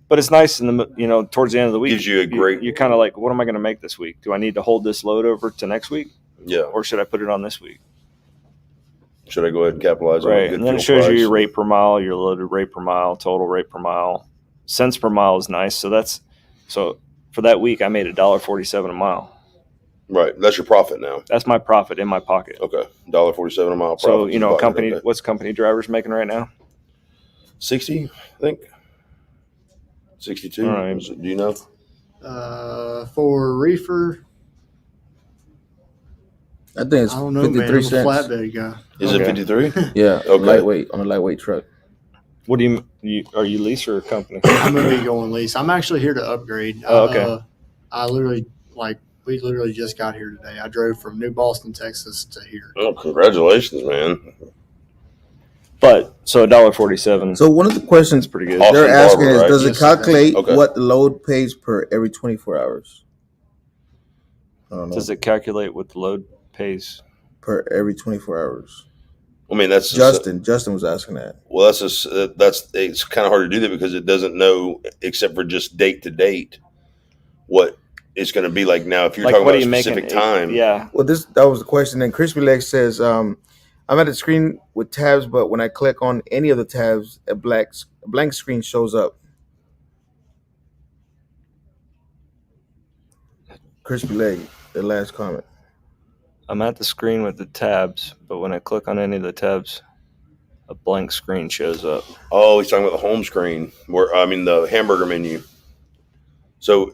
But it's nice in the towards the end of the week. Gives you a great. You're kind of like, what am I going to make this week? Do I need to hold this load over to next week? Yeah. Or should I put it on this week? Should I go ahead and capitalize on right. a good And then it fuel shows price? you your rate per mile, your loaded rate per mile, total rate per mile. Cents per mile is nice. So for that week, I made $1.47 a mile. Right. That's your profit now. That's my profit in my pocket. Okay. $1.47 a mile profit. So, what's company drivers making right now? 60, I think. 62. Right. Do you know? For reefer, I think it's I don't know, 53 man. I'm a cents. flatbed guy. Is it 53? Yeah. Okay. On a lightweight truck. What do you are you lease or a company? I'm gonna be going lease. I'm actually here to upgrade. Oh, okay. We literally just got here today. I drove from New Boston, Texas to here. Oh, congratulations, man. But so $1.47. So one of the questions pretty good. they're asking Barber, is, right? does it Yes, calculate okay. what the load pays per every 24 hours? I don't know. Does it calculate what the load pays? Per every 24 hours. I mean, that's Justin was asking that. Well, it's kind of hard to do that because it doesn't know, except for just date to date, what it's going to be like. Now, if you're talking about a specific time, Yeah. Well, that was the question. And Crispy Leg says, I'm at a screen with tabs, but when I click on any of the tabs, a blank screen shows up. Crispy Leg, the last comment. I'm at the screen with the tabs, but when I click on any of the tabs, a blank screen shows up. Oh, he's talking about the home screen, the hamburger menu. So,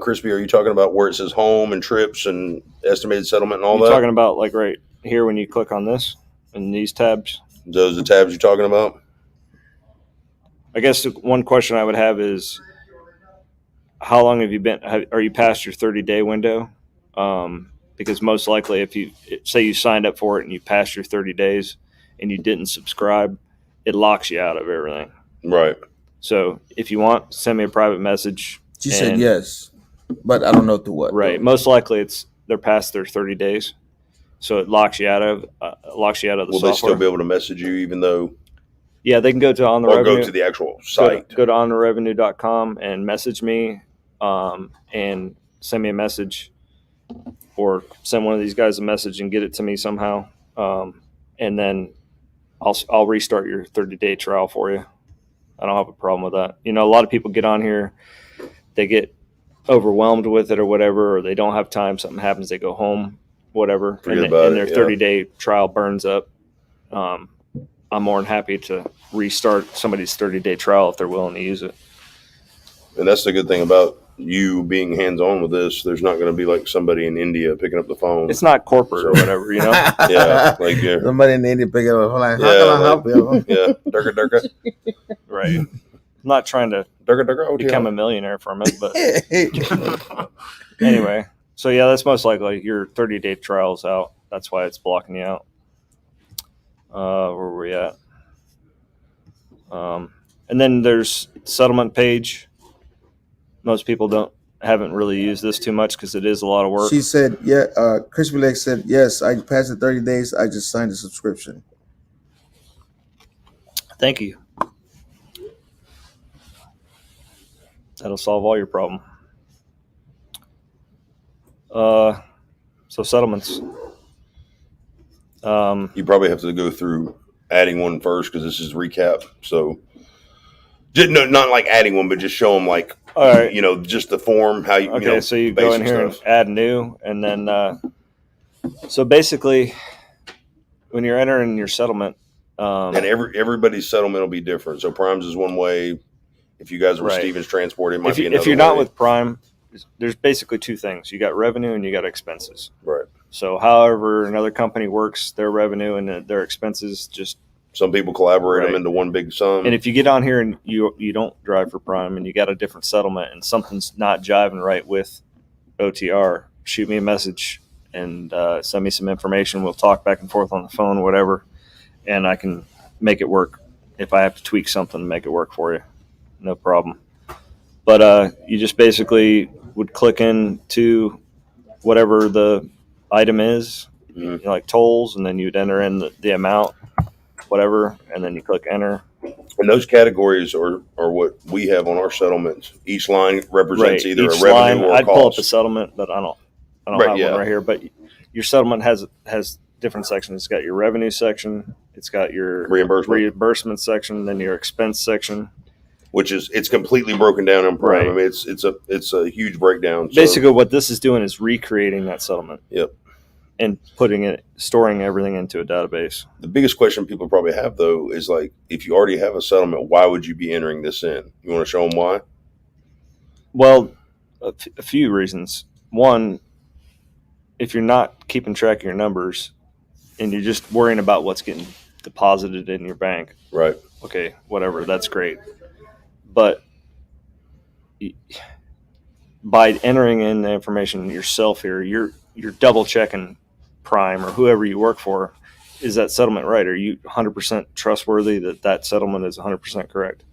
Crispy, are you talking about where it says home and trips and estimated settlement and all You're that? talking about like right here when you click on this and these tabs? Those are the tabs you're talking about? I guess the one question I would have is, how long have you been? Are you past your 30-day window? Because most likely, if you say you signed up for it and you passed your 30 days and you didn't subscribe, it locks you out of everything. Right. So if you want, send me a private message. She said yes, but I don't know through what. Right. Most likely, they're past their 30 days, so it locks you out of the software. Will they still be able to message you even though? Yeah, they can go to on the revenue. Go to the actual site. Go to ontherevenue.com and message me, and send me a message, or send one of these guys a message and get it to me somehow, and then I'll restart your 30-day trial for you. I don't have a problem with that. A lot of people get on here, they get overwhelmed with it or whatever, or they don't have time. Something happens, they go home, whatever, and their 30-day trial burns up. I'm more than happy to restart somebody's 30-day trial if they're willing to use it. And that's the good thing about you being hands-on with this. There's not going to be like somebody in India picking up the phone. It's not corporate or whatever, Yeah, like somebody in India picking up. Like, how can I help you? Yeah, durka. Right. I'm not trying to become a millionaire from it, but anyway. So yeah, that's most likely your 30-day trial's out. That's why it's blocking you out. Where were we at? And then there's settlement page. Most people don't haven't really used this too much because it is a lot of work. She said, yeah, Crispy Leg said, yes, I passed the 30 days. I just signed a subscription. Thank you. That'll solve all your problem. So settlements. You probably have to go through adding one first because this is recap. So, no, not like adding one, but just show them like, all right, just the form. How you? Okay, so you go in here and add new, and then so basically, when you're entering your settlement, and everybody's settlement will be different. So Prime's is one way. If you guys are with Stevens Transport, it might be another way. If you're not with Prime, there's basically two things. You got revenue and you got expenses. Right. So however another company works their revenue and their expenses, just some people collaborate them into one big sum. And if you get on here and you don't drive for Prime and you got a different settlement and something's not jiving right with OTR, shoot me a message and send me some information. We'll talk back and forth on the phone, whatever, and I can make it work. If I have to tweak something, make it work for you. No problem. But you just basically would click into whatever the item is, like tolls, and then you'd enter in the amount, whatever, and then you click enter. And those categories are what we have on our settlements. Each line represents either a revenue or a I'd cost. pull up the settlement, but I don't have one right here. But your settlement has different sections. It's got your revenue section, it's got your reimbursement section, then your expense section. Which is it's completely broken down in Prime. Right. I mean, it's a huge breakdown. So. Basically, what this is doing is recreating that settlement. Yep. And storing everything into a database. The biggest question people probably have though is like, if you already have a settlement, why would you be entering this in? You want to show them why? Well, a few reasons. One, if you're not keeping track of your numbers and you're just worrying about what's getting deposited in your bank, right? Okay, whatever, that's great. But by entering in the information yourself here, you're double checking Prime or whoever you work for. Is that settlement right? Are you 100% trustworthy that settlement is 100% correct?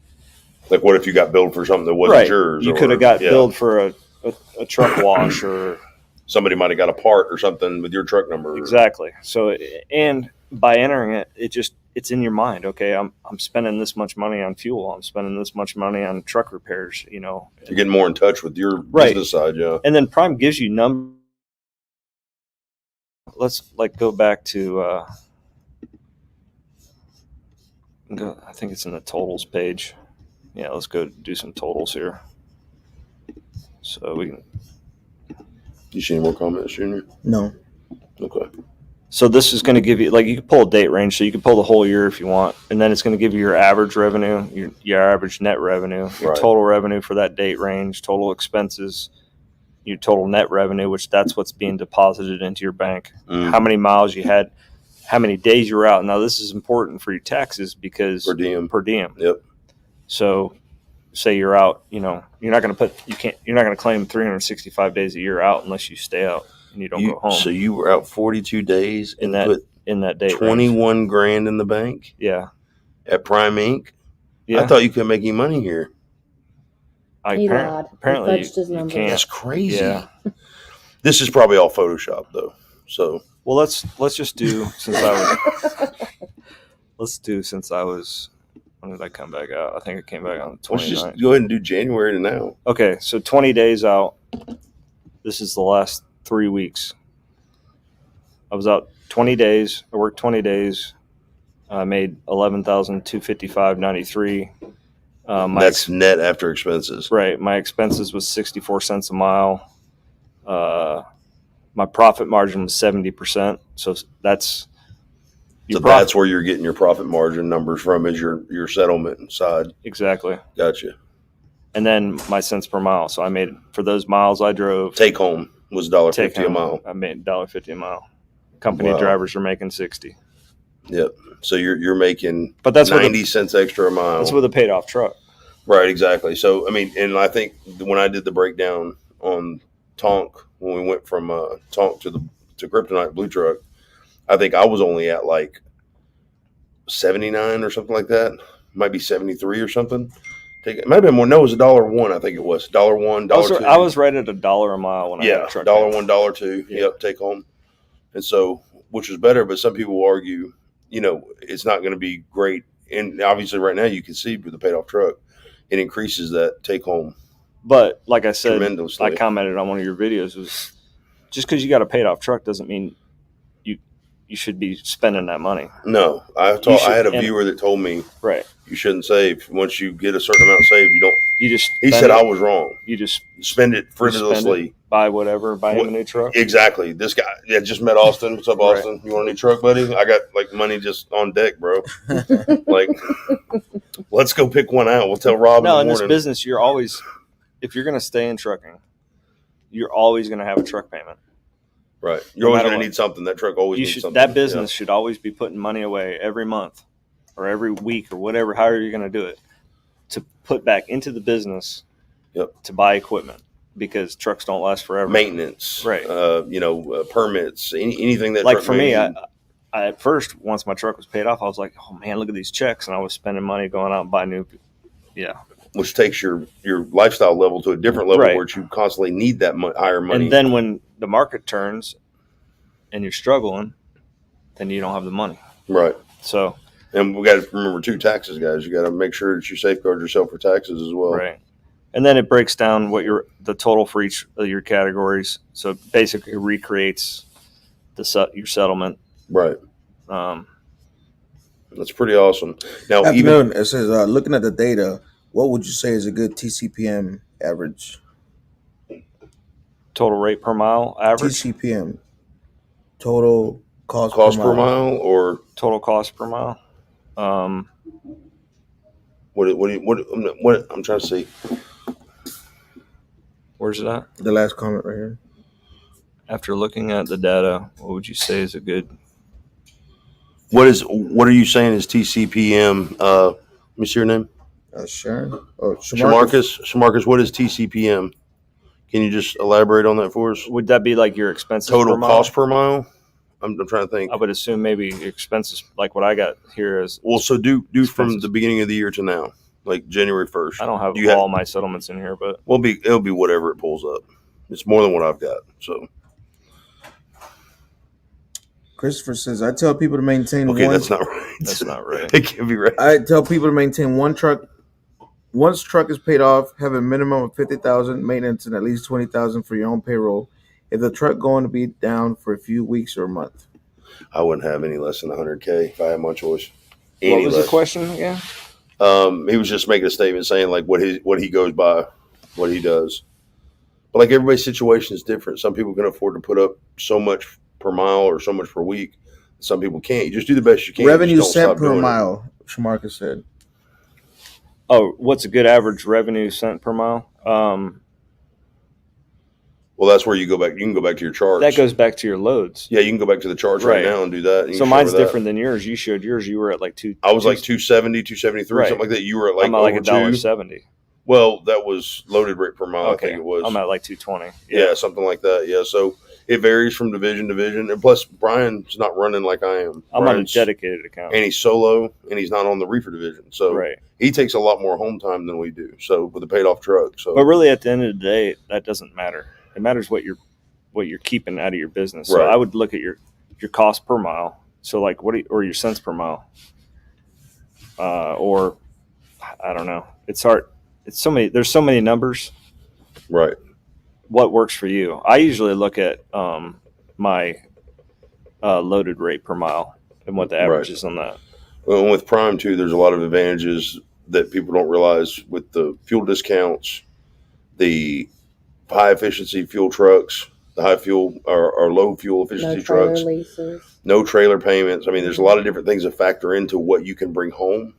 Like, what if you got billed for something that wasn't yours? You could have got billed for a truck wash, or somebody might have got a part or something with your truck number. Exactly. So, and by entering it, it's in your mind. Okay, I'm spending this much money on fuel. I'm spending this much money on truck repairs. You're getting more in touch with your business side, yeah. And then Prime gives you numbers. Let's go back to. I think it's in the totals page. Yeah, let's go do some totals here. So we can. You see any more comments, Junior? No. Okay. So this is going to give you, you can pull a date range, so you can pull the whole year if you want, and then it's going to give you your average revenue, your average net revenue, your total revenue for that date range, total expenses, your total net revenue, which that's what's being deposited into your bank, how many miles you had, how many days you were out. Now this is important for your taxes because per diem. Yep. So say you're out, you're not going to claim 365 days a year out unless you stay out and you don't go home. So you were out 42 days in that day 21 range. grand in the bank? Yeah. At Prime Inc? Yeah. I thought you couldn't make any money here. He lied. Apparently He fudged his numbers. That's crazy. Yeah. This is probably all Photoshop though. So well, let's just do since I was when did I come back out? I think I came back on the 29th. Let's just go ahead and do January to now. Okay, so 20 days out. This is the last 3 weeks. I was out 20 days. I worked 20 days. I made $11,255.93. That's net after expenses. Right. My expenses was 64 cents a mile. My profit margin was 70%. So that's that's where you're getting your profit margin numbers from, is your settlement side. Exactly. Gotcha. And then my cents per mile. So I made, for those miles I drove. Take home was $1.50 a mile. I made $1.50 a mile. Company drivers are making 60. Yep. So you're making, but that's 90 cents extra a mile. That's with a paid off truck. Right. Exactly. So I mean, and I think when I did the breakdown on Tonk, when we went from Tonk to Kryptonite Blue Truck, I think I was only at like 79 or something like that. Might be 73 or something. It might have been more. No, it was $1. I think it was $1, $2. I was right at $1 a mile when I had a truck. $1, $2. Yeah. Yep, take home. And so, which is better, but some people will argue, it's not going to be great. And obviously, right now, you can see with the paid off truck, it increases that take home. But like I said, I commented on one of your videos, was just because you got a paid off truck doesn't mean you should be spending that money. No, I had a viewer that told me, right, you shouldn't save. Once you get a certain amount saved, you don't. He said I was wrong. You just spend it frivolously. Buy him a new truck. Exactly. This guy, just met Austin. What's up, Austin? Right. You want a new truck, buddy? I got money just on deck, bro. Let's go pick one out. We'll tell Rob. No, in this business, you're always, if you're going to stay in trucking, you're always going to have a truck payment. Right. You're always going to need something. That truck always needs something. That business should always be putting money away every month or every week or whatever, however you're going to do it, to put back into the business to buy equipment, because trucks don't last forever. Maintenance. Right. Permits, anything that. Like for me, I at first, once my truck was paid off, I was like, oh man, look at these checks. And I was spending money going out and buying new. Yeah. Which takes your lifestyle level to a different level, where you constantly need that higher money. And then when the market turns and you're struggling, then you don't have the money. Right. So. And we got to remember too, taxes, guys. You got to make sure that you safeguard yourself for taxes as well. Right. And then it breaks down what the total for each of your categories. So it basically recreates your settlement. Right. That's pretty awesome. Now, it says, looking at the data, what would you say is a good TCPM average? Total rate per mile average? TCPM. Total cost per mile, or total cost per mile? What I'm trying to see. Where's it at? The last comment right here. After looking at the data, what would you say is a good? What are you saying is TCPM? Let me see your name. Sharon. Oh, Shamarcus, what is TCPM? Can you just elaborate on that for us? Would that be like your expenses total per mile? Cost per mile? I'm trying to think. I would assume maybe expenses, like what I got here is. Well, so do from the beginning of the year to now, like January 1st. I don't have all my settlements in here, but it'll be whatever it pulls up. It's more than what I've got. So Christopher says, I tell people to maintain one. That's not right. That's not right. It can't be right. I tell people to maintain one truck. Once truck is paid off, have a minimum of $50,000 maintenance and at least $20,000 for your own payroll. If the truck going to be down for a few weeks or a month, I wouldn't have any less than $100K if I had my choice. What was the question again? He was just making a statement saying like what he goes by, what he does. But like everybody's situation is different. Some people can afford to put up so much per mile or so much per week. Some people can't. You just do the best you can. Revenue cent per mile, Shamarcus said. Oh, what's a good average revenue cent per mile? Well, that's where you go back. You can go back to your charts. That goes back to your loads. Yeah, you can go back to the charts right now and do that. So mine's different than yours. You showed yours. You were at like I was like 270, 273, something like that. You were at like I'm at like $1.70. Well, that was loaded rate per mile. Okay. I think it was. I'm at like 220. Yeah, something like that. Yeah, so it varies from division to division, and plus Brian's not running like I am. I'm on a dedicated account, and he's solo, and he's not on the reefer division. So he takes a lot more home time than we do. So with a paid off truck. So, but really, at the end of the day, that doesn't matter. It matters what you're keeping out of your business. So I would look at your cost per mile. So like or your cents per mile, or I don't know. It's hard. It's so many. There's so many numbers. Right. What works for you? I usually look at my loaded rate per mile and what the average is on that. Well, and with Prime too, there's a lot of advantages that people don't realize with the fuel discounts, the high efficiency fuel trucks, the high fuel or low fuel efficiency trucks, no trailer payments. I mean, there's a lot of different things that factor into what you can bring home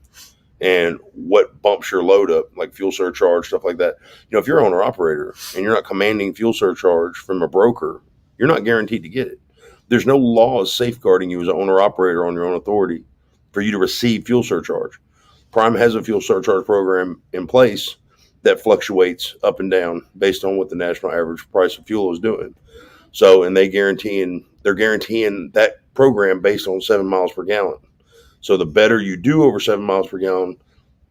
and what bumps your load up, like fuel surcharge, stuff like that. You know, if you're an owner operator and you're not commanding fuel surcharge from a broker, you're not guaranteed to get it. There's no laws safeguarding you as an owner operator on your own authority for you to receive fuel surcharge. Prime has a fuel surcharge program in place that fluctuates up and down based on what the national average price of fuel is doing. So, and they're guaranteeing that program based on 7 miles per gallon. So the better you do over 7 miles per gallon,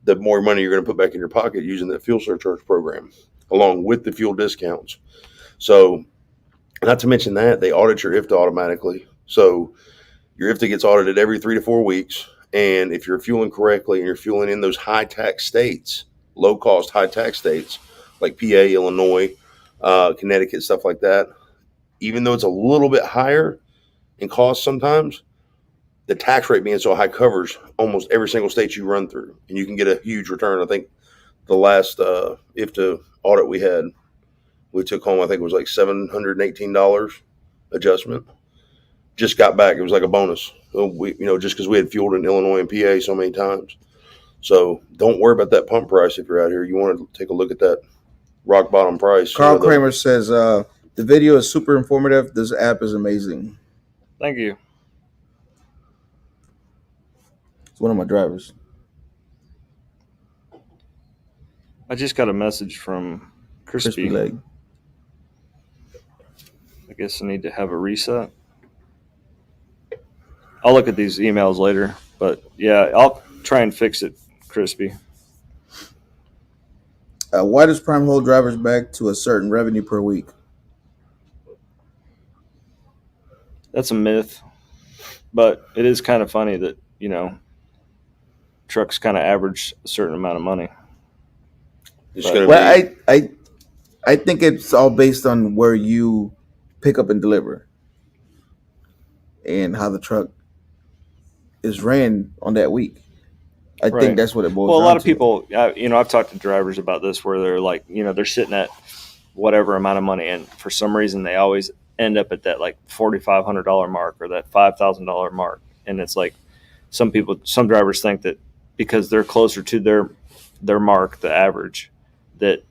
the more money you're going to put back in your pocket using that fuel surcharge program, along with the fuel discounts. So, not to mention that they audit your IFTA automatically. So your IFTA gets audited every 3 to 4 weeks. And if you're fueling correctly and you're fueling in those high tax states, low cost, high tax states like PA, Illinois, Connecticut, stuff like that, even though it's a little bit higher in cost sometimes, the tax rate being so high covers almost every single state you run through. And you can get a huge return. I think the last IFTA audit we took home, I think it was like $718 adjustment. Just got back. It was like a bonus. Just because we had fueled in Illinois and PA so many times. So don't worry about that pump price if you're out here. You want to take a look at that rock bottom price. Carl Kramer says the video is super informative. This app is amazing. Thank you. It's one of my drivers. I just got a message from Crispy Leg. I guess I need to have a reset. I'll look at these emails later, but yeah, I'll try and fix it, Crispy. Why does Prime hold drivers back to a certain revenue per week? That's a myth, but it is kind of funny that, trucks kind of average a certain amount of money. I think it's all based on where you pick up and deliver and how the truck is ran on that week. I think that's what it boils down to. Well, a lot of people, I've talked to drivers about this where they're like, they're sitting at whatever amount of money, and for some reason they always end up at that like $4,500 mark or that $5,000 mark. And it's like some drivers think that because they're closer to their mark, the average, that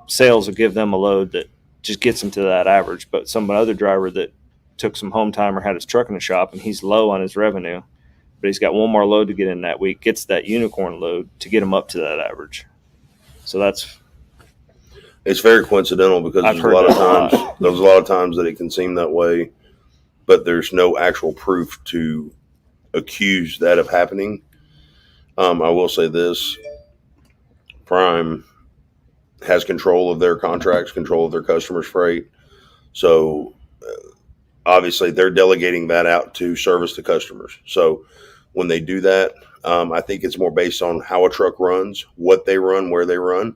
sales will give them a load that just gets them to that average. But some other driver that took some home time or had his truck in the shop and he's low on his revenue, but he's got one more load to get in that week, gets that unicorn load to get him up to that average. So it's very coincidental because there's a lot of times that it can seem that way, but there's no actual proof to accuse that of happening. I will say this: Prime has control of their contracts, control of their customers' freight. So obviously they're delegating that out to service the customers. So when they do that, I think it's more based on how a truck runs, what they run, where they run.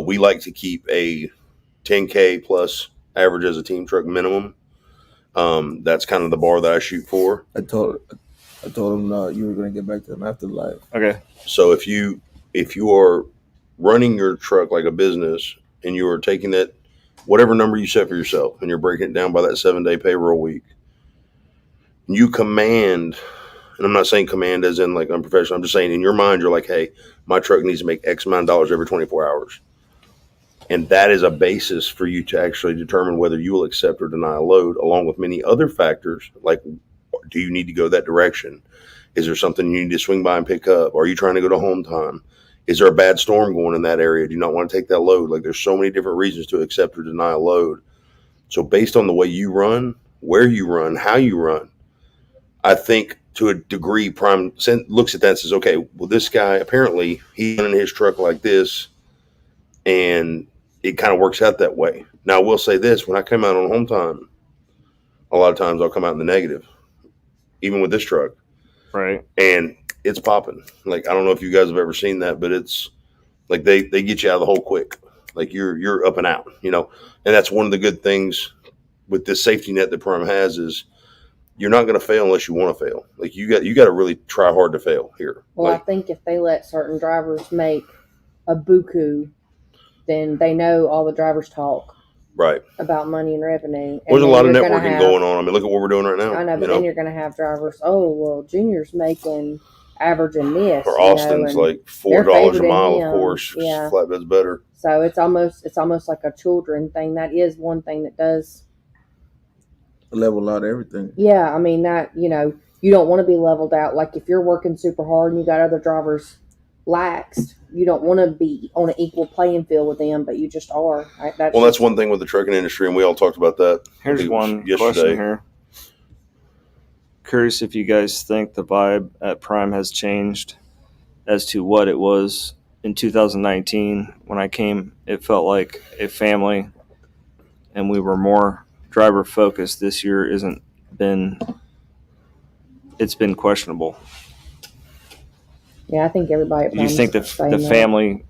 We like to keep a 10K plus average as a team truck minimum. That's kind of the bar that I shoot for. I told him you were going to get back to him after the live. Okay. So if you are running your truck like a business and you are taking that whatever number you set for yourself and you're breaking it down by that 7-day payroll week, you command, and I'm not saying command as in like unprofessional, I'm just saying in your mind you're like, hey, my truck needs to make X amount of dollars every 24 hours. And that is a basis for you to actually determine whether you will accept or deny a load, along with many other factors like, do you need to go that direction? Is there something you need to swing by and pick up? Are you trying to go to home time? Is there a bad storm going in that area? Do you not want to take that load? Like, there's so many different reasons to accept or deny a load. So based on the way you run, where you run, how you run, I think to a degree Prime looks at that and says, okay, well, this guy, apparently he's running his truck like this, and it kind of works out that way. Now, I will say this: when I come out on home time, a lot of times I'll come out in the negative, even with this truck. Right. And it's popping. Like, I don't know if you guys have ever seen that, but it's like they get you out of the hole quick. Like you're up and out, and that's one of the good things with this safety net that Prime has is you're not going to fail unless you want to fail. Like you got to really try hard to fail here. Well, I think if they let certain drivers make a buku, then they know all the drivers talk right about money and revenue. There's a lot of networking going on. I mean, look at what we're doing right now. I know, but then you're going to have drivers, Junior's making averaging this. Or Austin's like $4 a mile, of course. Yeah. Flatbed's better. So it's almost like a children thing. That is one thing that does level out everything. Yeah, I mean that, you don't want to be leveled out. Like if you're working super hard and you got other drivers laxed, you don't want to be on an equal playing field with them, but you just are. That's one thing with the trucking industry, and we all talked about that. Here's one question here. Curious if you guys think the vibe at Prime has changed as to what it was in 2019. When I came, it felt like a family, and we were more driver focused. This year it's been questionable. Yeah, I think everybody at Do you Prime think is saying the that. family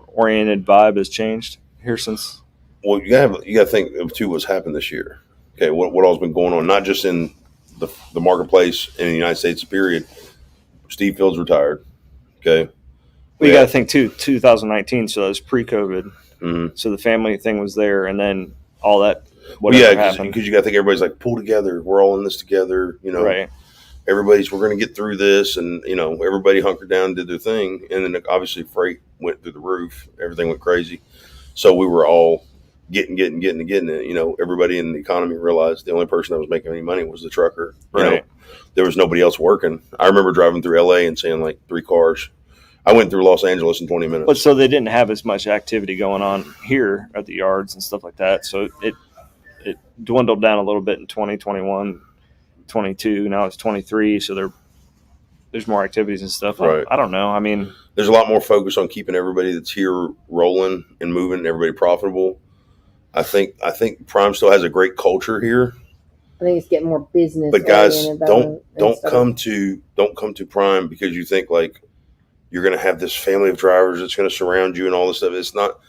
oriented vibe has changed here since? Well, you got to think of too what's happened this year. Okay, what all's been going on, not just in the marketplace in the United States. Period. Steve Fields retired. Okay, Well, you got to think too. 2019, so that was pre-COVID. Mm-hmm. So the family thing was there, and then all that. Happened. Because you got to think everybody's like, pull together. We're all in this together. Right. We're going to get through this, and everybody hunkered down and did their thing, and then obviously freight went through the roof. Everything went crazy, so we were all getting it. Everybody in the economy realized the only person that was making any money was the trucker. Right. There was nobody else working. I remember driving through LA and seeing like 3 cars. I went through Los Angeles in 20 minutes. But so they didn't have as much activity going on here at the yards and stuff like that. So it dwindled down a little bit in 2021, 22. Now it's 23. So there's more activities and stuff. Right. I don't know. I mean, there's a lot more focus on keeping everybody that's here rolling and moving and everybody profitable. I think Prime still has a great culture here. I think it's getting more business. But guys, don't come to Prime because you think like you're going to have this family of drivers that's going to surround you and all this stuff. It's not,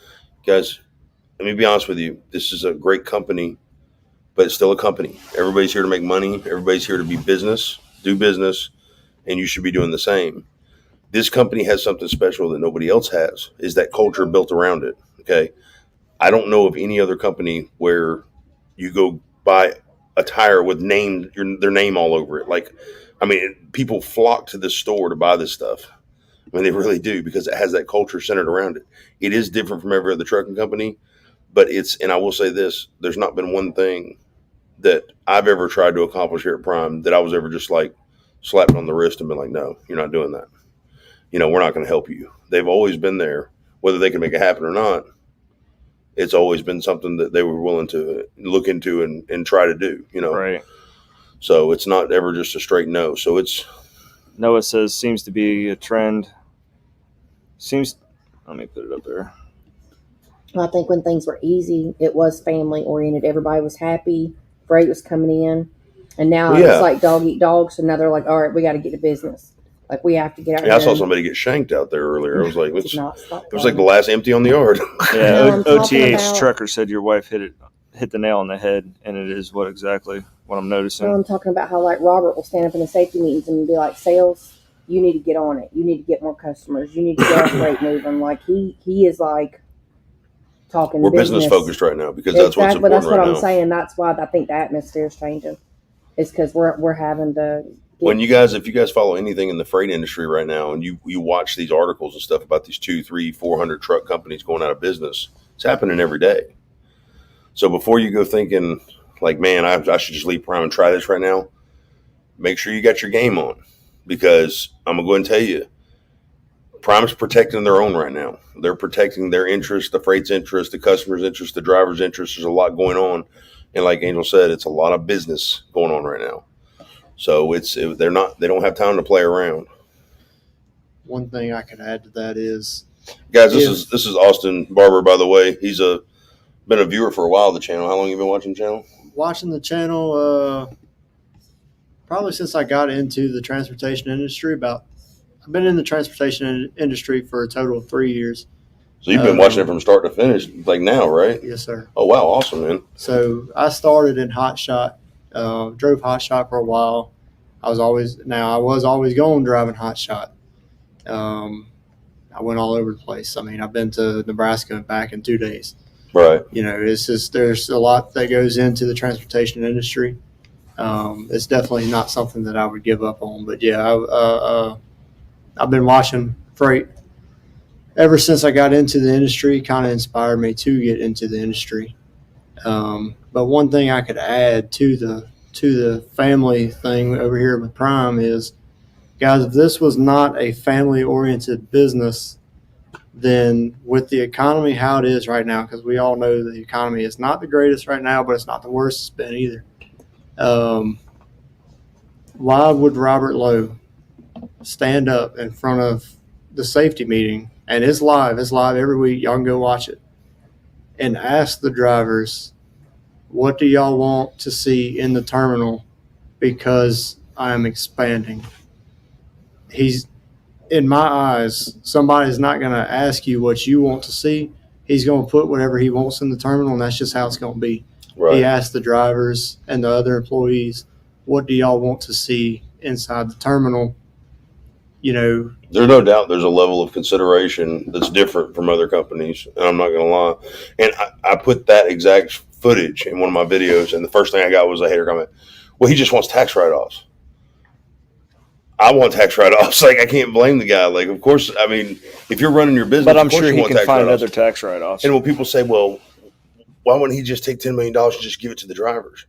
guys. Let me be honest with you. This is a great company, but it's still a company. Everybody's here to make money. Everybody's here to do business, and you should be doing the same. This company has something special that nobody else has, is that culture built around it. Okay. I don't know of any other company where you go buy a tire with their name all over it. Like, I mean, people flock to this store to buy this stuff. I mean, they really do because it has that culture centered around it. It is different from every other trucking company, but and I will say this, there's not been one thing that I've ever tried to accomplish here at Prime that I was ever just like slapped on the wrist and been like, no, you're not doing that. We're not going to help you. They've always been there, whether they can make it happen or not. It's always been something that they were willing to look into and try to do, Right. So it's not ever just a straight no. So Noah says seems to be a trend. Let me put it up there. I think when things were easy, it was family oriented. Everybody was happy. Freight was coming in. And now it's like dog eat dog. So now they're like, all right, we got to get to business. Like, we have to get out. Yeah, I saw somebody get shanked out there earlier. I was like, it was like the last empty on the yard. Yeah, OTH trucker said your wife hit the nail on the head, and it is what I'm noticing. Well, I'm talking about how like Robert will stand up in the safety meetings and be like, sales, you need to get on it. You need to get more customers. You need to get our freight moving. Like he is like talking. We're business focused right now because that's what's important. That's what I'm saying. That's why I think the atmosphere is changing. It's because we're having to. If you guys follow anything in the freight industry right now, and you watch these articles and stuff about these 200, 300, 400 truck companies going out of business, it's happening every day. So before you go thinking like, man, I should just leave Prime and try this right now, make sure you got your game on, because I'm gonna go and tell you, Prime's protecting their own right now. They're protecting their interest, the freight's interest, the customer's interest, the driver's interest. There's a lot going on, and like Angel said, it's a lot of business going on right now. So they don't have time to play around. One thing I could add to that is, guys, this is Austin Barber, by the way. He's been a viewer for a while of the channel. How long have you been watching the channel? Watching the channel, probably since I got into the transportation industry. I've been in the transportation industry for a total of 3 years. So you've been watching it from start to finish, like now, right? Yes, sir. Oh wow, awesome, man. So I started in hot shot. Drove hot shot for a while. I was always going driving hot shot. I went all over the place. I mean, I've been to Nebraska and back in 2 days. Right. It's just, there's a lot that goes into the transportation industry. It's definitely not something that I would give up on. But yeah, I've been watching freight ever since I got into the industry. Kind of inspired me to get into the industry. But one thing I could add to the family thing over here with Prime is, guys, if this was not a family-oriented business, then with the economy how it is right now, because we all know the economy is not the greatest right now, but it's not the worst it's been either. Why would Robert Lowe stand up in front of the safety meeting, and it's live. It's live every week. Y'all can go watch it and ask the drivers, what do y'all want to see in the terminal because I'm expanding. He's, in my eyes, somebody's not going to ask you what you want to see. He's going to put whatever he wants in the terminal, and that's just how it's going to be. Right. He asked the drivers and the other employees, what do y'all want to see inside the terminal? You know, there's no doubt there's a level of consideration that's different from other companies, and I'm not going to lie. And I put that exact footage in one of my videos, and the first thing I got was a hater comment. Well, he just wants tax write-offs. I want tax write-offs. Like, I can't blame the guy. Like, of course, I mean, if you're running your business, but I'm of course sure you he want can tax find write-offs. other tax write-offs. And when people say, well, why wouldn't he just take $10 million and just give it to the drivers?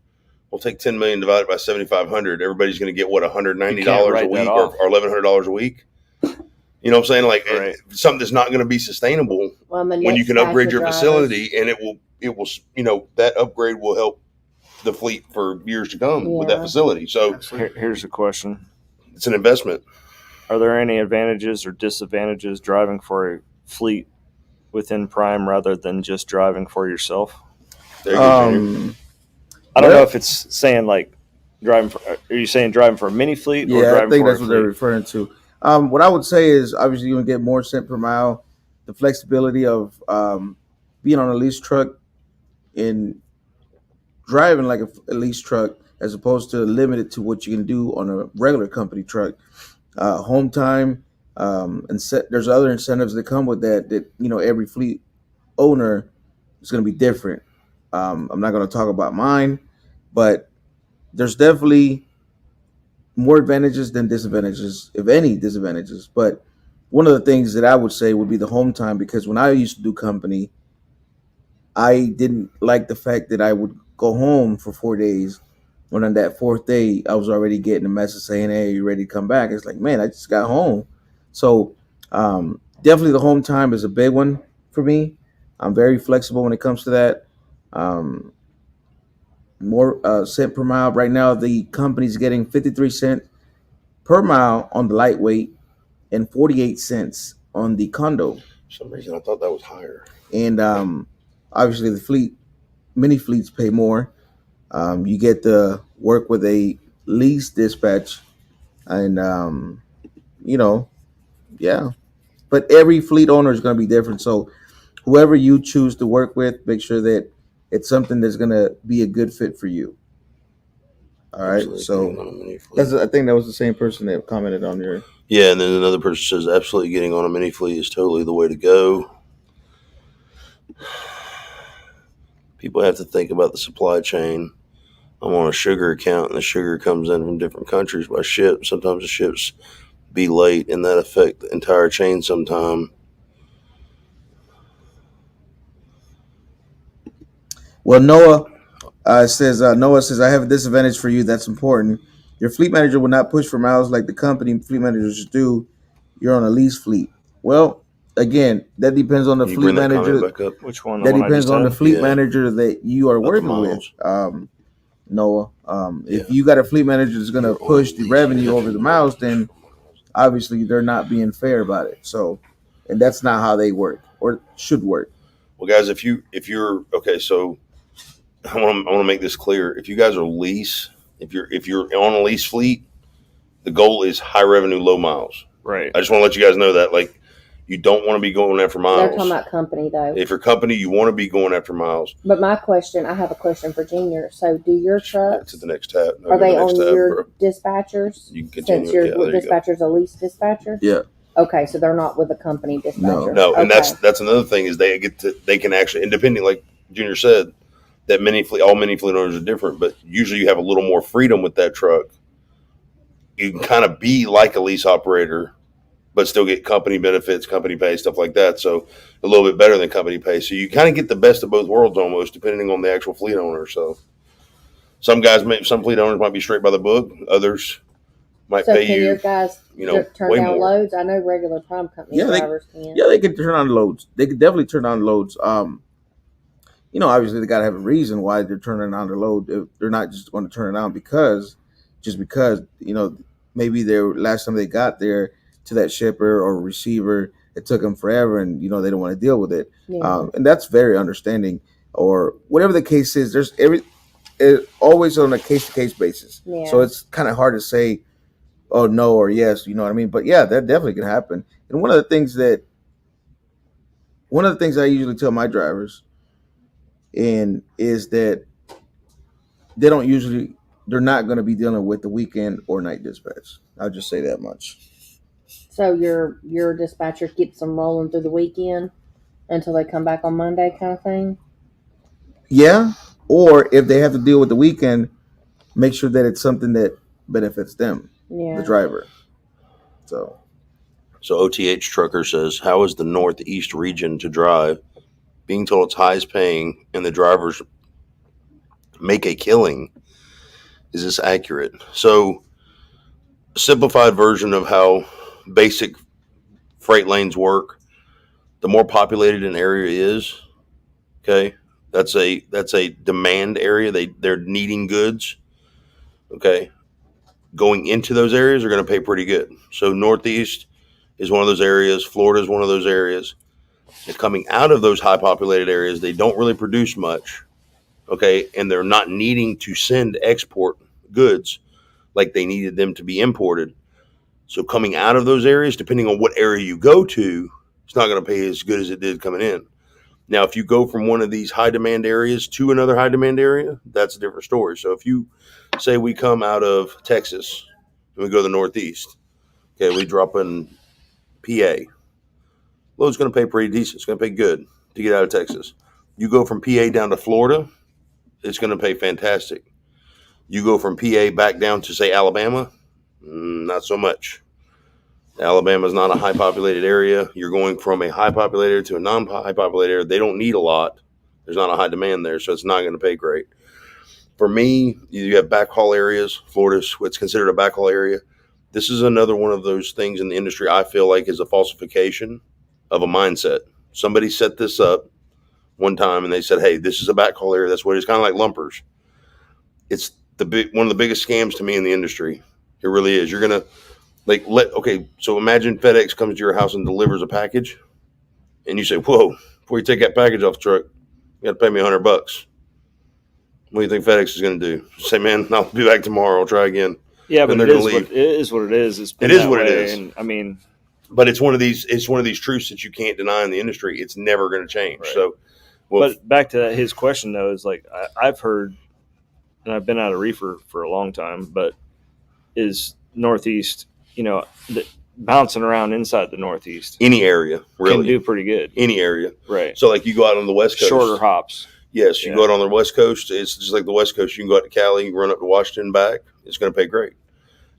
We'll take $10 million divided by 7,500. Everybody's going to get, what, $190 a week or $1,100 a week? You know what I'm saying? Like, right. Something that's not going to be sustainable when you can upgrade your facility, and it will, you know, that upgrade will help the fleet for years to come with that facility. So here's a question. It's an investment. Are there any advantages or disadvantages driving for a fleet within Prime rather than just driving for yourself? There you go, I don't know if it's saying like driving for. Are you saying driving for a mini fleet? Yeah, or driving I think for that's what they're referring to. What I would say is obviously you're gonna get more cent per mile, the flexibility of being on a lease truck and driving like a lease truck as opposed to limited to what you can do on a regular company truck. Home time, and there's other incentives that come with that. That you know every fleet owner is going to be different. I'm not going to talk about mine, but there's definitely more advantages than disadvantages, if any disadvantages. But one of the things that I would say would be the home time, because when I used to do company, I didn't like the fact that I would go home for 4 days. When on that fourth day, I was already getting a message saying, "Hey, you ready to come back?" It's like, man, I just got home. So definitely the home time is a big one for me. I'm very flexible when it comes to that. More cent per mile. Right now, the company's getting 53 cents per mile on the lightweight and 48 cents on the condo. For some reason, I thought that was higher. And obviously, the mini fleets pay more. You get to work with a lease dispatch, and yeah. But every fleet owner is going to be different. So whoever you choose to work with, make sure that it's something that's going to be a good fit for you. All right. Absolutely. So I think that was the same person that commented on your. Yeah, and then another person says, absolutely, getting on a mini fleet is totally the way to go. People have to think about the supply chain. I'm on a sugar account, and the sugar comes in from different countries by ship. Sometimes the ships be late, and that affect the entire chain sometime. Well, Noah says, I have a disadvantage for you that's important. Your fleet manager will not push for miles like the company fleet managers do. You're on a lease fleet. Well, again, that depends on the fleet manager. Which one? That depends on the fleet manager that you are working with. Noah, if you got a fleet manager that's going to push the revenue over the miles, then obviously they're not being fair about it. So, and that's not how they work or should work. Well, guys, if you're okay, so I want to make this clear. If you guys are lease, if you're on a lease fleet, the goal is high revenue, low miles. Right. I just want to let you guys know that, like, you don't want to be going after miles. They're talking about company, though. If you're company, you want to be going after miles. But I have a question for Junior. So, do your trucks? To the next tab. No, are they on your dispatchers? You can continue. Since your dispatcher's a lease dispatcher. Yeah. Okay, so they're not with the company dispatcher. No, okay. And that's another thing is they can actually, independent, like Junior said, that all mini fleet owners are different, but usually you have a little more freedom with that truck. You can kind of be like a lease operator, but still get company benefits, company pay, stuff like that. So a little bit better than company pay. So you kind of get the best of both worlds almost, depending on the actual fleet owner. So some fleet owners might be straight by the book. Others might pay you. Your guys turn way down more. Loads? I know regular Prime company drivers can. Yeah, they can turn on loads. They can definitely turn on loads. Obviously they got to have a reason why they're turning on the load. They're not just going to turn it on because, maybe their last time they got there, to that shipper or receiver. It took them forever, and they don't want to deal with it. Yeah. And that's very understanding, or whatever the case is. There's always on a case to case basis. Yeah. So it's kind of hard to say, oh no or yes. You know what I mean? But yeah, that definitely can happen. And one of the things I usually tell my drivers is that they're not going to be dealing with the weekend or night dispatch. I'll just say that much. So your dispatcher keeps them rolling through the weekend until they come back on Monday, kind of thing? Yeah. Or if they have to deal with the weekend, make sure that it's something that benefits them, the driver. So OTH Trucker says, how is the Northeast region to drive? Being told it's highest paying and the drivers make a killing. Is this accurate? So, a simplified version of how basic freight lanes work, the more populated an area is, okay, that's a demand area. They're needing goods. Okay. Going into those areas are going to pay pretty good. So Northeast is one of those areas. Florida is one of those areas. And coming out of those high populated areas, they don't really produce much. Okay. And they're not needing to send export goods like they needed them to be imported. So coming out of those areas, depending on what area you go to, it's not going to pay as good as it did coming in. Now, if you go from one of these high demand areas to another high demand area, that's a different story. So if you say we come out of Texas and we go to the Northeast, okay, we drop in PA. Load's going to pay pretty decent. It's going to pay good to get out of Texas. You go from PA down to Florida, it's going to pay fantastic. You go from PA back down to, say, Alabama, not so much. Alabama is not a high populated area. You're going from a high populated area to a non-high populated area. They don't need a lot. There's not a high demand there, so it's not going to pay great. For me, you have backhaul areas. Florida's what's considered a backhaul area. This is another one of those things in the industry I feel like is a falsification of a mindset. Somebody set this up one time and they said, hey, this is a backhaul area. That's what it's kind of like lumpers. It's one of the biggest scams to me in the industry. It really is. You're going to so imagine FedEx comes to your house and delivers a package and you say, whoa, before you take that package off the truck, you got to pay me $100. What do you think FedEx is going to do? Say, man, I'll be back tomorrow. I'll try again. Yeah, but it is what it is. It is what it is. And I mean, but it's one of these truths that you can't deny in the industry. It's never going to change. Right. So, but back to his question though, is like I've heard, and I've been out of reefer for a long time, but is Northeast, bouncing around inside the Northeast, any area really can do pretty good. Any area, right? So like you go out on the West Coast, shorter hops. Yes, you go out on the West Coast. It's just like the West Coast. You can go out to Cali, run up to Washington, back. It's going to pay great.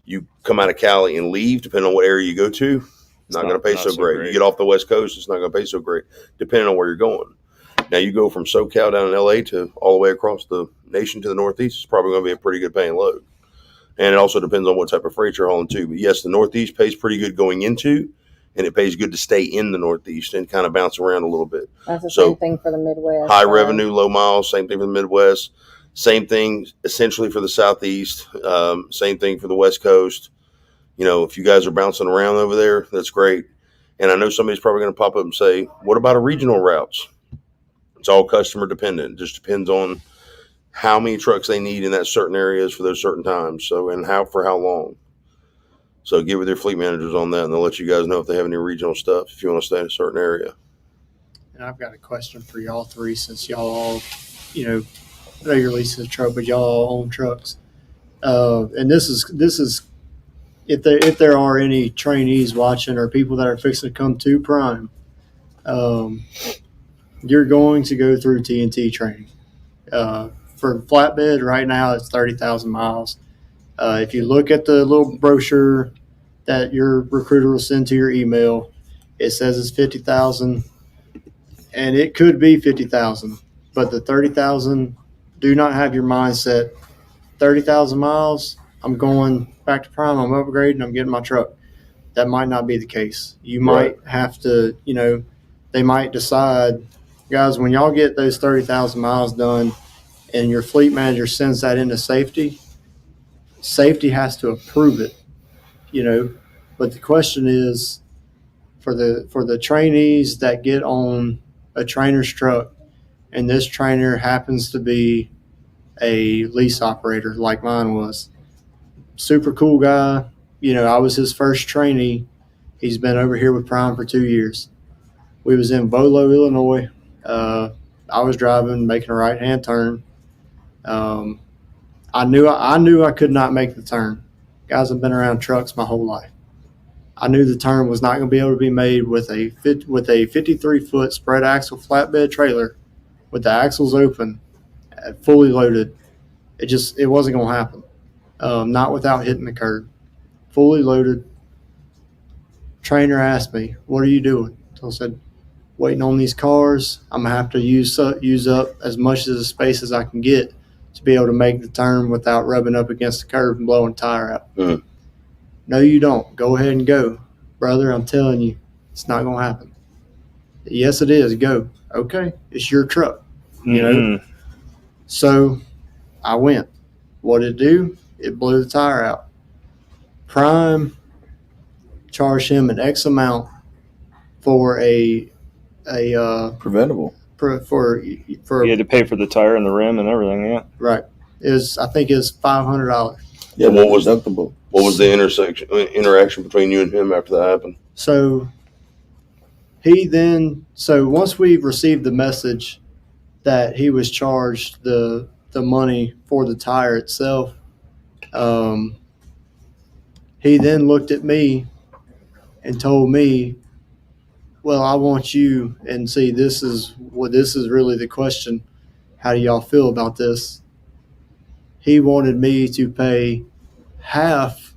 You come out of Cali and leave, depending on what area you go to, not going to pay so great. You get off the West Coast, it's not going to pay so great, depending on where you're going. Now you go from SoCal down in LA to all the way across the nation to the Northeast. It's probably going to be a pretty good paying load. And it also depends on what type of freight you're hauling too. But yes, the Northeast pays pretty good going into, and it pays good to stay in the Northeast and kind of bounce around a little bit. That's the same thing for the Midwest. High revenue, low miles, same thing for the Midwest. Same thing essentially for the Southeast. Same thing for the West Coast. If you guys are bouncing around over there, that's great. And I know somebody's probably going to pop up and say, what about a regional routes? It's all customer dependent. It just depends on how many trucks they need in that certain areas for those certain times. So, and for how long. So get with your fleet managers on that, and they'll let you guys know if they have any regional stuff if you want to stay in a certain area. And I've got a question for y'all three, since y'all all, regularly lease a truck, but y'all all own trucks. And this is if there are any trainees watching or people that are fixing to come to Prime, you're going to go through TNT training. For flatbed, right now it's 30,000 miles. If you look at the little brochure that your recruiter will send to your email, it says it's 50,000, and it could be 50,000, but the 30,000, do not have your mindset 30,000 miles, I'm going back to Prime, I'm upgrading, I'm getting my truck. That might not be the case. You might have to, they might decide, guys, when y'all get those 30,000 miles done and your fleet manager sends that into safety has to approve it. But the question is, for the trainees that get on a trainer's truck, and this trainer happens to be a lease operator like mine was, super cool guy. I was his first trainee. He's been over here with Prime for 2 years. We was in Bolo, Illinois. I was driving, making a right-hand turn. I knew I could not make the turn. Guys, I've been around trucks my whole life. I knew the turn was not going to be able to be made with a 53-foot spread axle flatbed trailer with the axles open, fully loaded. It wasn't going to happen. Not without hitting the curb. Fully loaded. Trainer asked me, "What are you doing?" So I said, "Waiting on these cars. I'm going to have to use up as much of the space as I can get to be able to make the turn without rubbing up against the curb and blowing the tire out." Mm-hmm. "No, you don't. Go ahead and go." "Brother, I'm telling you, it's not going to happen." "Yes, it is. Go." "Okay, it's your truck." So I went. What did it do? It blew the tire out. Prime charged him an X amount for a preventable. For you had to pay for the tire and the rim and everything. Yeah, right. I think it was $500. Yeah, what was deductible? What was the interaction between you and him after that happened? So once we received the message that he was charged the money for the tire itself, he then looked at me and told me, "Well, I want you, and see, this is really the question. How do y'all feel about this?" He wanted me to pay half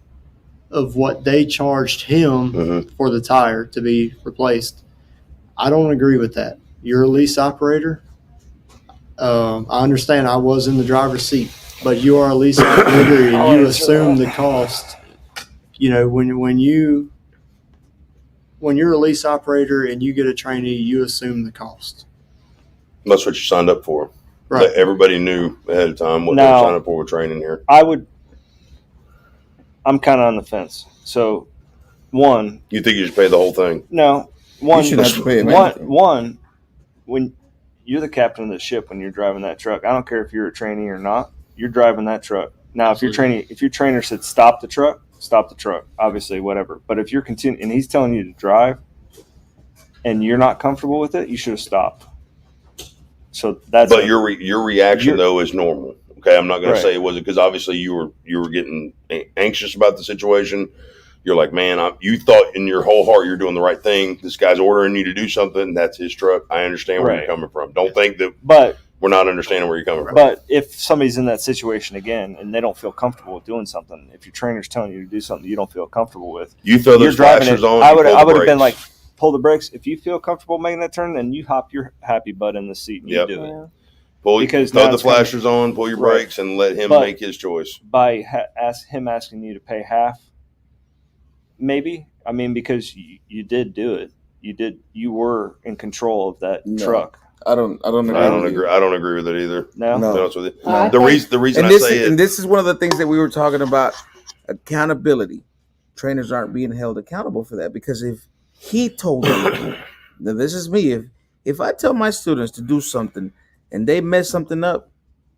of what they charged him for the tire to be replaced. I don't agree with that. You're a lease operator. I understand I was in the driver's seat, but you are a lease operator and you assume the cost. When you're a lease operator and you get a trainee, you assume the cost. That's what you signed up for. Right. Everybody knew ahead of time what they were signing up for with training here. I'm kind of on the fence. So, one. You think you should pay the whole thing? No. One. You shouldn't have to pay anything. One, when you're the captain of the ship when you're driving that truck, I don't care if you're a trainee or not, you're driving that truck. Now, if your trainer said stop the truck, obviously, whatever. But if you're continuing, and he's telling you to drive, and you're not comfortable with it, you should have stopped. So that's. But your reaction though is normal. Okay, I'm not going to say it wasn't, because obviously you were getting anxious about the situation. You're like, man, you thought in your whole heart you're doing the right thing. This guy's ordering you to do something. That's his truck. I understand where you're coming from. Don't think that. But we're not understanding where you're coming from. But if somebody's in that situation again and they don't feel comfortable with doing something, if your trainer's telling you to do something you don't feel comfortable with, you throw those flashers on. I would have been like, pull the brakes. If you feel comfortable making that turn, then you hop your happy butt in the seat and you do it. Throw the flashers on, pull your brakes, and let him make his choice. By him asking you to pay half, maybe. I mean, because you did do it. You were in control of that truck. I don't agree. I don't agree with it either. No. To be honest with you. The reason I say it, and this is one of the things that we were talking about: accountability. Trainers aren't being held accountable for that, because if he told them, now this is me. If I tell my students to do something and they mess something up,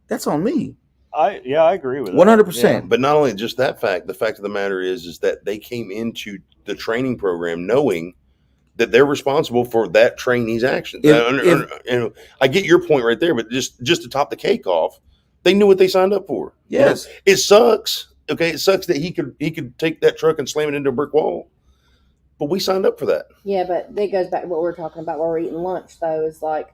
that's on me. I agree with 100%. But not only just that fact, the fact of the matter is that they came into the training program knowing that they're responsible for that trainee's actions. I get your point right there, but just to top the cake off, they knew what they signed up for. Yes. It sucks. Okay, it sucks that he could take that truck and slam it into a brick wall. But we signed up for that. Yeah, but that goes back to what we're talking about while we're eating lunch, though, is like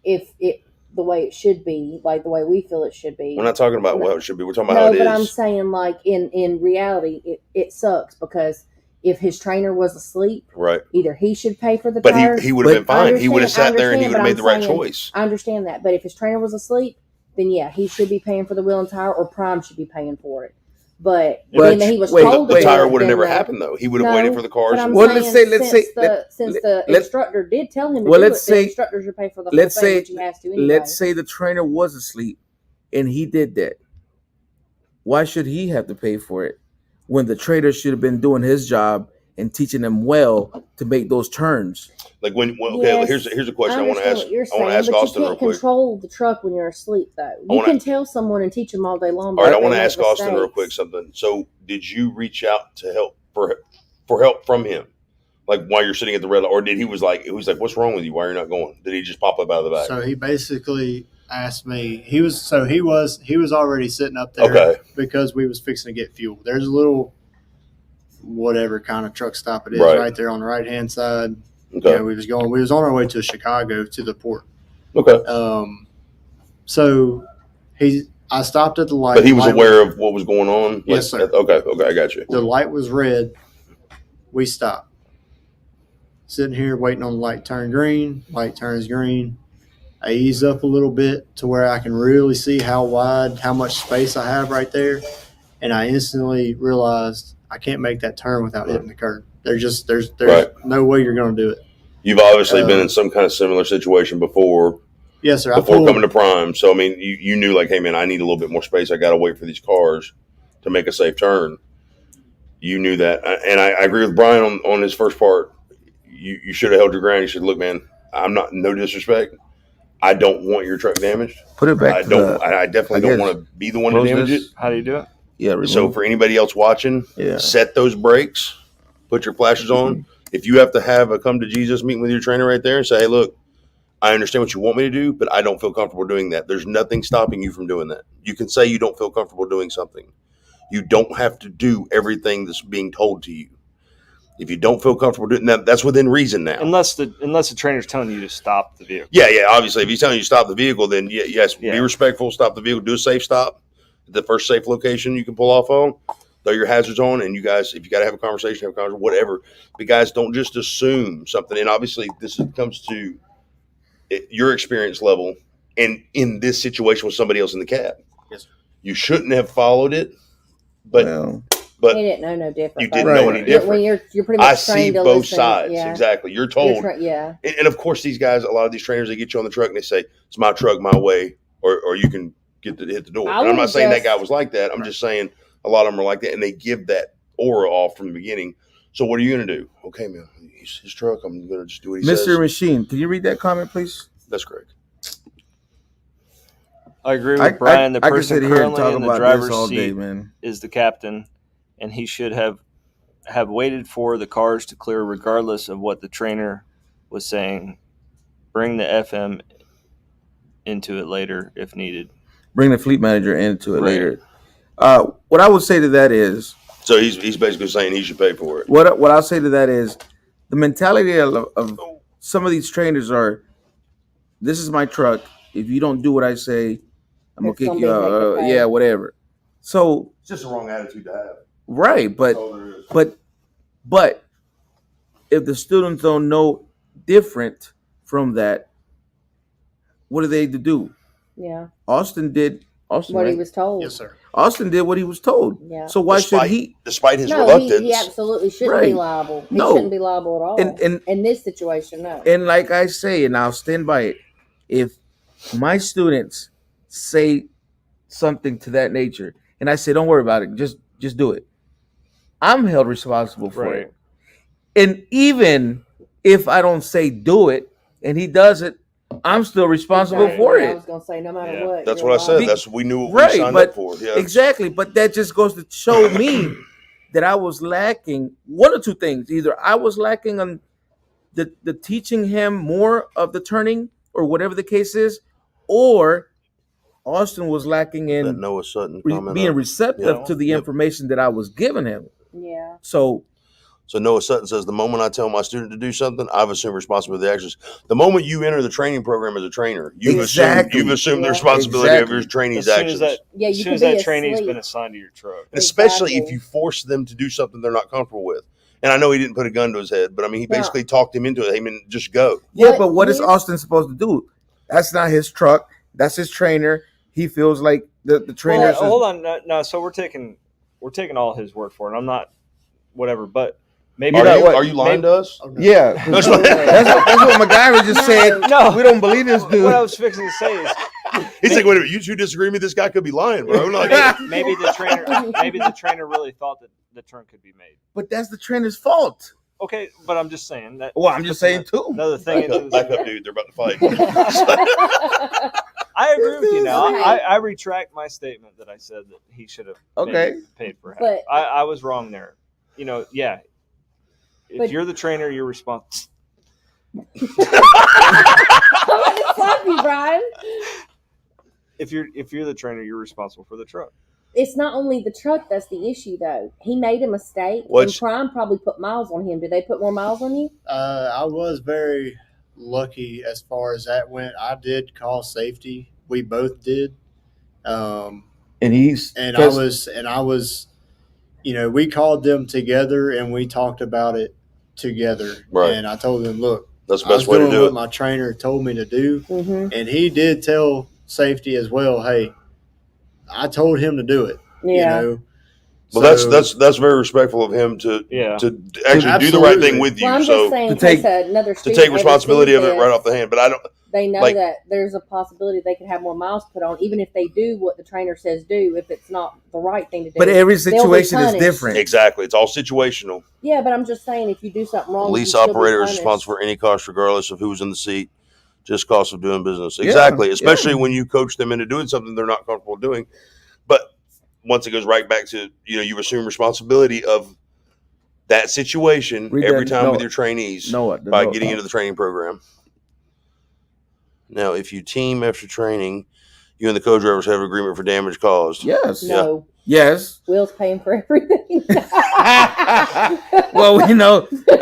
if it the way it should be, like the way we feel it should be. We're not talking about what it should be. We're talking about how it is. No, but I'm saying, like, in reality, it sucks, because if his trainer was asleep, right, either he should pay for the tires. But he would have been fine. He would have sat there and he would have made the right choice. I understand that. But if his trainer was asleep, then yeah, he should be paying for the wheel and tire, or Prime should be paying for it. But then he was told the tire would have never happened, though. He would have waited for the cars. Well, let's say since the instructor did tell him to do it, the instructor should pay for the whole thing, which he has to anyway. Let's say the trainer was asleep and he did that. Why should he have to pay for it when the trainer should have been doing his job and teaching them well to make those turns. Like here's a question I want to ask. I want to ask Austin real quick. You can't control the truck when you're asleep, though. You can tell someone and teach them all day long. All right, I want to ask Austin real quick something. So, did you reach out to help for help from him, like while you're sitting at the red light, or did he was like, "What's wrong with you? Why are you not going?" Did he just pop up out of the back? So he basically asked me. He was already sitting up there because we was fixing to get fuel. There's a little whatever kind of truck stop it is right there on the right hand side. Okay. Yeah, we was on our way to Chicago to the port. Okay. So I stopped at the light. But he was aware of what was going on? Yes, sir. Okay, I got you. The light was red. We stopped. Sitting here waiting on the light to turn green. Light turns green. I ease up a little bit to where I can really see how much space I have right there. And I instantly realized I can't make that turn without hitting the curb. There's no way you're going to do it. You've obviously been in some kind of similar situation before. Yes, sir. Before coming to Prime. So, I mean, you knew like, hey, man, I need a little bit more space. I got to wait for these cars to make a safe turn. You knew that. And I agree with Brian on his first part. You should have held your ground. You should look, man, I'm not, no disrespect. I don't want your truck damaged. Put it back. I definitely don't want to be the one to damage it. How do you do it? Yeah. So for anybody else watching, set those brakes, put your flashers on. If you have to have a come to Jesus meeting with your trainer right there and say, hey, look, I understand what you want me to do, but I don't feel comfortable doing that. There's nothing stopping you from doing that. You can say you don't feel comfortable doing something. You don't have to do everything that's being told to you. If you don't feel comfortable doing that, that's within reason now. Unless the trainer's telling you to stop the vehicle. Yeah. Obviously, if he's telling you to stop the vehicle, then yes, be respectful, stop the vehicle, do a safe stop. The first safe location you can pull off on, throw your hazards on, and you guys, if you got to have a conversation, whatever. But guys, don't just assume something. And obviously, this comes to your experience level, and in this situation with somebody else in the cab. Yes, sir. You shouldn't have followed it, but he didn't know no different. You didn't know any different. When you're pretty much I see to both listen, sides exactly. You're told, and of course, these guys, a lot of these trainers, they get you on the truck and they say, "It's my truck, my way," or you can hit the door. And I'm not saying that guy was like that. I'm just saying a lot of them are like that, and they give that aura off from the beginning. So what are you going to do? Okay, man, his truck. I'm going to just do what he says. Mr. Machine, can you read that comment, please? That's correct. I agree with Brian. The person currently in the driver's seat is the captain, and he should have waited for the cars to clear regardless of what the trainer was saying. Bring the FM into it later if needed. Bring the fleet manager into it later. What I would say to that is, so he's basically saying he should pay for it. What I'll say to that is, the mentality of some of these trainers are, this is my truck. If you don't do what I say, I'm gonna kick you out. Whatever. So it's just a wrong attitude to have. Right, but if the students don't know different from that, what are they to do? Yeah. Austin did what he was told. Yes, sir. Austin did what he was told. Yeah. So why should he? Despite his reluctance. He absolutely shouldn't be liable. He shouldn't be liable at all. And in this situation, no. And like I say, and I'll stand by it, if my students say something to that nature, and I say, don't worry about it, just do it, I'm held responsible for it. And even if I don't say do it, and he does it, I'm still responsible for it. I was going to say, no matter what. That's what I said. That's we knew what we signed up for. Yeah. Exactly. But that just goes to show me that I was lacking one or two things. Either I was lacking on the teaching him more of the turning or whatever the case is, or Austin was lacking in Noah Sutton being receptive to the information that I was giving him. Yeah. So Noah Sutton says, the moment I tell my student to do something, I've assumed responsibility for the actions. The moment you enter the training program as a trainer, you've assumed the responsibility of your trainee's actions. As soon as that trainee's been assigned to your truck. And especially if you force them to do something they're not comfortable with. And I know he didn't put a gun to his head, but I mean, he basically talked him into it. Hey, man, just go. Yeah, but what is Austin supposed to do? That's not his truck. That's his trainer. He feels like the trainer. Well, hold on. No, so we're taking all his word for it. I'm not whatever, but maybe are you lying to us? Okay. Yeah, that's what MacGyver just said. No, we don't believe this dude. What I was fixing to say is, he's like, wait a minute, you two disagree with me? This guy could be lying, bro. Maybe the trainer really thought that the turn could be made. But that's the trainer's fault. Okay, but I'm just saying that. Well, I'm just saying too. Another thing. Back up, dude. They're about to fight. I agree with you now. Okay. I retract my statement that I said that he should have paid for half. But- I was wrong there. You know, yeah. If But- you're the trainer, you're responsible. I'm going to slap you, Brian. If you're the trainer, you're responsible for the truck. It's not only the truck that's the issue, though. He made a mistake, and What's- Prime probably put miles on him. Did they put more miles on you? I was very lucky as far as that went. I did call safety. We both did. And I was, you know, we called them together and we talked about it together. Right. And I told them, look, That's the I was best way to doing do what it. my trainer told me to do. Mm-hmm. And he did tell safety as well, hey, I told him to do it. Yeah. You know? Well, So- that's very respectful of him to actually do the right thing with you. Well, I'm so just saying, to in case take- another to student take ever responsibility sees of it this, right off the hand. But I don't. they know like- that there's a possibility they could have more miles put on, even if they do what the trainer says do, if it's not the right thing to do. But every They'll be situation is punished. different. Exactly. It's all situational. Yeah, but I'm just saying, if you do something wrong, Lease you can still be operator is punished. responsible for any cost, regardless of who's in the seat. Just cost of doing business. Yeah, Exactly. Especially yeah. when you coach them into doing something they're not comfortable doing. But once it goes right back to, you assume responsibility of that situation Read every that- time no, with your trainees No, by getting into the training program. Now, if you team after training, you and the co-drivers have agreement for damage caused. Yes. No, Yes. Will's paying for everything. Well,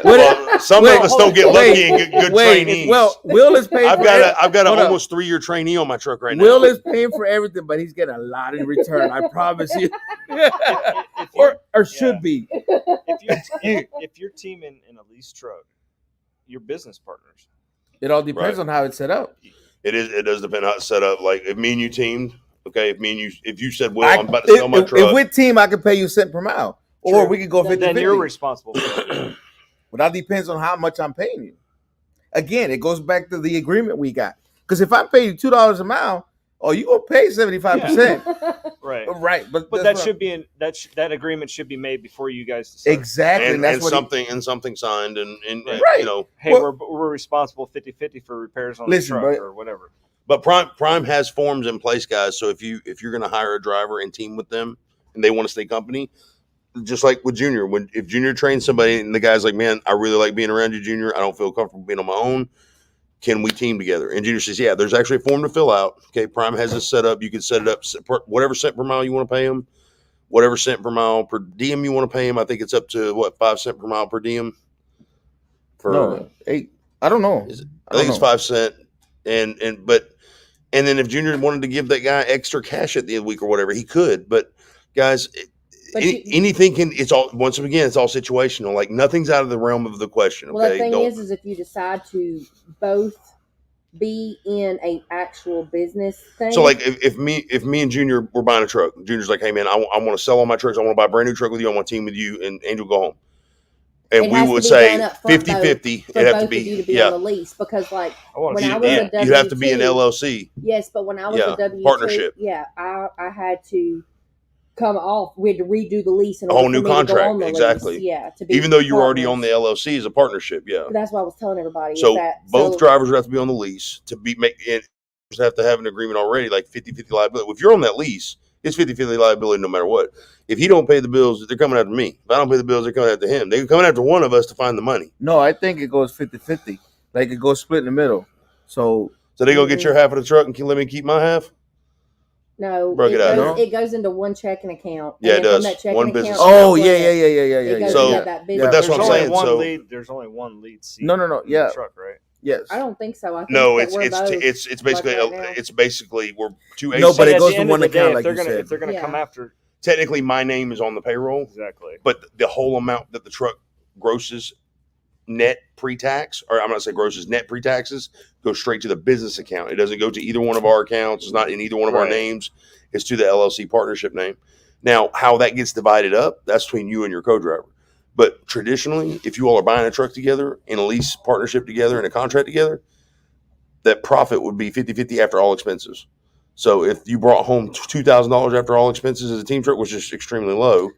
Well, some of us don't get lucky wait, and get good wait. trainees. Well, Will is paying. I've for got every- I've got an hold on. almost 3-year trainee on my truck right Will now. is paying for everything, but he's getting a lot in return. I promise you. If or should be. if you're teaming in a lease truck, you're business partners. It all depends Right. on how it's set up. It does depend how it's set up. Like if me and you teamed, okay, if you said, well, I- I'm about to sell my if truck. we team, I can pay you cent per mile, or True. we could go 50-50. Then you're responsible for it. But that depends on how much I'm paying you. Again, it goes back to the agreement we got. Because if I pay you $2 a mile, you gonna pay 75%. Right. Right, but But that should be that agreement should be made before you guys decide. exactly. and, that's and what something signed and Right. Hey, Well- we're responsible 50-50 for repairs on Listen, the truck but- or whatever. But Prime has forms in place, guys. So if you're going to hire a driver and team with them, and they want to stay company, just like with Junior, if Junior trains somebody and the guy's like, man, I really like being around you, Junior. I don't feel comfortable being on my own. Can we team together? And Junior says, yeah. There's actually a form to fill out. Okay, Prime has this set up. You can set it up whatever cent per mile you want to pay them, whatever cent per mile per diem you want to pay them. I think it's up to 5 cents per mile per diem. no, 8. I don't know. I think it's 5 cents. And then if Junior wanted to give that guy extra cash at the end of the week or whatever, he could. But guys, But anything can. It's all once again. It's all situational. Like nothing's out of the realm of the question. Well, the Okay, thing Don't- is if you decide to both be in a actual business thing. So like if me and Junior were buying a truck, Junior's like, hey man, I want to sell all my trucks. I want to buy a brand new truck with you. I want to team with you, and Angel go home. And It we has to would be say done up front, 50-50. for It'd have both to be of you to be yeah. on the lease, because like I want when to I see was that. a You'd have to be an W2, LLC. yes, but when I was Yeah, a W2, partnership. yeah, I had to come off. We had to redo the lease in A order whole new for me to go contract, on the exactly. lease. Yeah, to be Even though you were already on partners. the LLC as a partnership, yeah. But that's what I was telling everybody. is So that, both drivers would have to be on the lease to be have to have an agreement already, like 50-50 liability. If you're on that lease, it's 50-50 liability no matter what. If he don't pay the bills, they're coming after me. If I don't pay the bills, they're coming after him. They're coming after one of us to find the money. No, I think it goes 50-50. Like it goes split in the middle. So they gonna get your half of the truck and let me keep my half? No, Broke it out. goes, it goes into one checking account. Yeah, and it then from does. that checking One account, business oh that's yeah, what yeah, yeah, yeah, it yeah, goes So- into that business. but that's what I'm There's saying. only So- one lead. There's only one lead seat. No, in the yeah. truck, right? Yes. I don't think so. I think No, that we're both it's basically like right now. it's basically we're two No, aces. but it at goes the to end one of the day, account, if like they're you gonna said. if they're gonna Yeah. come after Technically, my name is on the payroll, exactly. but the whole amount that the truck grosses net pre-tax, or I'm not saying grosses net pre-taxes, goes straight to the business account. It doesn't go to either one of our accounts. It's not in either one of our Right. names. It's to the LLC partnership name. Now, how that gets divided up, that's between you and your co-driver. But traditionally, if you all are buying a truck together, in a lease partnership together, in a contract together, that profit would be 50-50 after all expenses. So if you brought home $2,000 after all expenses as a team truck, which is extremely low,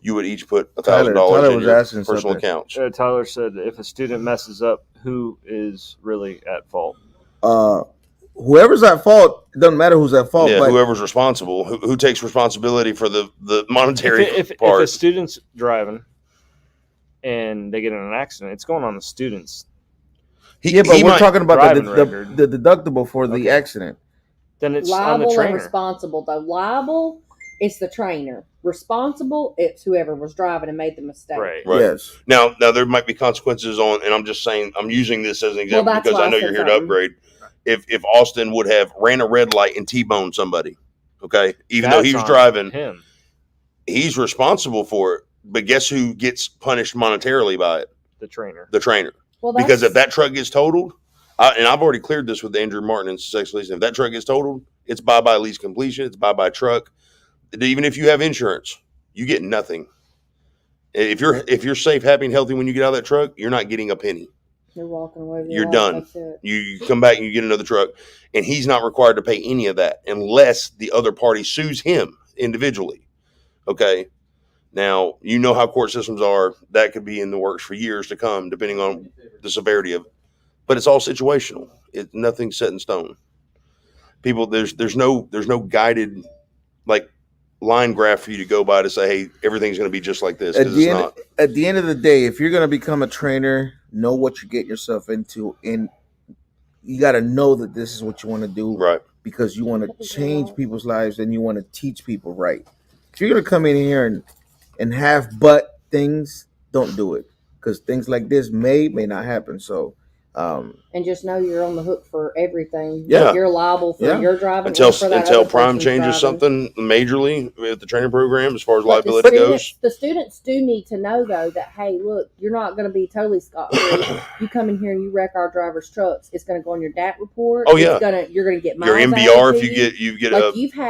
you would each put $1,000 in your personal accounts. Tyler said, if a student messes up, who is really at fault? Whoever's at fault, it doesn't matter who's at fault. Yeah, but whoever's responsible, who takes responsibility for the monetary part. If a student's driving and they get in an accident, it's going on the student's. But we're talking about the deductible for the accident. Then it's liable on the trainer. And responsible. Though liable, it's the trainer. Responsible, it's whoever was driving and made the mistake. Right. Yes. Now there might be consequences on, and I'm just saying, I'm using this as an example because I know you're here to upgrade. If Austin would have ran a red light and T-boned somebody, okay, even though he was driving, he's responsible for it. But guess who gets punished monetarily by it? The trainer. The trainer. Well, because if that truck gets totaled, and I've already cleared this with Andrew Martin and Sussex Leasing, if that truck gets totaled, it's bye-bye lease completion, it's bye-bye truck. Even if you have insurance, you get nothing. If you're safe, happy, and healthy when you get out of that truck, you're not getting a penny. You're walking away. You're done. You come back and you get another truck, and he's not required to pay any of that unless the other party sues him individually. Okay. Now, you know how court systems are. That could be in the works for years to come, depending on the severity of it. But it's all situational. It's nothing set in stone. People, there's no guided line graph for you to go by to say, hey, everything's going to be just like this. Because it's not. At the end of the day, if you're going to become a trainer, know what you're getting yourself into, and you got to know that this is what you want to do, right? Because you want to change people's lives and you want to teach people right. If you're going to come in here and have things, don't do it, because things like this may not happen. So and just know you're on the hook for everything. Yeah, you're liable for your driving until Prime changes something majorly with the training program as far as liability goes. The students do need to know though that, hey, look, you're not going to be totally scot-free. You come in here and you wreck our drivers' trucks, it's going to go on your DAT report. Oh yeah, you're going to get miles your MBR if you get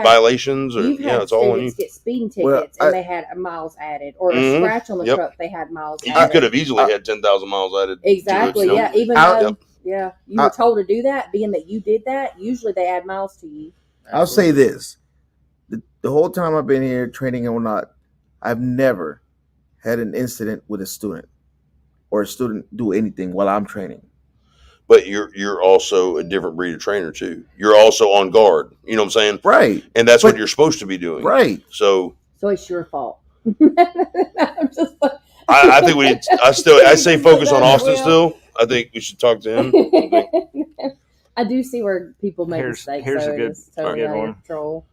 violations, or it's all on you. Get speeding tickets and they had miles added, or a scratch on the truck, they had miles added. You could have easily had 10,000 miles added. Exactly. Yeah. Even though you were told to do that, being that you did that, usually they add miles to you. I'll say this. The whole time I've been here training and whatnot, I've never had an incident with a student or a student do anything while I'm training. But you're also a different breed of trainer too. You're also on guard. You know what I'm saying? Right. And that's what you're supposed to be doing. Right. So it's your fault. I'm just like, I think I say focus on Austin still. I think we should talk to him. I do see where people make mistakes. Here's a good one. Control.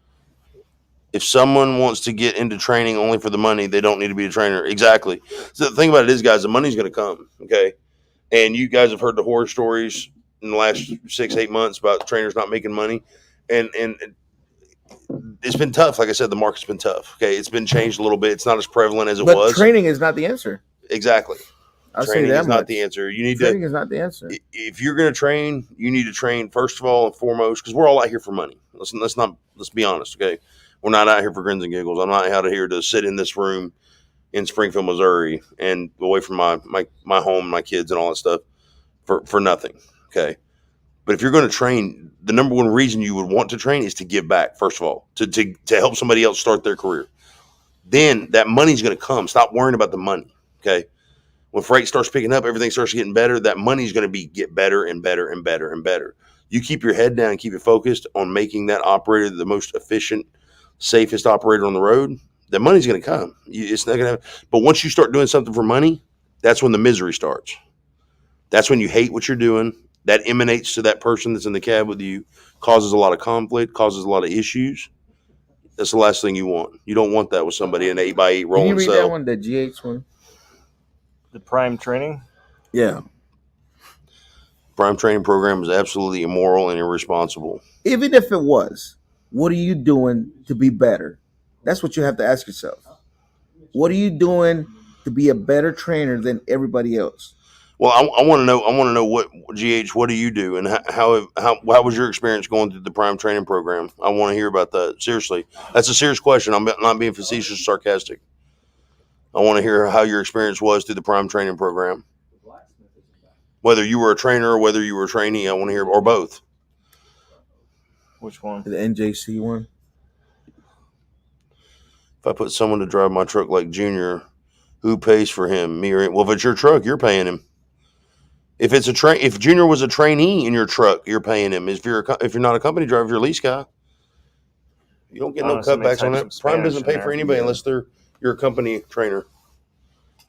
If someone wants to get into training only for the money, they don't need to be a trainer. Exactly. So the thing about it is, guys, the money's going to come. Okay. And you guys have heard the horror stories in the last 6-8 months about trainers not making money. And it's been tough. Like I said, the market's been tough. Okay. It's been changed a little bit. It's not as prevalent as it was. But training is not the answer. Exactly. Training is not the answer. Training is not the answer. If you're going to train, you need to train first of all and foremost, because we're all out here for money. Let's be honest, okay? We're not out here for grins and giggles. I'm not out here to sit in this room in Springfield, Missouri, and away from my home, my kids, and all that stuff for nothing, okay? But if you're going to train, the number one reason you would want to train is to give back. First of all, to help somebody else start their career. Then that money's going to come. Stop worrying about the money, okay? When freight starts picking up, everything starts getting better. That money's going to get better and better and better and better. You keep your head down and keep it focused on making that operator the most efficient, safest operator on the road. That money's going to come. It's not going to. But once you start doing something for money, that's when the misery starts. That's when you hate what you're doing. That emanates to that person that's in the cab with you, causes a lot of conflict, causes a lot of issues. That's the last thing you want. You don't want that with somebody in an 8x8 rolling cell. Can you read that one, the GH one? The Prime training? Yeah. Prime training program is absolutely immoral and irresponsible. Even if it was, what are you doing to be better? That's what you have to ask yourself. What are you doing to be a better trainer than everybody else? Well, I want to know. I want to know what GH. What do you do, and how was your experience going through the Prime training program? I want to hear about that. Seriously, that's a serious question. I'm not being facetious or sarcastic. I want to hear how your experience was through the Prime training program. Whether you were a trainer or whether you were a trainee, I want to hear, or both. Which one? The NJC one. If I put someone to drive my truck like Junior, who pays for him? Me or him? Well, if it's your truck, you're paying him. If it's if Junior was a trainee in your truck, you're paying him. If you're not a company driver, you're a lease guy. You don't get no cutbacks on that. Prime doesn't pay for anybody unless you're a company trainer. I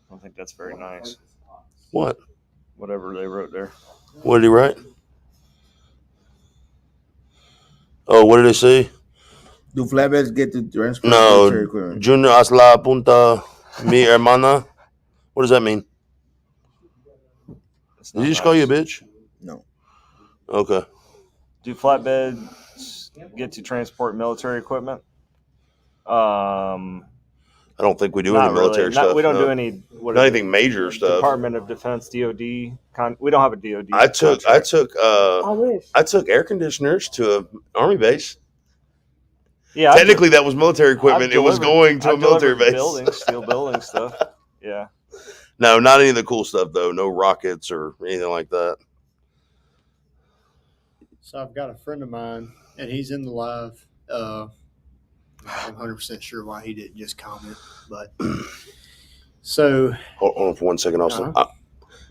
don't think that's very nice. What? Whatever they wrote there. What did he write? Oh, what did they say? Do flatbeds get to transport No, military equipment? Junior Asla Punta Mi Hermana. What does that mean? Did he just call you a bitch? No. Okay. Do flatbeds get to transport military equipment? I don't think we do any military stuff. We don't do any. Not anything major stuff. Department of Defense, DOD. We don't have a DOD. I took air conditioners to an army base. Yeah. Technically, that was military equipment. It was going to a military base. Steel building stuff. Yeah. No, not any of the cool stuff though. No rockets or anything like that. So I've got a friend of mine, and he's in the live. I'm 100% sure why he didn't just comment, but so hold on for 1 second. Also,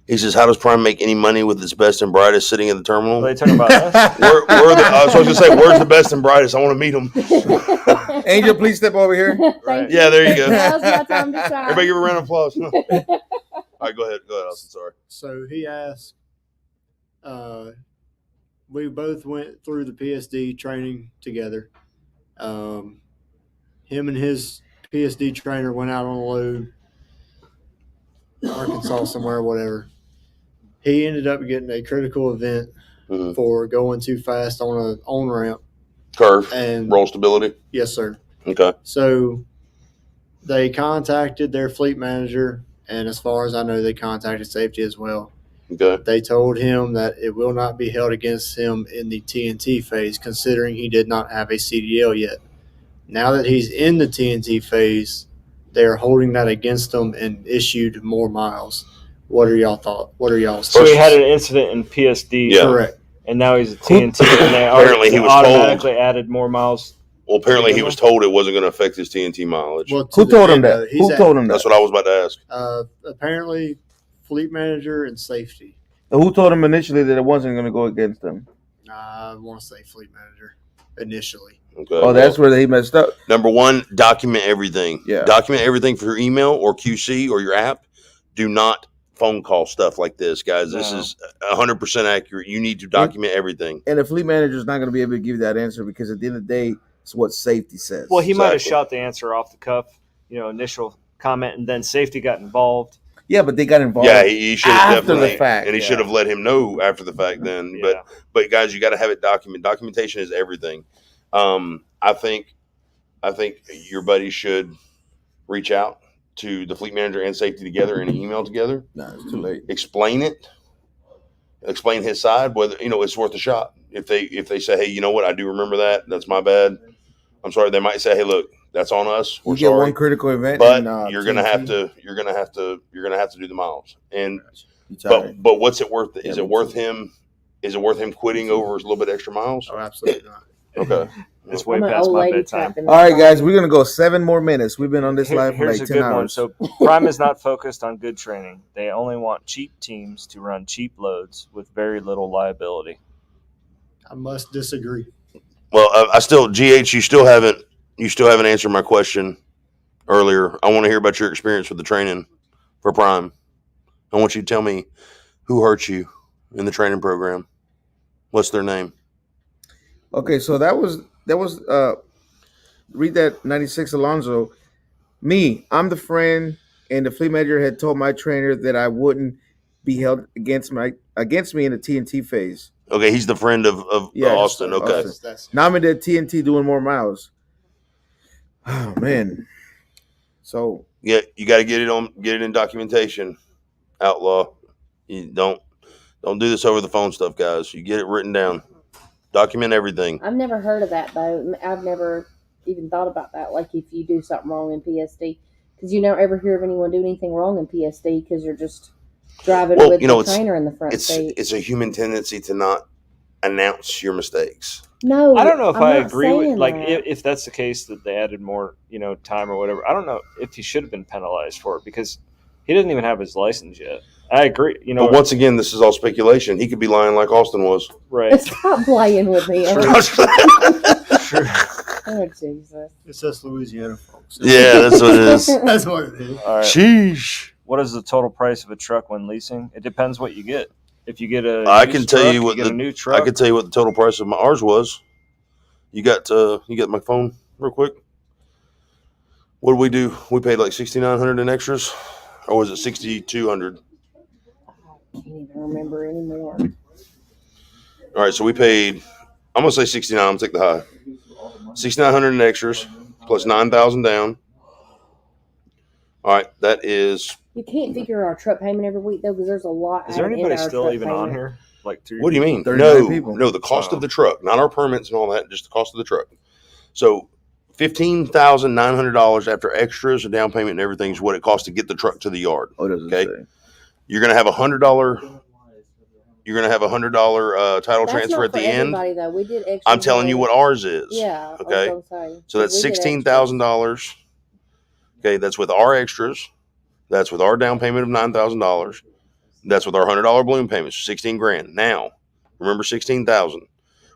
he says, "How does Prime make any money with its best and brightest sitting in the terminal?" Are they talking about us? I was going to say, "Where's the best and brightest? I want to meet them." Angel, please step over here. Right. Yeah, there you go. Everybody give a round of applause. All right, go ahead, Austin. Sorry. So he asked. We both went through the PSD training together. Him and his PSD trainer went out on a load, Arkansas somewhere, whatever. He ended up getting a critical event for going too fast on an on-ramp. Curve and roll stability? Yes, sir. Okay. So they contacted their fleet manager, and as far as I know, they contacted safety as well. Okay. They told him that it will not be held against him in the TNT phase, considering he did not have a CDL yet. Now that he's in the TNT phase, they're holding that against him and issued more miles. What are y'all thought? What are y'all's So he had an incident in PSD. Yeah. Correct. And now he's a TNT, and they apparently he was automatically added more miles. Well, apparently he was told it wasn't going to affect his TNT mileage. Well, who told him that? Who told him that? That's what I was about to ask. Apparently, fleet manager and safety. Who told him initially that it wasn't going to go against them? I want to say fleet manager initially. Okay. Oh, that's where he messed up. Number one, document everything. Yeah. Document everything for your email or QC or your app. Do not phone call stuff like this, guys. This is 100% accurate. You need to document everything. And the fleet manager is not going to be able to give you that answer because at the end of the day, it's what safety says. Well, he might have shot the answer off the cuff, initial comment, and then safety got involved. Yeah, but they got involved. Yeah, he should have after the fact, and he should have let him know after the fact. Then, but guys, you got to have it documented. Documentation is everything. I think your buddies should reach out to the fleet manager and safety together in an email together. No, it's too late. Explain it. Explain his side, whether it's worth a shot. If they say, hey, you know what, I do remember that. That's my bad. I'm sorry. They might say, hey, look, that's on us. We're you get sorry. One critical event, but you're gonna have to do the miles. And but what's it worth? Is it worth him? Is it worth him quitting over a little bit extra miles? Oh, absolutely not. Okay. It's way past my bedtime. All right, guys, we're going to go 7 more minutes. We've been on this live for like 10 hours. So Prime is not focused on good training. They only want cheap teams to run cheap loads with very little liability. I must disagree. Well, GH, you still haven't answered my question earlier. I want to hear about your experience with the training for Prime. I want you to tell me who hurt you in the training program. What's their name? Okay, so that was read that 96 Alonzo. I'm the friend, and the fleet manager had told my trainer that I wouldn't be held against me in the TNT phase. Okay, he's the friend of Austin. Okay. Now I'm in the TNT doing more miles. Oh man. So yeah, you got to get it in documentation. Outlaw. You don't do this over the phone stuff, guys. You get it written down. Document everything. I've never heard of that though. I've never even thought about that. Like if you do something wrong in PSD, because you don't ever hear of anyone doing anything wrong in PSD because you're just driving with the trainer in the front seat. It's a human tendency to not announce your mistakes. No, I don't know if I'm I not agree with saying like that. if that's the case that they added more, time or whatever. I don't know if he should have been penalized for it because he doesn't even have his license yet. I agree. But once again, this is all speculation. He could be lying like Austin was. Right. Stop playing with me. Sure. Oh, Jesus. It's us Louisiana folks. Yeah, that's what it is. That's what it is. All right. Sheesh. What is the total price of a truck when leasing? It depends what you get. If you get a I can tell truck, you what get a new truck. I can tell you what the total price of ours was. You got my phone real quick. What did we do? We paid like $6,900 in extras, or was it $6,200? I can't even remember anymore. All right, so we paid. I'm gonna say 69. I'm gonna take the high. 6,900 in extras plus 9,000 down. All right, that is. You can't figure our truck payment every week though, because there's a lot. Is there anybody still even payment. on here? Like What do you mean? 39 people. No, the cost of the truck, not our permits and all that, just the cost of the truck. So $15,900 after extras and down payment and everything is what it costs to get the truck to the yard. Oh, doesn't okay. say. You're gonna have $100. You're gonna have $100 title That's transfer not at the for end. everybody, though. We did extras I'm telling you what ours is. Yeah. Okay. I was gonna say, So that's we did $16,000. Okay, that's with our extras. That's with our down payment of $9,000. That's with our $100 balloon payment, so $16,000. Now, remember $16,000.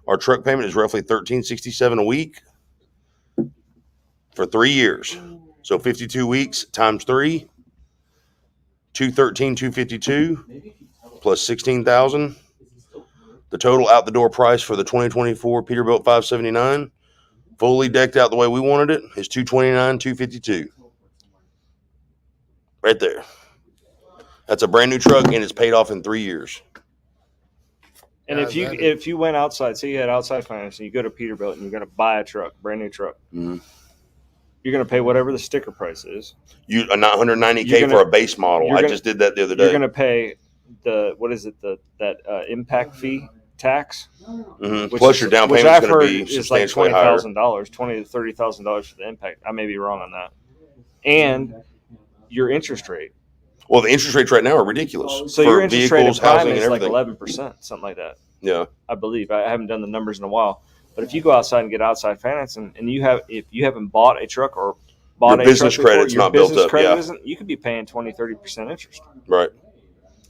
Our truck payment is roughly $1,367 a week for 3 years. So 52 weeks times 3, $213,252 plus $16,000. The total out the door price for the 2024 Peterbilt 579, fully decked out the way we wanted it, is $229,252. Right there. That's a brand new truck, and it's paid off in 3 years. And if you went outside, say you had outside financing, you go to Peterbilt and you're going to buy a truck, brand new truck. Mm-hmm. You're going to pay whatever the sticker price is. You $190K for a base model. I just did that the other day. You're going to pay that impact fee tax. Mm-hmm. Plus your down payment is going to be substantially higher. $20,000, $20,000 to $30,000 for the impact. I may be wrong on that. And your interest rate. Well, the interest rates right now are ridiculous. So your interest rate in prime is like everything. 11%, something like that. Yeah, I believe. I haven't done the numbers in a while. But if you go outside and get outside financing, and if you haven't bought a truck or bought your business credit's not built up, you could be paying 20-30% interest. Right.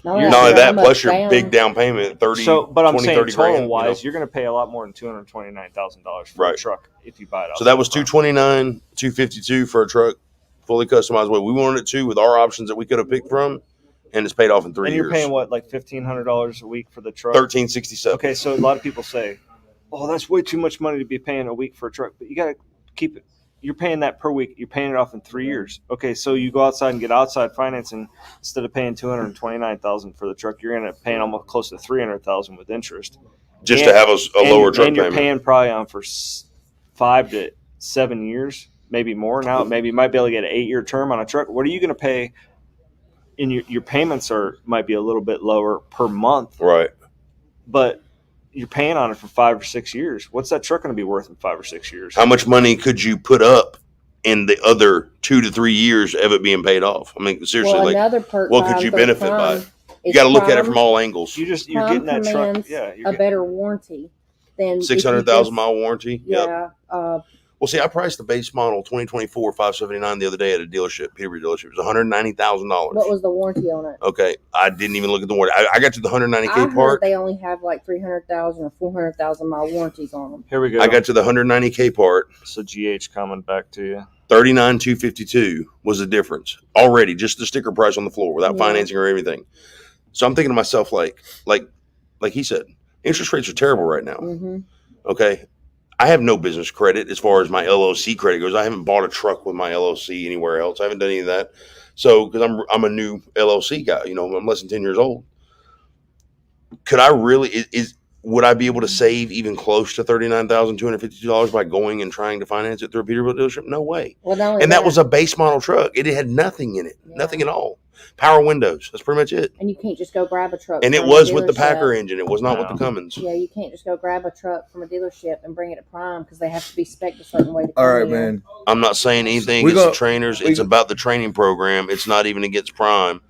Not only that, plus your big down payment, but I'm saying total wise, you're going to pay a lot more than $229,000 for a truck if you buy it outside. So that was $229,252 for a truck, fully customized way we wanted it to, with our options that we could have picked from, and it's paid off in 3 years. And you're paying what, like $1,500 a week for the truck? $1,367. Okay, so a lot of people say, "Oh, that's way too much money to be paying a week for a truck," but you got to keep it. You're paying that per week. You're paying it off in 3 years. Okay, so you go outside and get outside financing instead of paying $229,000 for the truck. You're going to pay almost close to $300,000 with interest, just to have a lower truck payment. And you're paying probably on for 5 to 7 years, maybe more. Now, maybe you might be able to get an 8-year term on a truck. What are you going to pay? And your payments might be a little bit lower per month, right? But you're paying on it for 5 or 6 years. What's that truck going to be worth in 5 or 6 years? How much money could you put up in the other 2 to 3 years of it being paid off? I mean, seriously, what could you benefit by? You got to look at it from all angles. You're getting that truck. Yeah, a better warranty than 600,000 mile warranty. Yeah. Yep. Well, see, I priced the base model 2024 579 the other day at a dealership, Peterbilt dealership. It was $190,000. What was the warranty on it? Okay, I didn't even look at the warranty. I got to the $190K part. They only have like 300,000 or 400,000 mile warranties on them. Here we go. I got to the $190K part. So GH coming back to you. $39,252 was the difference already, just the sticker price on the floor without financing or anything. So I'm thinking to myself, like he said, interest rates are terrible right now. Mm-hmm. Okay. I have no business credit as far as my LLC credit goes. I haven't bought a truck with my LLC anywhere else. I haven't done any of that. So, because I'm a new LLC guy, I'm less than 10 years old. Could I really, would I be able to save even close to $39,252 by going and trying to finance it through a Peterbilt dealership? No way. Well, and that was a base model truck. It had nothing in it, nothing at all. Power windows. That's pretty much it. And you can't just go grab a truck. And it was with the Packer engine. It was not with the Cummins. Yeah, you can't just go grab a truck from a dealership and bring it to Prime because they have to be spec'd a certain way. All right, man. I'm not saying anything against the trainers. It's about the training program. It's not even against Prime.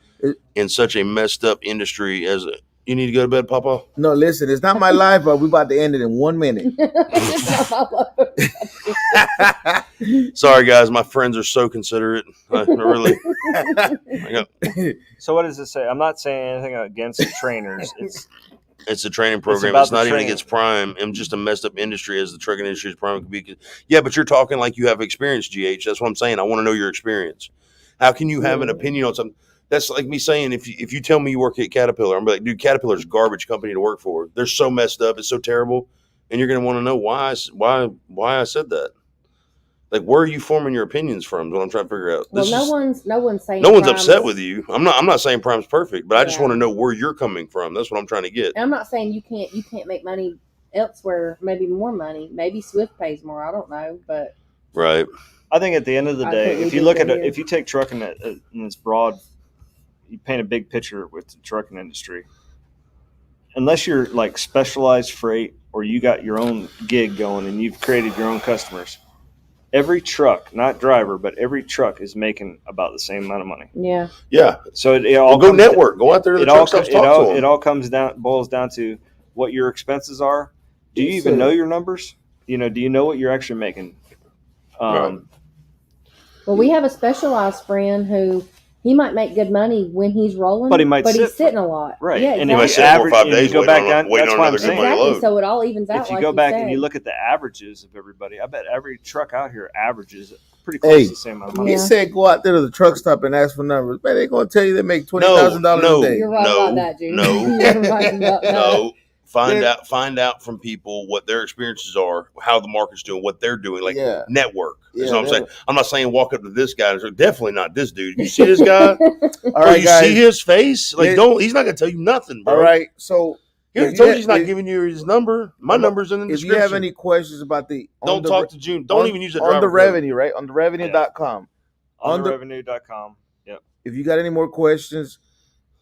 In such a messed up industry as You need to go to bed, Papa? No, listen, it's not my life, but we're about to end it in 1 minute. Sorry, guys. My friends are so considerate. Really. So what does it say? I'm not saying anything against the trainers. It's a training program. It's not even against Prime. I'm just a messed up industry as the trucking industry is Prime could be. Yeah, but you're talking like you have experience, GH. That's what I'm saying. I want to know your experience. How can you have an opinion on something? That's like me saying if you tell me you work at Caterpillar, I'm like, dude, Caterpillar's a garbage company to work for. They're so messed up. It's so terrible. And you're going to want to know why I said that. Like, where are you forming your opinions from? Is what I'm trying to figure out. Well, no one's saying no one's upset with you. I'm not saying Prime's perfect, but I just want to know where you're coming from. That's what I'm trying to get. And I'm not saying you can't make money elsewhere. Maybe more money. Maybe Swift pays more. I don't know, but right. I think at the end of the day, if you look at it, if you take trucking in its broad, you paint a big picture with the trucking industry. Unless you're like specialized freight or you got your own gig going and you've created your own customers, every truck, not driver, but every truck is making about the same amount of money. Yeah. Yeah. So it all go network. Go out there to the truck stops, talk to them. It all boils down to what your expenses are. Do you even know your numbers? Do you know what you're actually making? Right. Well, we have a specialized friend who he might make good money when he's rolling, but he's sitting a lot. Right. Yeah, and he might sit 4 or 5 days waiting on another good money load. So it all evens out. If you go back and you look at the averages of everybody, I bet every truck out here averages pretty close to the same amount of money. He said go out there to the truck stop and ask for numbers. Man, they're going to tell you they make $20,000 a day. You're right about that, Jude. No. Find out from people what their experiences are, how the market's doing, what they're doing, like network. That's what I'm saying. I'm not saying walk up to this guy and say, definitely not this dude. You see this guy? All right, you see his face? Like, he's not gonna tell you nothing, bro. All right. So he told you he's not giving you his number. My number's in the description. If you have any questions about don't talk to June. Don't even use the on the revenue, right? On the revenue.com. On the revenue.com. Yep. If you got any more questions,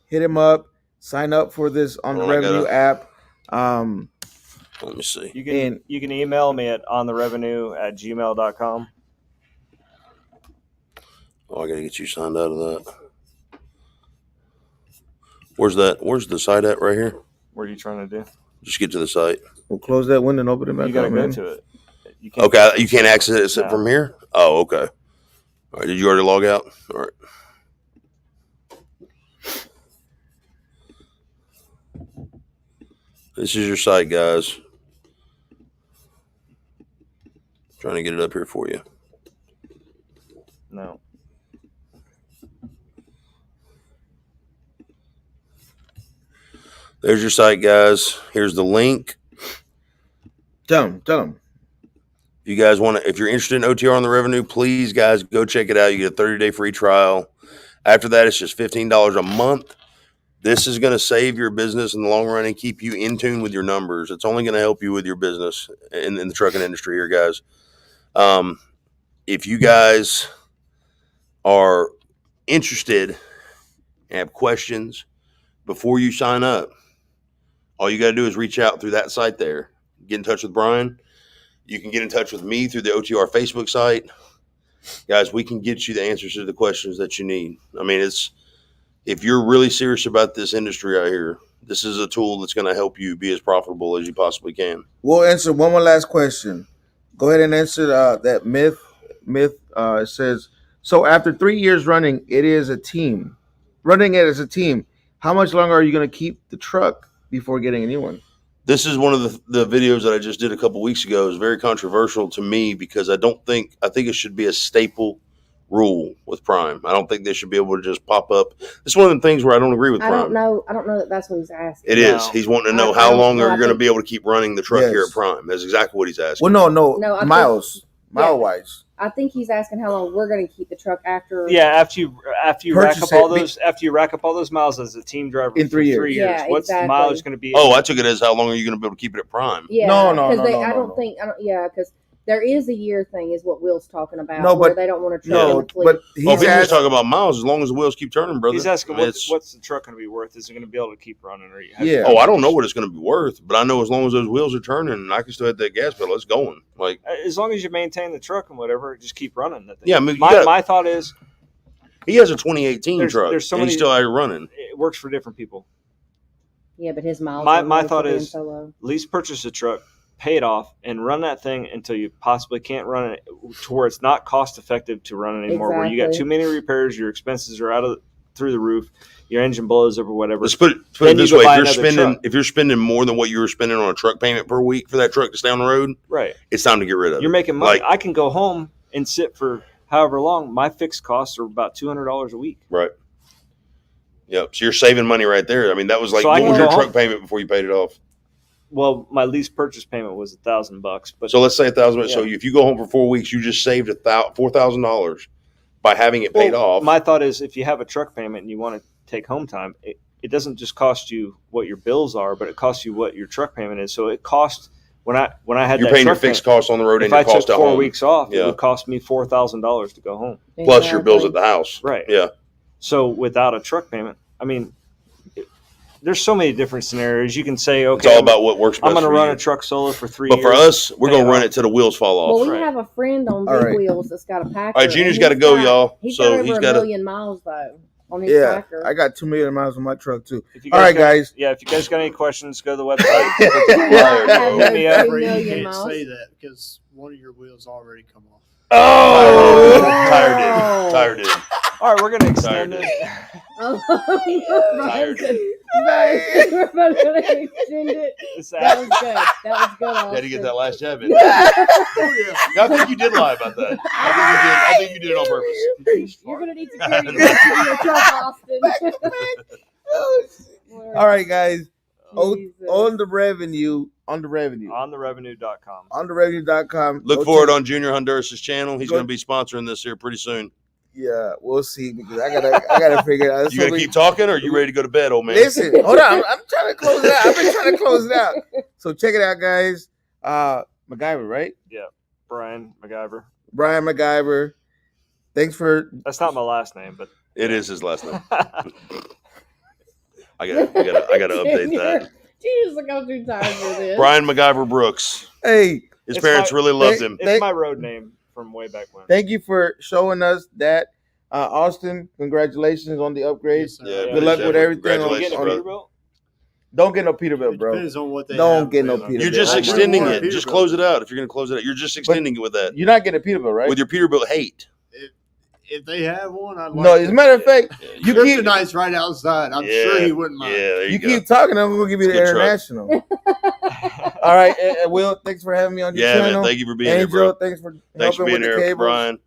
hit him up. Sign up for this on the revenue app. Let me see. You can email me at ontherevenue@gmail.com. Oh, I gotta get you signed out of that. Where's that? Where's the site at right here? What are you trying to do? Just get to the site. We'll close that window and open it back up. You gotta go to it. You can't access it from here? Oh, okay. All right, did you already log out? All right. This is your site, guys. Trying to get it up here for you. No. There's your site, guys. Here's the link. Tell them. If you guys want to, if you're interested in OTR on the revenue, please, guys, go check it out. You get a 30-day free trial. After that, it's just $15 a month. This is going to save your business in the long run and keep you in tune with your numbers. It's only going to help you with your business in the trucking industry here, guys. If you guys are interested and have questions before you sign up, all you got to do is reach out through that site there. Get in touch with Brian. You can get in touch with me through the OTR Facebook site. Guys, we can get you the answers to the questions that you need. I mean, if you're really serious about this industry out here, this is a tool that's going to help you be as profitable as you possibly can. We'll answer one more last question. Go ahead and answer that myth. It says, so after 3 years running it as a team, how much longer are you going to keep the truck before getting a new one? This is one of the videos that I just did a couple weeks ago. It's very controversial to me because I think it should be a staple rule with Prime. I don't think they should be able to just pop up. It's one of the things where I don't agree with Prime. I don't know that that's what he's asking. It is. He's wanting to know how long are you going to be able to keep running the truck here at Prime. That's exactly what he's asking. Well, no, mile-wise. I think he's asking how long we're going to keep the truck after. Yeah, after you rack up all those miles as a team driver in 3 years. 3 years. Yeah, what's the mileage going to be? Oh, I took it as how long are you going to be able to keep it at Prime? Yeah, no. Because there is a year thing, is what Will's talking about. No, where but they don't want to truck in the fleet. But he's just talking about miles. As long as the wheels keep turning, brother. He's asking what's the truck going to be worth? Is it going to be able to keep running? Oh, I don't know what it's going to be worth, but I know as long as those wheels are turning, I can still hit that gas pedal. It's going. Like as long as you maintain the truck and whatever, just keep running. Yeah, I mean, my thought is, he has a 2018 truck. There's so and he's still out here running. It works for different people. Yeah, but his miles. My thought is so low. lease purchase a truck, pay it off, and run that thing until you possibly can't run it to where it's not cost effective to run it anymore. Where you got too many repairs, your expenses are through the roof, your engine blows up or whatever. Let's put it this way: if you're spending more than what you were spending on a truck payment per week for that truck to stay on the road, right? It's time to get rid of it. You're making money. I can go home and sit for however long. My fixed costs are about $200 a week. Right. Yep. So you're saving money right there. I mean, that was like what was your truck payment before you paid it off? Well, my lease purchase payment was $1,000. But so let's say $1,000. Yeah. So if you go home for 4 weeks, you just saved $4,000 by having it paid off. My thought is, if you have a truck payment and you want to take home time, it doesn't just cost you what your bills are, but it costs you what your truck payment is. So it costs when I had you're paying your fixed costs on the road and your cost at home. If I took 4 weeks off, it would cost me $4,000 to go home, plus your bills at the house. Right. Yeah. So without a truck payment, I mean, there's so many different scenarios. You can say, okay, it's all about what works best. I'm going to run a truck solo for 3 years. But for us, we're going to run it till the wheels fall off. Well, we have a friend on Big Wheels that's got a Packer. All right, Junior's got to go, y'all. He's got over 1 million miles, though, on his Packer. I got 2 million miles on my truck, too. All right, guys. Yeah, if you guys got any questions, go to the website. Hit me up. You can't say that because one of your wheels already come off. Oh! Tired it. All right, we're going to extend it. Tired it. We're going to extend it. That was good. That was good. You had to get that last jab in. I think you did lie about that. I think you did it on purpose. You're going to need to carry your truck, Austin. All right, guys. On the revenue. OnTheRevenue.com. OnTheRevenue.com. Look for it on Junior Honduras' channel. He's going to be sponsoring this here pretty soon. Yeah, we'll see because I gotta figure it out. You gonna keep talking, or are you ready to go to bed, old man? Listen, hold on. I'm trying to close it out. I've been trying to close it out. So check it out, guys. MacGyver, right? Yeah, Brian MacGyver. Brian MacGyver. Thanks for. That's not my last name, but it is his last name. I gotta update that. Jesus, I got too tired for this. Brian MacGyver Brooks. Hey, his parents really loved him. It's my road name from way back when. Thank you for showing us that. Austin, congratulations on the upgrade. Yeah, good luck with everything. Don't get no Peterbilt, bro. Depends on what they don't get no Peterbilt. You're just extending it. Just close it out. If you're going to close it out, you're just extending it with that. You're not getting a Peterbilt, right? With your Peterbilt hate. If they have one, I'd like no, as a matter of fact, you keep Kryptonite's right outside. I'm sure he wouldn't mind. Yeah, you keep talking, I'm going to give you the international. All right, Will, thanks for having me on your channel. Yeah, man, thank you for being here, bro. Thanks for being here, Brian.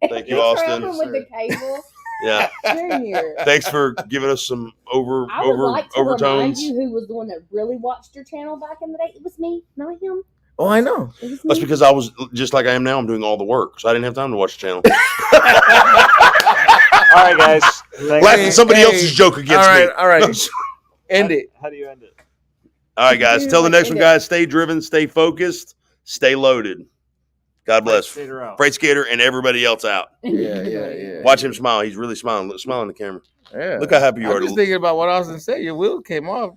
Thank you, Austin. With the cable. Yeah. Junior. Thanks for giving us some I would like to overtones. Remind you who was the one that really watched your channel back in the day. It was me, not him. Oh, I know. That's because I was just like I am now. I'm doing all the work, so I didn't have time to watch the channel. All right, guys. Laughing somebody else's joke against me. All right. End it. How do you end it? All right, guys. Till the next one, guys. Stay driven, stay focused, stay loaded. God bless. Freight Skater and everybody else out. Yeah. Watch him smile. He's really smiling. Smile in the camera. Yeah. Look how happy you are. I'm just thinking about what Austin said. Your wheel came off.